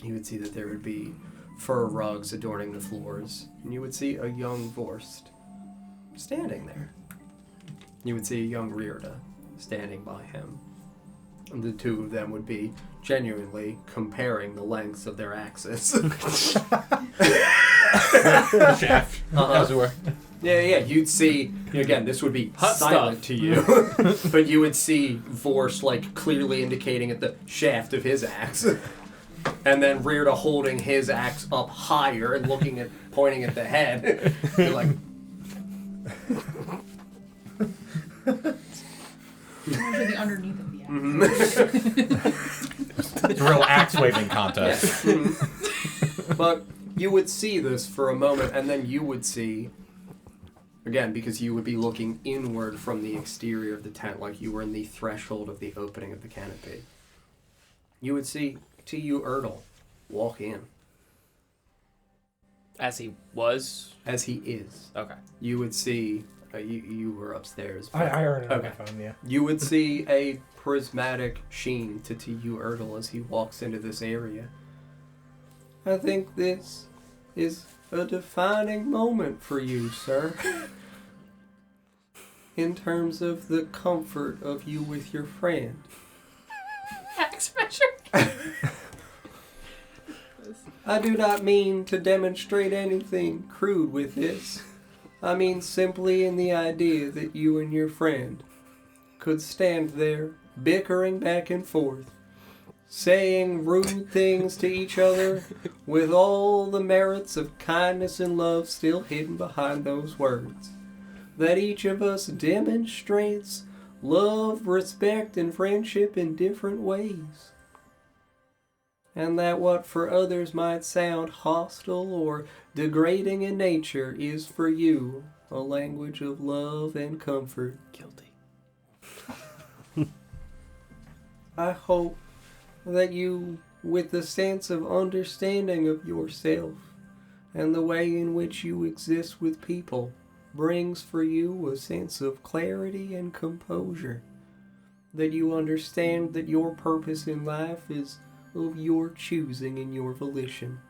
You would see that there would be fur rugs adorning the floors, and you would see a young Vorst standing there. You would see a young Rearda standing by him. And the two of them would be genuinely comparing the lengths of their axes. Shaft, as it were. Yeah, you'd see, again, this would be Hot silent stuff. to you, but you would see Vorst, clearly indicating at the shaft of his axe. And then Rearda holding his axe up higher and pointing at the head. You're like... Usually the underneath of the axe. It's a real axe waving contest. But you would see this for a moment, and then you would see, again, because you would be looking inward from the exterior of the tent, like you were in the threshold of the opening of the canopy. You would see T.U. Erdl walk in. As he was? As he is. Okay. You would see, you were upstairs. I heard it on my Okay. phone, yeah. You would see a prismatic sheen to T.U. Erdl as he walks into this area. I think this is a defining moment for you, sir. In terms of the comfort of you with your friend. Axe measure. I do not mean to demonstrate anything crude with this. I mean simply in the idea that you and your friend could stand there, bickering back and forth, saying rude things to each other, with all the merits of kindness and love still hidden behind those words. That each of us demonstrates love, respect, and friendship in different ways. And that what for others might sound hostile or degrading in nature is for you a language of love and comfort. Guilty. I hope that you, with the sense of understanding of yourself and the way in which you exist with people, brings for you a sense of clarity and composure. That you understand that your purpose in life is of your choosing and your volition.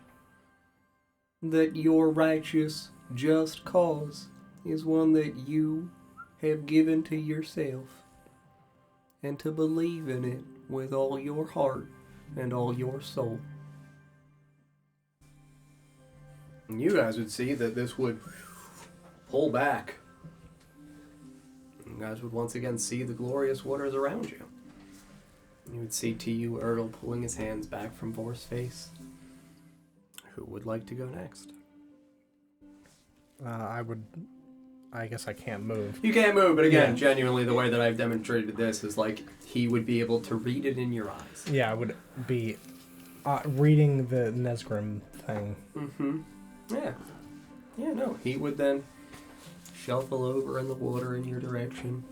That your righteous, just cause is one that you have given to yourself, and to believe in it with all your heart and all your soul. And you guys would see that this would pull back. You guys would once again see the glorious waters around you. You would see T.U. Erdl pulling his hands back from Vor's face. Who would like to go next? I guess I can't move. You can't move, but again, Yeah. genuinely, the way that I've demonstrated this is like he would be able to read it in your eyes. Yeah, I would be reading the Nesgrim thing. Mm-hmm. Yeah. Yeah, no. He would then shuffle over in the water in your direction.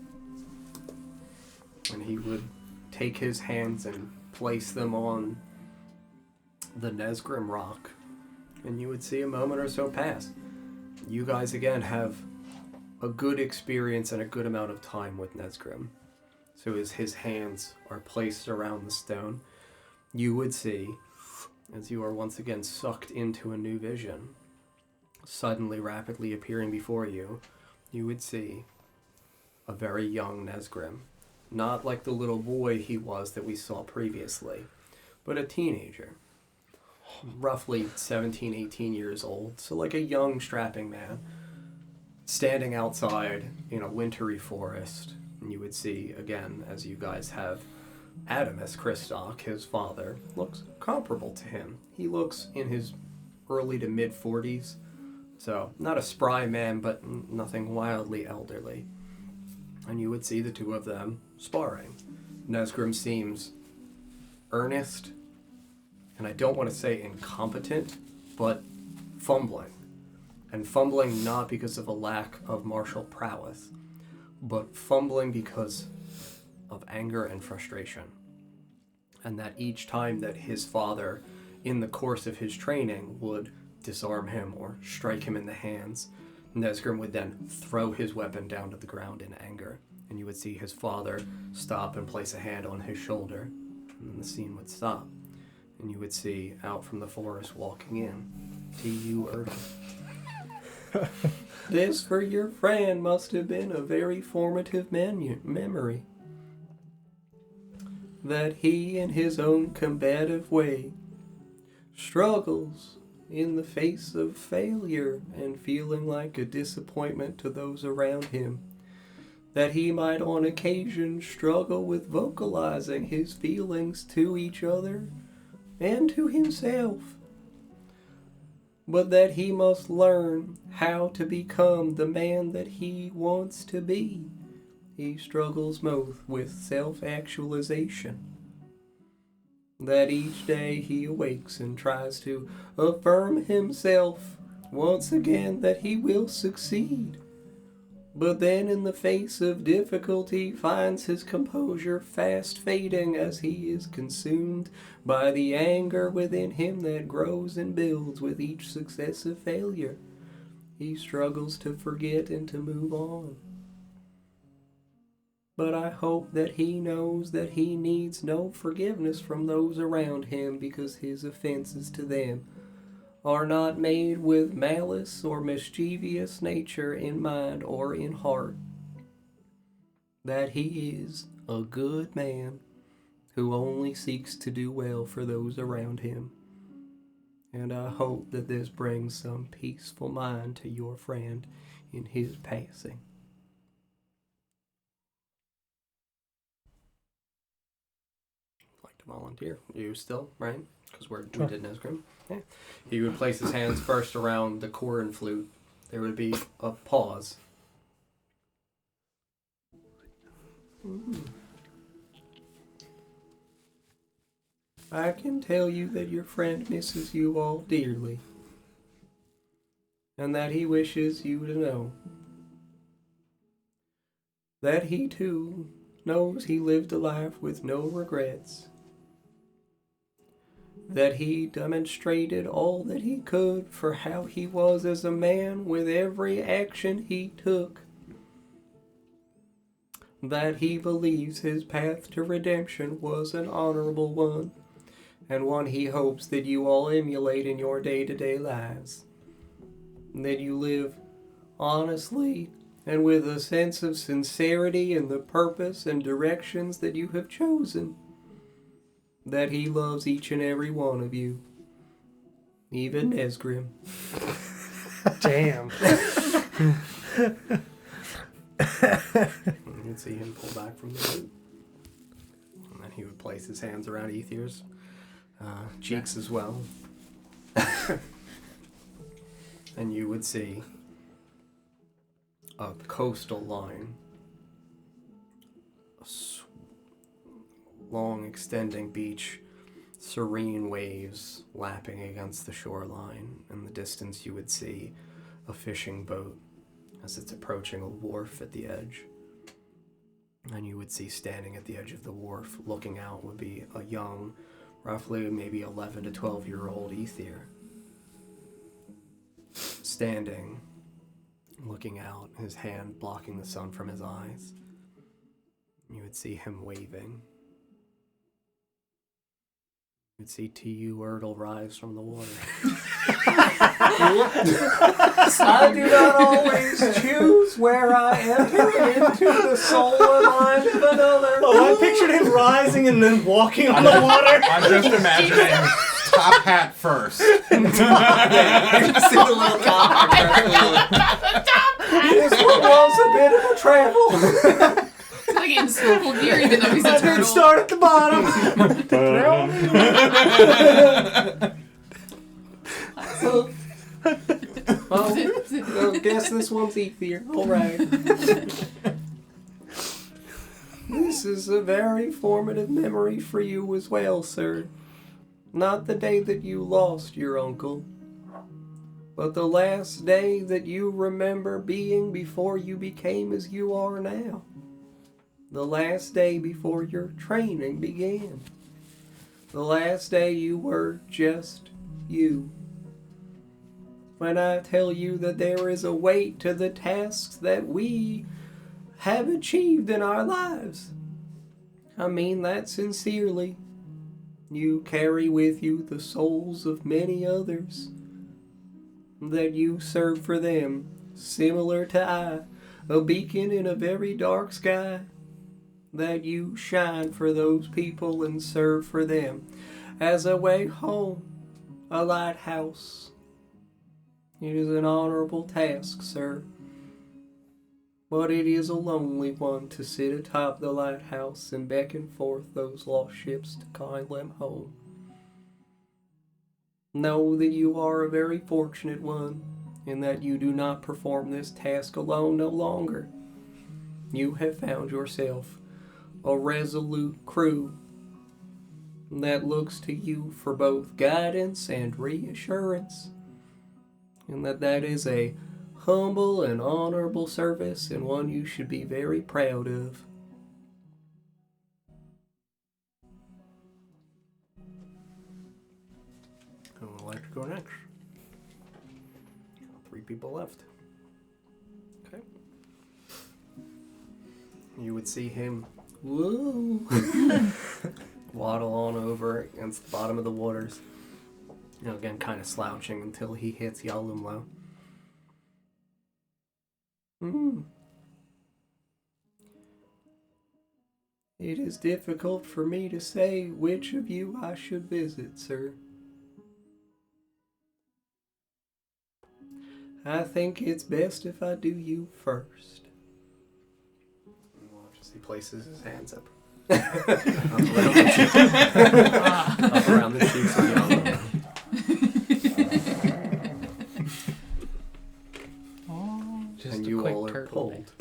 And he would take his hands and place them on the Nesgrim rock. And you would see a moment or so pass. You guys, again, have a good experience and a good amount of time with Nesgrim. So as his hands are placed around the stone, you would see, as you are once again sucked into a new vision, suddenly rapidly appearing before you, you would see a very young Nesgrim. Not like the little boy he was that we saw previously, but a teenager. Roughly 17, 18 years old, so like a young, strapping man, standing outside in a wintry forest. And you would see, again, as you guys have Adam as Kristock, his father, looks comparable to him. He looks in his early to mid-40s, so not a spry man, but nothing wildly elderly. And you would see the two of them sparring. Nesgrim seems earnest, and I don't want to say incompetent, but fumbling. And fumbling not because of a lack of martial prowess, but fumbling because of anger and frustration. And that each time that his father, in the course of his training, would disarm him or strike him in the hands, Nesgrim would then throw his weapon down to the ground in anger. And you would see his father stop and place a hand on his shoulder, and then the scene would stop. And you would see, out from the forest walking in, T.U. Erdl. This, for your friend, must have been a very formative memory. That he, in his own combative way, struggles in the face of failure and feeling like a disappointment to those around him. That he might on occasion struggle with vocalizing his feelings to each other and to himself. But that he must learn how to become the man that he wants to be. He struggles most with self-actualization. That each day he awakes and tries to affirm himself once again that he will succeed. But then in the face of difficulty finds his composure fast fading as he is consumed by the anger within him that grows and builds with each successive failure. He struggles to forget and to move on. But I hope that he knows that he needs no forgiveness from those around him because his offenses to them are not made with malice or mischievous nature in mind or in heart. That he is a good man who only seeks to do well for those around him. And I hope that this brings some peaceful mind to your friend in his passing. Like to volunteer. You still, right? Because we did Nesgrim. Yeah. He would place his hands first around the Corin flute. There would be a pause. I can tell you that your friend misses you all dearly, and that he wishes you to know that he too knows he lived a life with no regrets, that he demonstrated all that he could for how he was as a man with every action he took, that he believes his path to redemption was an honorable one, and one he hopes that you all emulate in your day-to-day lives, that you live honestly and with a sense of sincerity in the purpose and directions that you have chosen, that he loves each and every one of you, Even Nesgrim. Damn. You'd see him pull back from the boot. And then he would place his hands around Aethier's cheeks as well. And you would see a coastal line. Long extending beach, serene waves lapping against the shoreline. In the distance you would see a fishing boat as it's approaching a wharf at the edge. And you would see standing at the edge of the wharf, looking out, would be a young, roughly maybe 11 to 12-year-old Aethier. Standing, looking out, his hand blocking the sun from his eyes. You would see him waving. You would see T.U. Erdl rise from the water. I do not always choose where I enter into the soul and mind of another. Oh, I pictured him rising and then walking on the water. I'm just imagining top hat first. You just see the little top. This one was a bit of a travel. It's like in snorkel gear, even though he's a I turtle. did start at the bottom. Well, I guess this one's Aethier. Alright. This is a very formative memory for you as well, sir. Not the day that you lost your uncle, but the last day that you remember being before you became as you are now. The last day before your training began. The last day you were just you. When I tell you that there is a weight to the tasks that we have achieved in our lives, I mean that sincerely. You carry with you the souls of many others, that you serve for them, similar to I, a beacon in a very dark sky, that you shine for those people and serve for them, as a way home, a lighthouse. It is an honorable task, sir, but it is a lonely one to sit atop the lighthouse and beckon forth those lost ships to call them home. Know that you are a very fortunate one, in that you do not perform this task alone no longer. You have found yourself a resolute crew that looks to you for both guidance and reassurance, and that is a humble and honorable service, and one you should be very proud of. Who would like to go next? 3 people left. Okay. You would see him whoa waddle on over against the bottom of the waters. Again, kind of slouching until he hits Yalumlo. It is difficult for me to say which of you I should visit, sir. I think it's best if I do you first. Watch as he places his hands up. Up around the cheeks of Yalumlo. And you all are pulled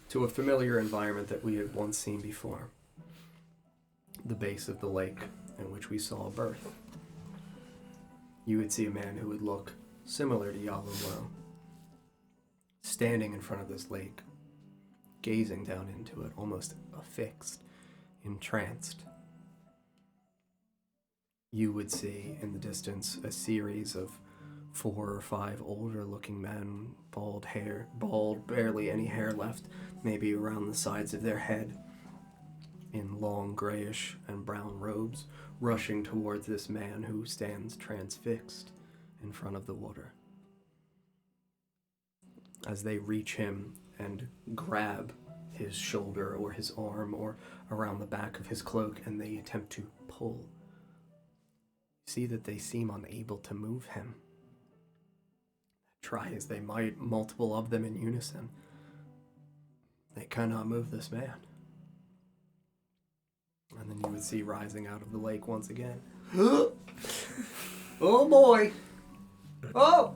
to a familiar environment that we had once seen before. The base of the lake in which we saw a birth. You would see a man who would look similar to Yalumlo, standing in front of this lake, gazing down into it, almost affixed, entranced. You would see in the distance a series of 4 or 5 older-looking men, bald, barely any hair left, maybe around the sides of their head, in long grayish and brown robes, rushing towards this man who stands transfixed in front of the water. As they reach him and grab his shoulder or his arm or around the back of his cloak, and they attempt to pull, see that they seem unable to move him. Try as they might, multiple of them in unison, they cannot move this man. And then you would see rising out of the lake once again. Oh boy! Oh!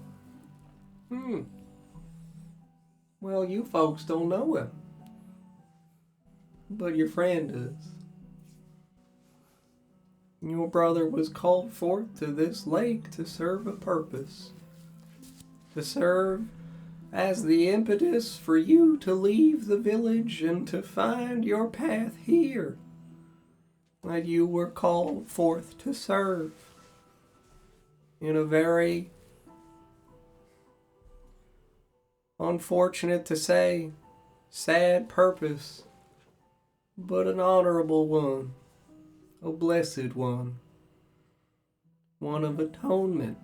Well, you folks don't know him. But your friend does. Your brother was called forth to this lake to serve a purpose. To serve as the impetus for you to leave the village and to find your path here. That you were called forth to serve. In a very, unfortunate to say, sad purpose, but an honorable one, a blessed one of atonement,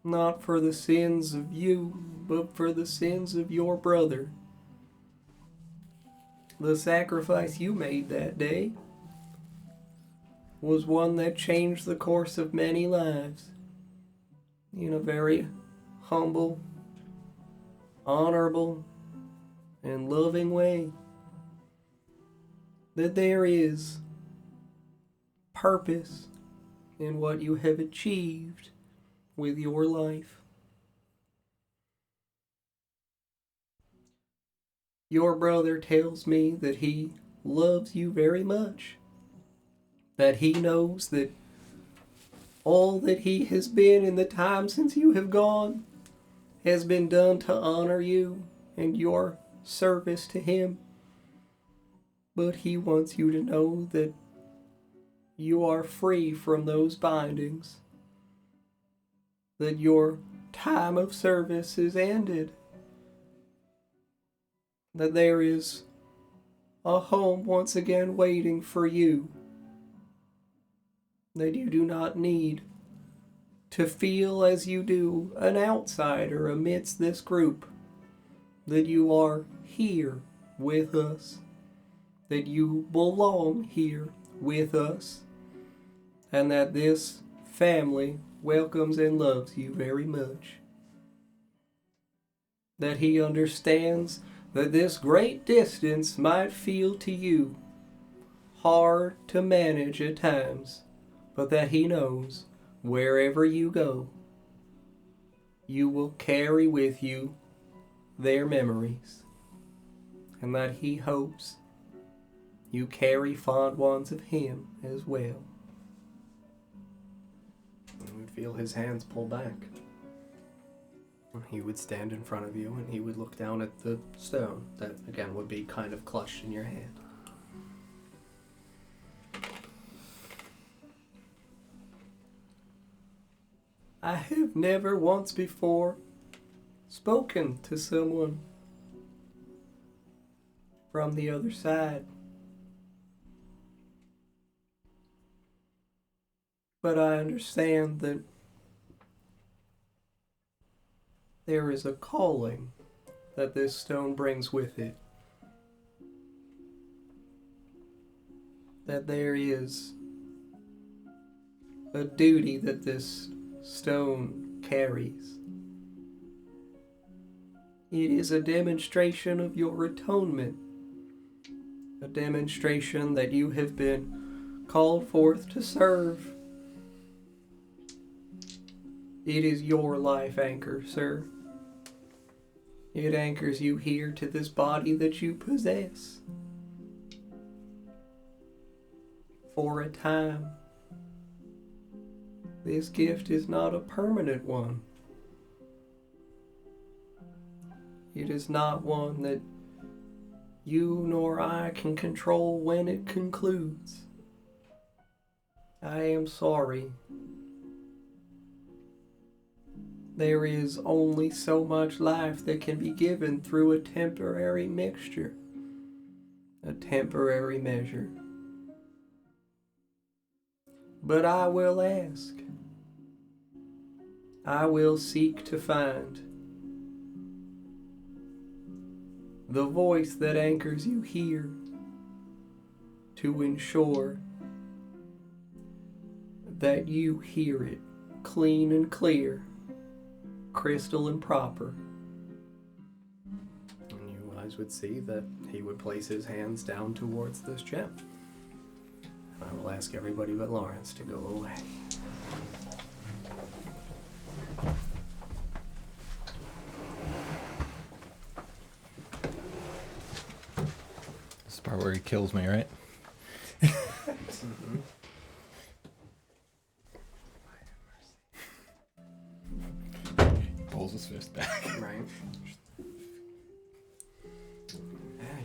not for the sins of you, but for the sins of your brother. The sacrifice you made that day was one that changed the course of many lives in a very humble, honorable, and loving way. That there is purpose in what you have achieved with your life. Your brother tells me that he loves you very much. That he knows that all that he has been in the time since you have gone has been done to honor you and your service to him. But he wants you to know that you are free from those bindings. That your time of service is ended. That there is a home once again waiting for you. That you do not need to feel as you do an outsider amidst this group. That you are here with us. That you belong here with us. And that this family welcomes and loves you very much. That he understands that this great distance might feel to you hard to manage at times, but that he knows wherever you go, you will carry with you their memories, and that he hopes you carry fond ones of him as well. You would feel his hands pull back. He would stand in front of you and he would look down at the stone that, again, would be kind of clutched in your hand. I have never once before spoken to someone from the other side. But I understand that there is a calling that this stone brings with it. That there is a duty that this stone carries. It is a demonstration of your atonement. A demonstration that you have been called forth to serve. It is your life anchor, sir. It anchors you here to this body that you possess. For a time. This gift is not a permanent one. It is not one that you nor I can control when it concludes. I am sorry. There is only so much life that can be given through a temporary mixture, a temporary measure. But I will ask. I will seek to find the voice that anchors you here to ensure that you hear it clean and clear, crystal and proper. And you guys would see that he would place his hands down towards this gem. I will ask everybody but Lawrence to go away. This is the part where he kills me, right? Pulls his fist back. Right.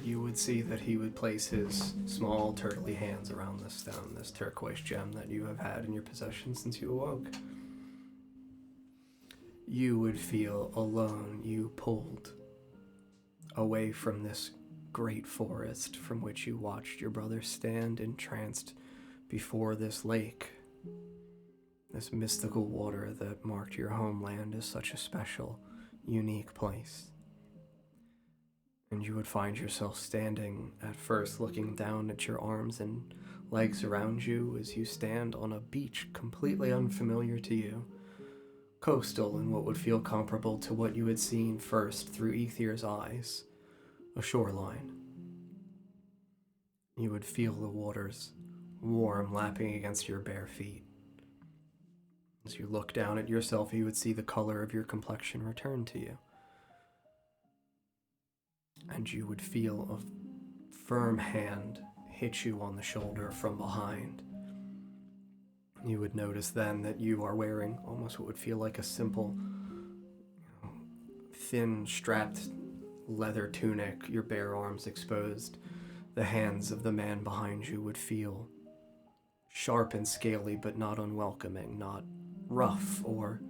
You would see that he would place his small turtly hands around this stone, this turquoise gem that you have had in your possession since you awoke. You would feel alone. You pulled away from this great forest from which you watched your brother stand entranced before this lake. This mystical water that marked your homeland as such a special, unique place. And you would find yourself standing at first looking down at your arms and legs around you as you stand on a beach completely unfamiliar to you, coastal in what would feel comparable to what you had seen first through Aethir's eyes, a shoreline. You would feel the waters warm lapping against your bare feet. As you look down at yourself, you would see the color of your complexion return to you. And you would feel a firm hand hit you on the shoulder from behind. You would notice then that you are wearing almost what would feel like a simple, thin, strapped leather tunic, your bare arms exposed. The hands of the man behind you would feel sharp and scaly, but not unwelcoming, not rough or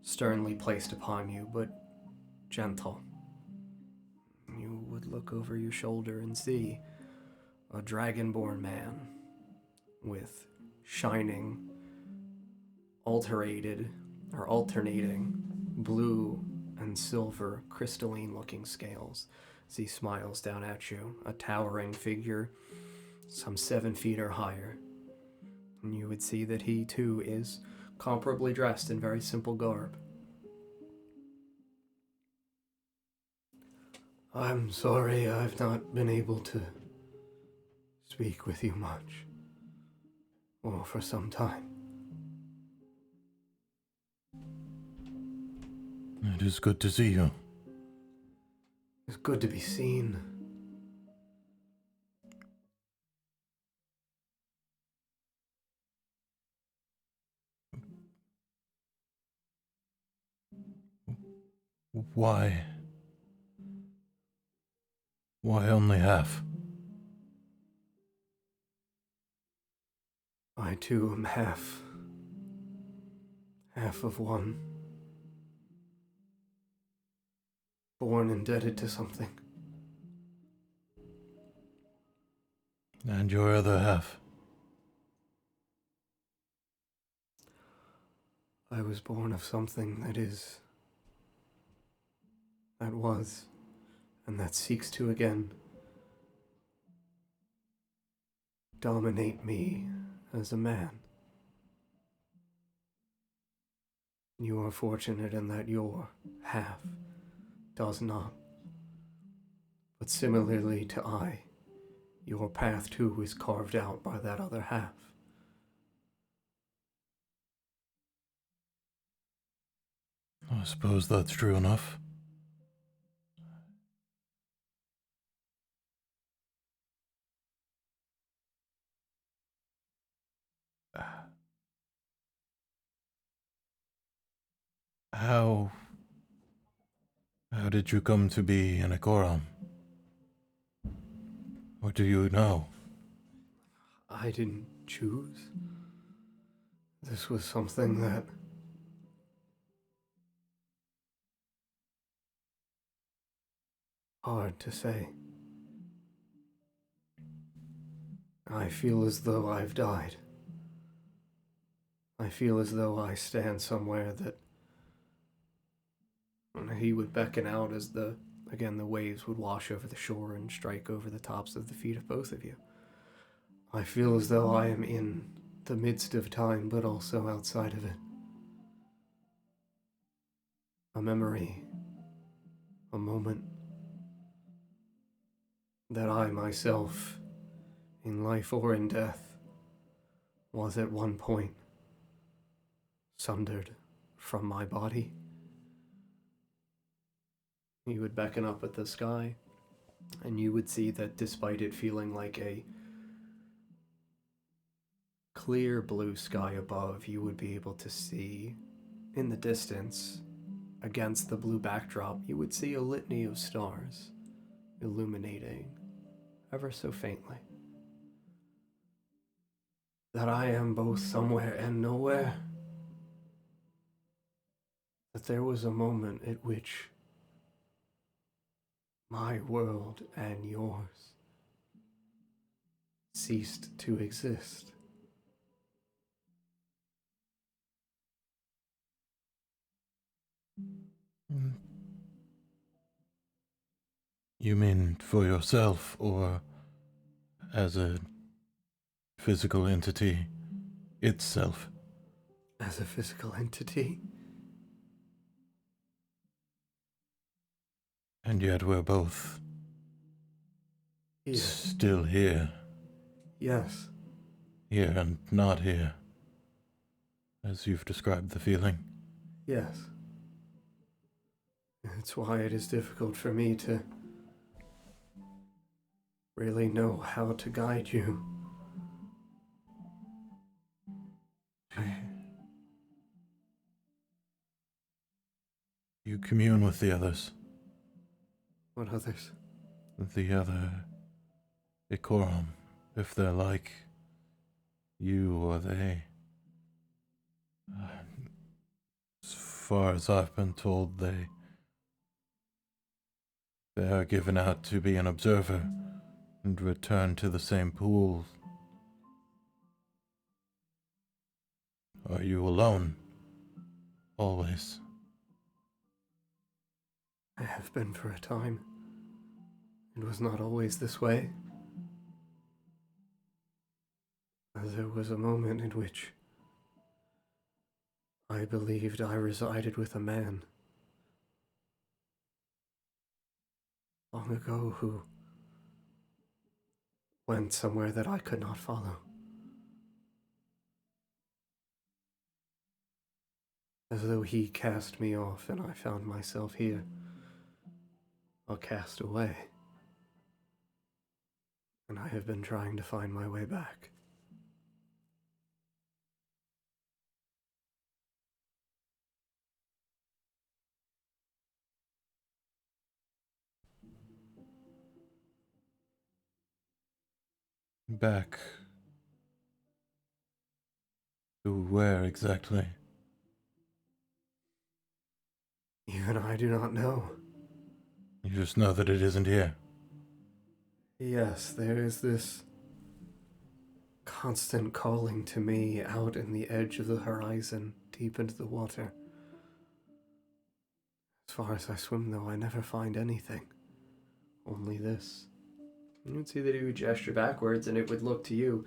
sternly placed upon you, but gentle. You would look over your shoulder and see a dragonborn man with shining, alternating blue and silver crystalline-looking scales as he smiles down at you, a towering figure, some 7 feet or higher. And you would see that he, too, is comparably dressed in very simple garb. I'm sorry I've not been able to speak with you much, or for some time. It is good to see you. It's good to be seen. Why? Why only half? I too am half of one. Born indebted to something. And your other half? I was born of something that was, and that seeks to again dominate me as a man. You are fortunate in that your half does not. But similarly to I, your path too is carved out by that other half. I suppose that's true enough. How did you come to be in Akoram? Or do you know? I didn't choose. This was something that hard to say. I feel as though I've died. I feel as though I stand somewhere that he would beckon out as the waves would wash over the shore and strike over the tops of the feet of both of you. I feel as though I am in the midst of time, but also outside of it. A memory, a moment that I myself, in life or in death, was at one point sundered from my body. You would beckon up at the sky, and you would see that despite it feeling like a clear blue sky above, you would be able to see in the distance, against the blue backdrop, you would see a litany of stars illuminating ever so faintly. That I am both somewhere and nowhere. That there was a moment at which my world and yours ceased to exist. You mean for yourself, or as a physical entity itself? As a physical entity. And yet we're both Here. still here. Yes. Here and not here. As you've described the feeling. Yes. It's why it is difficult for me to really know how to guide you. You commune with the others. What others? The other Ikorum, if they're like you or they. As far as I've been told, they are given out to be an observer and return to the same pool. Are you alone? Always. I have been for a time. It was not always this way. There was a moment in which I believed I resided with a man long ago who went somewhere that I could not follow. As though he cast me off and I found myself here, a castaway. And I have been trying to find my way back. Back to where exactly? Even I do not know. You just know that it isn't here. Yes, there is this constant calling to me out in the edge of the horizon, deep into the water. As far as I swim, though, I never find anything. Only this. You would see that he would gesture backwards, and it would look to you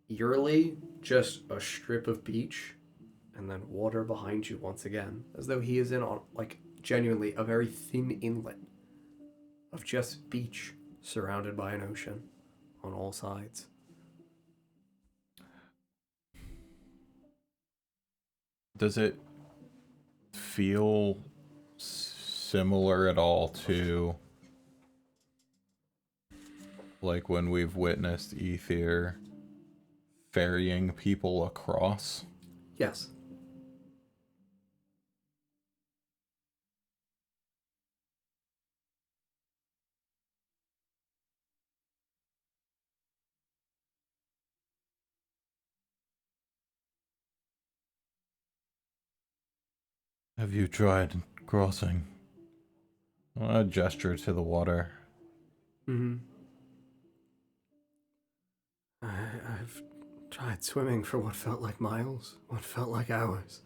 eerily just a strip of beach, and then water behind you once again, as though he is in, like, genuinely a very thin inlet of just beach surrounded by an ocean on all sides. Does it feel similar at all to like when we've witnessed Ether ferrying people across? Yes. Have you tried crossing? A gesture to the water. I've tried swimming for what felt like miles, what felt like hours.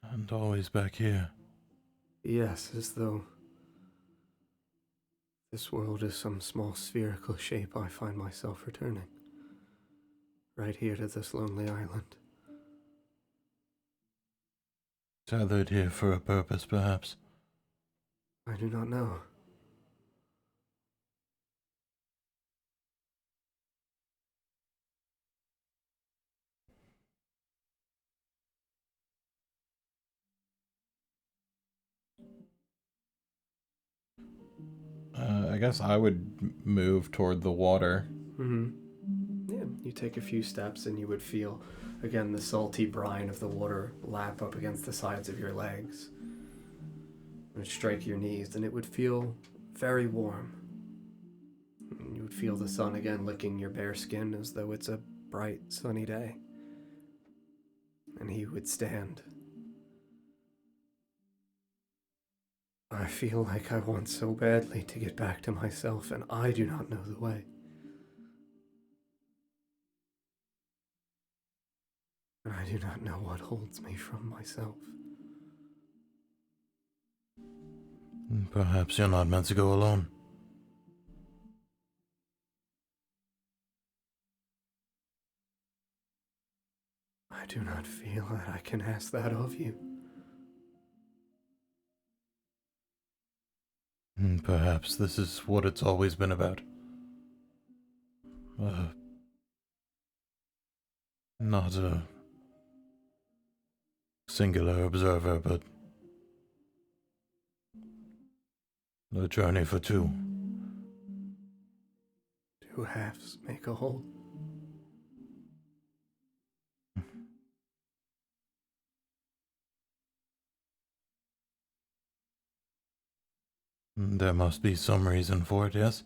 And always back here. Yes, as though this world is some small spherical shape I find myself returning. right here to this lonely island. Tethered here for a purpose, perhaps. I do not know. I guess I would move toward the water. Yeah, you take a few steps and you would feel, again, the salty brine of the water lap up against the sides of your legs. It would strike your knees and it would feel very warm. And you would feel the sun again licking your bare skin as though it's a bright, sunny day. And he would stand. I feel like I want so badly to get back to myself, and I do not know the way. And I do not know what holds me from myself. Perhaps you're not meant to go alone. I do not feel that I can ask that of you. Perhaps this is what it's always been about. Not a singular observer, but a journey for two. Two halves make a whole. There must be some reason for it, yes?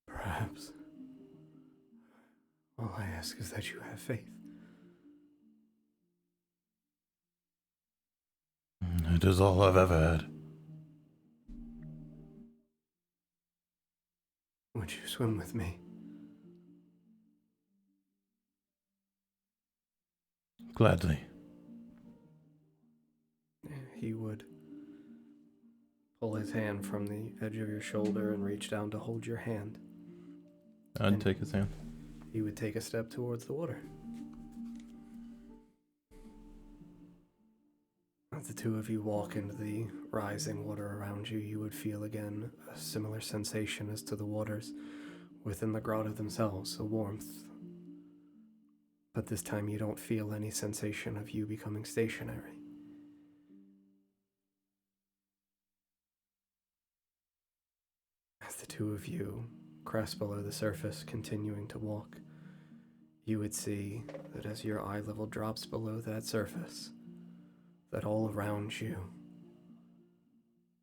Perhaps. All I ask is that you have faith. It is all I've ever had. Would you swim with me? Gladly. He would pull his hand from the edge of your shoulder and reach down to hold your hand. I'd take his hand. He would take a step towards the water. As the two of you walk into the rising water around you, you would feel again a similar sensation as to the waters within the grotto themselves, a warmth. But this time you don't feel any sensation of you becoming stationary. As the two of you crest below the surface, continuing to walk, you would see that as your eye level drops below that surface, that all around you,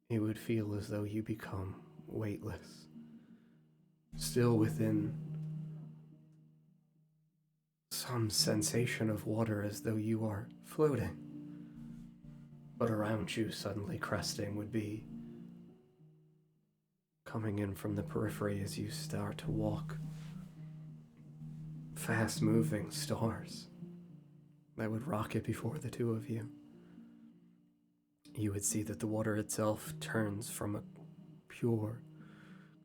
you would feel as though you become weightless, still within some sensation of water as though you are floating. But around you, suddenly cresting, would be coming in from the periphery as you start to walk. Fast-moving stars that would rocket before the two of you. You would see that the water itself turns from a pure,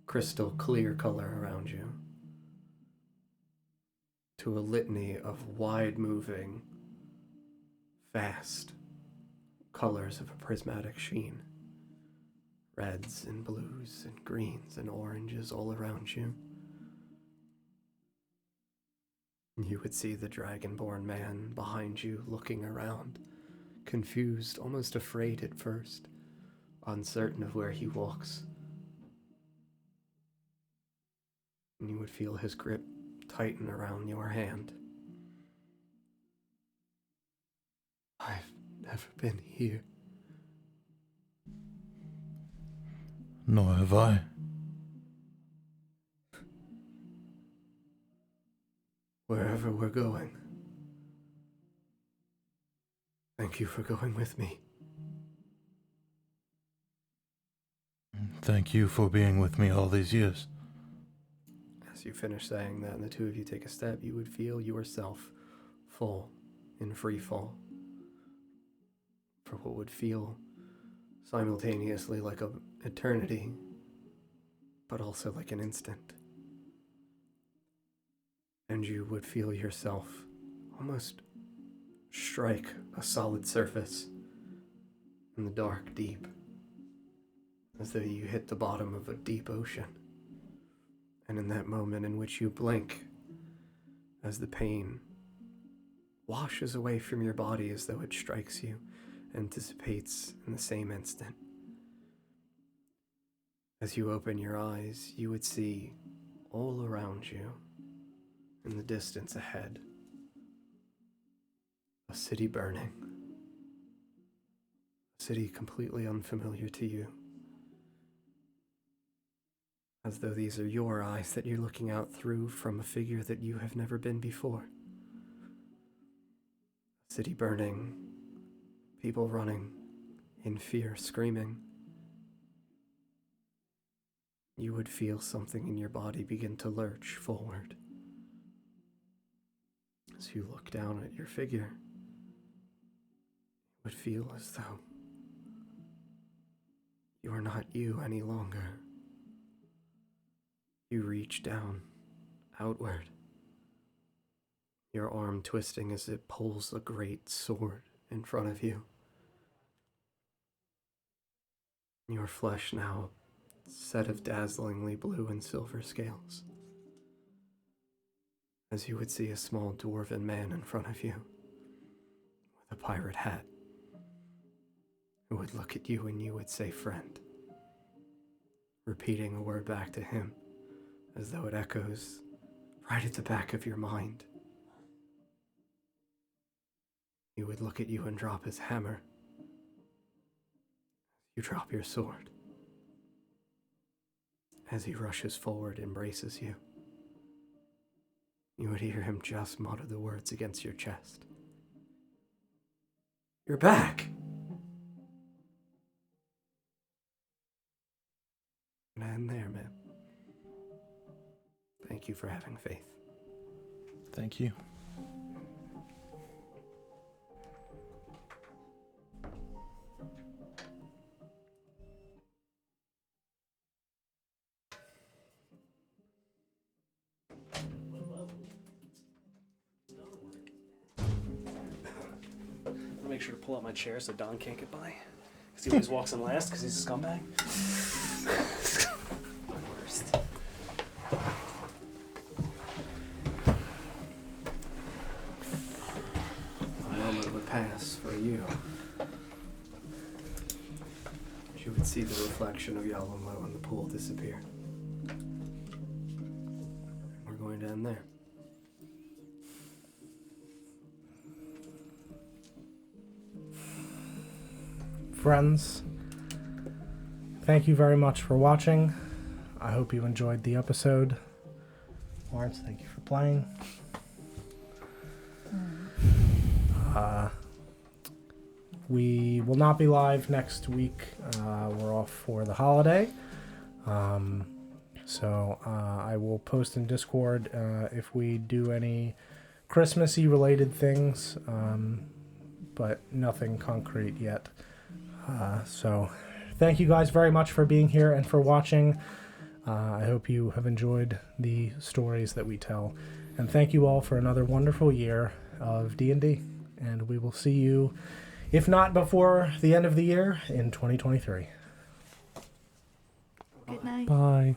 crystal clear color around you to a litany of wide-moving, fast colors of a prismatic sheen. Reds and blues and greens and oranges all around you. You would see the dragonborn man behind you looking around, confused, almost afraid at first, uncertain of where he walks. And you would feel his grip tighten around your hand. I've never been here. Nor have I. Wherever we're going, thank you for going with me. Thank you for being with me all these years. As you finish saying that and the two of you take a step, you would feel yourself fall in free fall for what would feel simultaneously like an eternity, but also like an instant. And you would feel yourself almost strike a solid surface in the dark deep, as though you hit the bottom of a deep ocean. And in that moment in which you blink, as the pain washes away from your body as though it strikes you and dissipates in the same instant, as you open your eyes, you would see all around you, in the distance ahead, a city burning. A city completely unfamiliar to you. As though these are your eyes that you're looking out through from a figure that you have never been before. A city burning, people running, in fear, screaming. You would feel something in your body begin to lurch forward. As you look down at your figure, it would feel as though you are not you any longer. You reach down, outward, your arm twisting as it pulls a great sword in front of you. Your flesh now a set of dazzlingly blue and silver scales. As you would see a small dwarven man in front of you, with a pirate hat, who would look at you and you would say, "Friend," repeating a word back to him, as though it echoes right at the back of your mind. He would look at you and drop his hammer. You drop your sword. As he rushes forward, embraces you, you would hear him just mutter the words against your chest. "You're back!" And there, man. Thank you for having faith. Thank you. I'll make sure to pull out my chair so Don can't get by. Because he always walks in last because he's a scumbag. Worst. A moment would pass for you. You would see the reflection of Yalomlo in the pool disappear. We're going to end there. Friends, thank you very much for watching. I hope you enjoyed the episode. Lawrence, thank you for playing. We will not be live next week. We're off for the holiday. So I will post in Discord if we do any Christmassy related things, but nothing concrete yet. So thank you guys very much for being here and for watching. I hope you have enjoyed the stories that we tell. And thank you all for another wonderful year of D&D. And we will see you, if not before the end of the year, in 2023. Good night. Bye.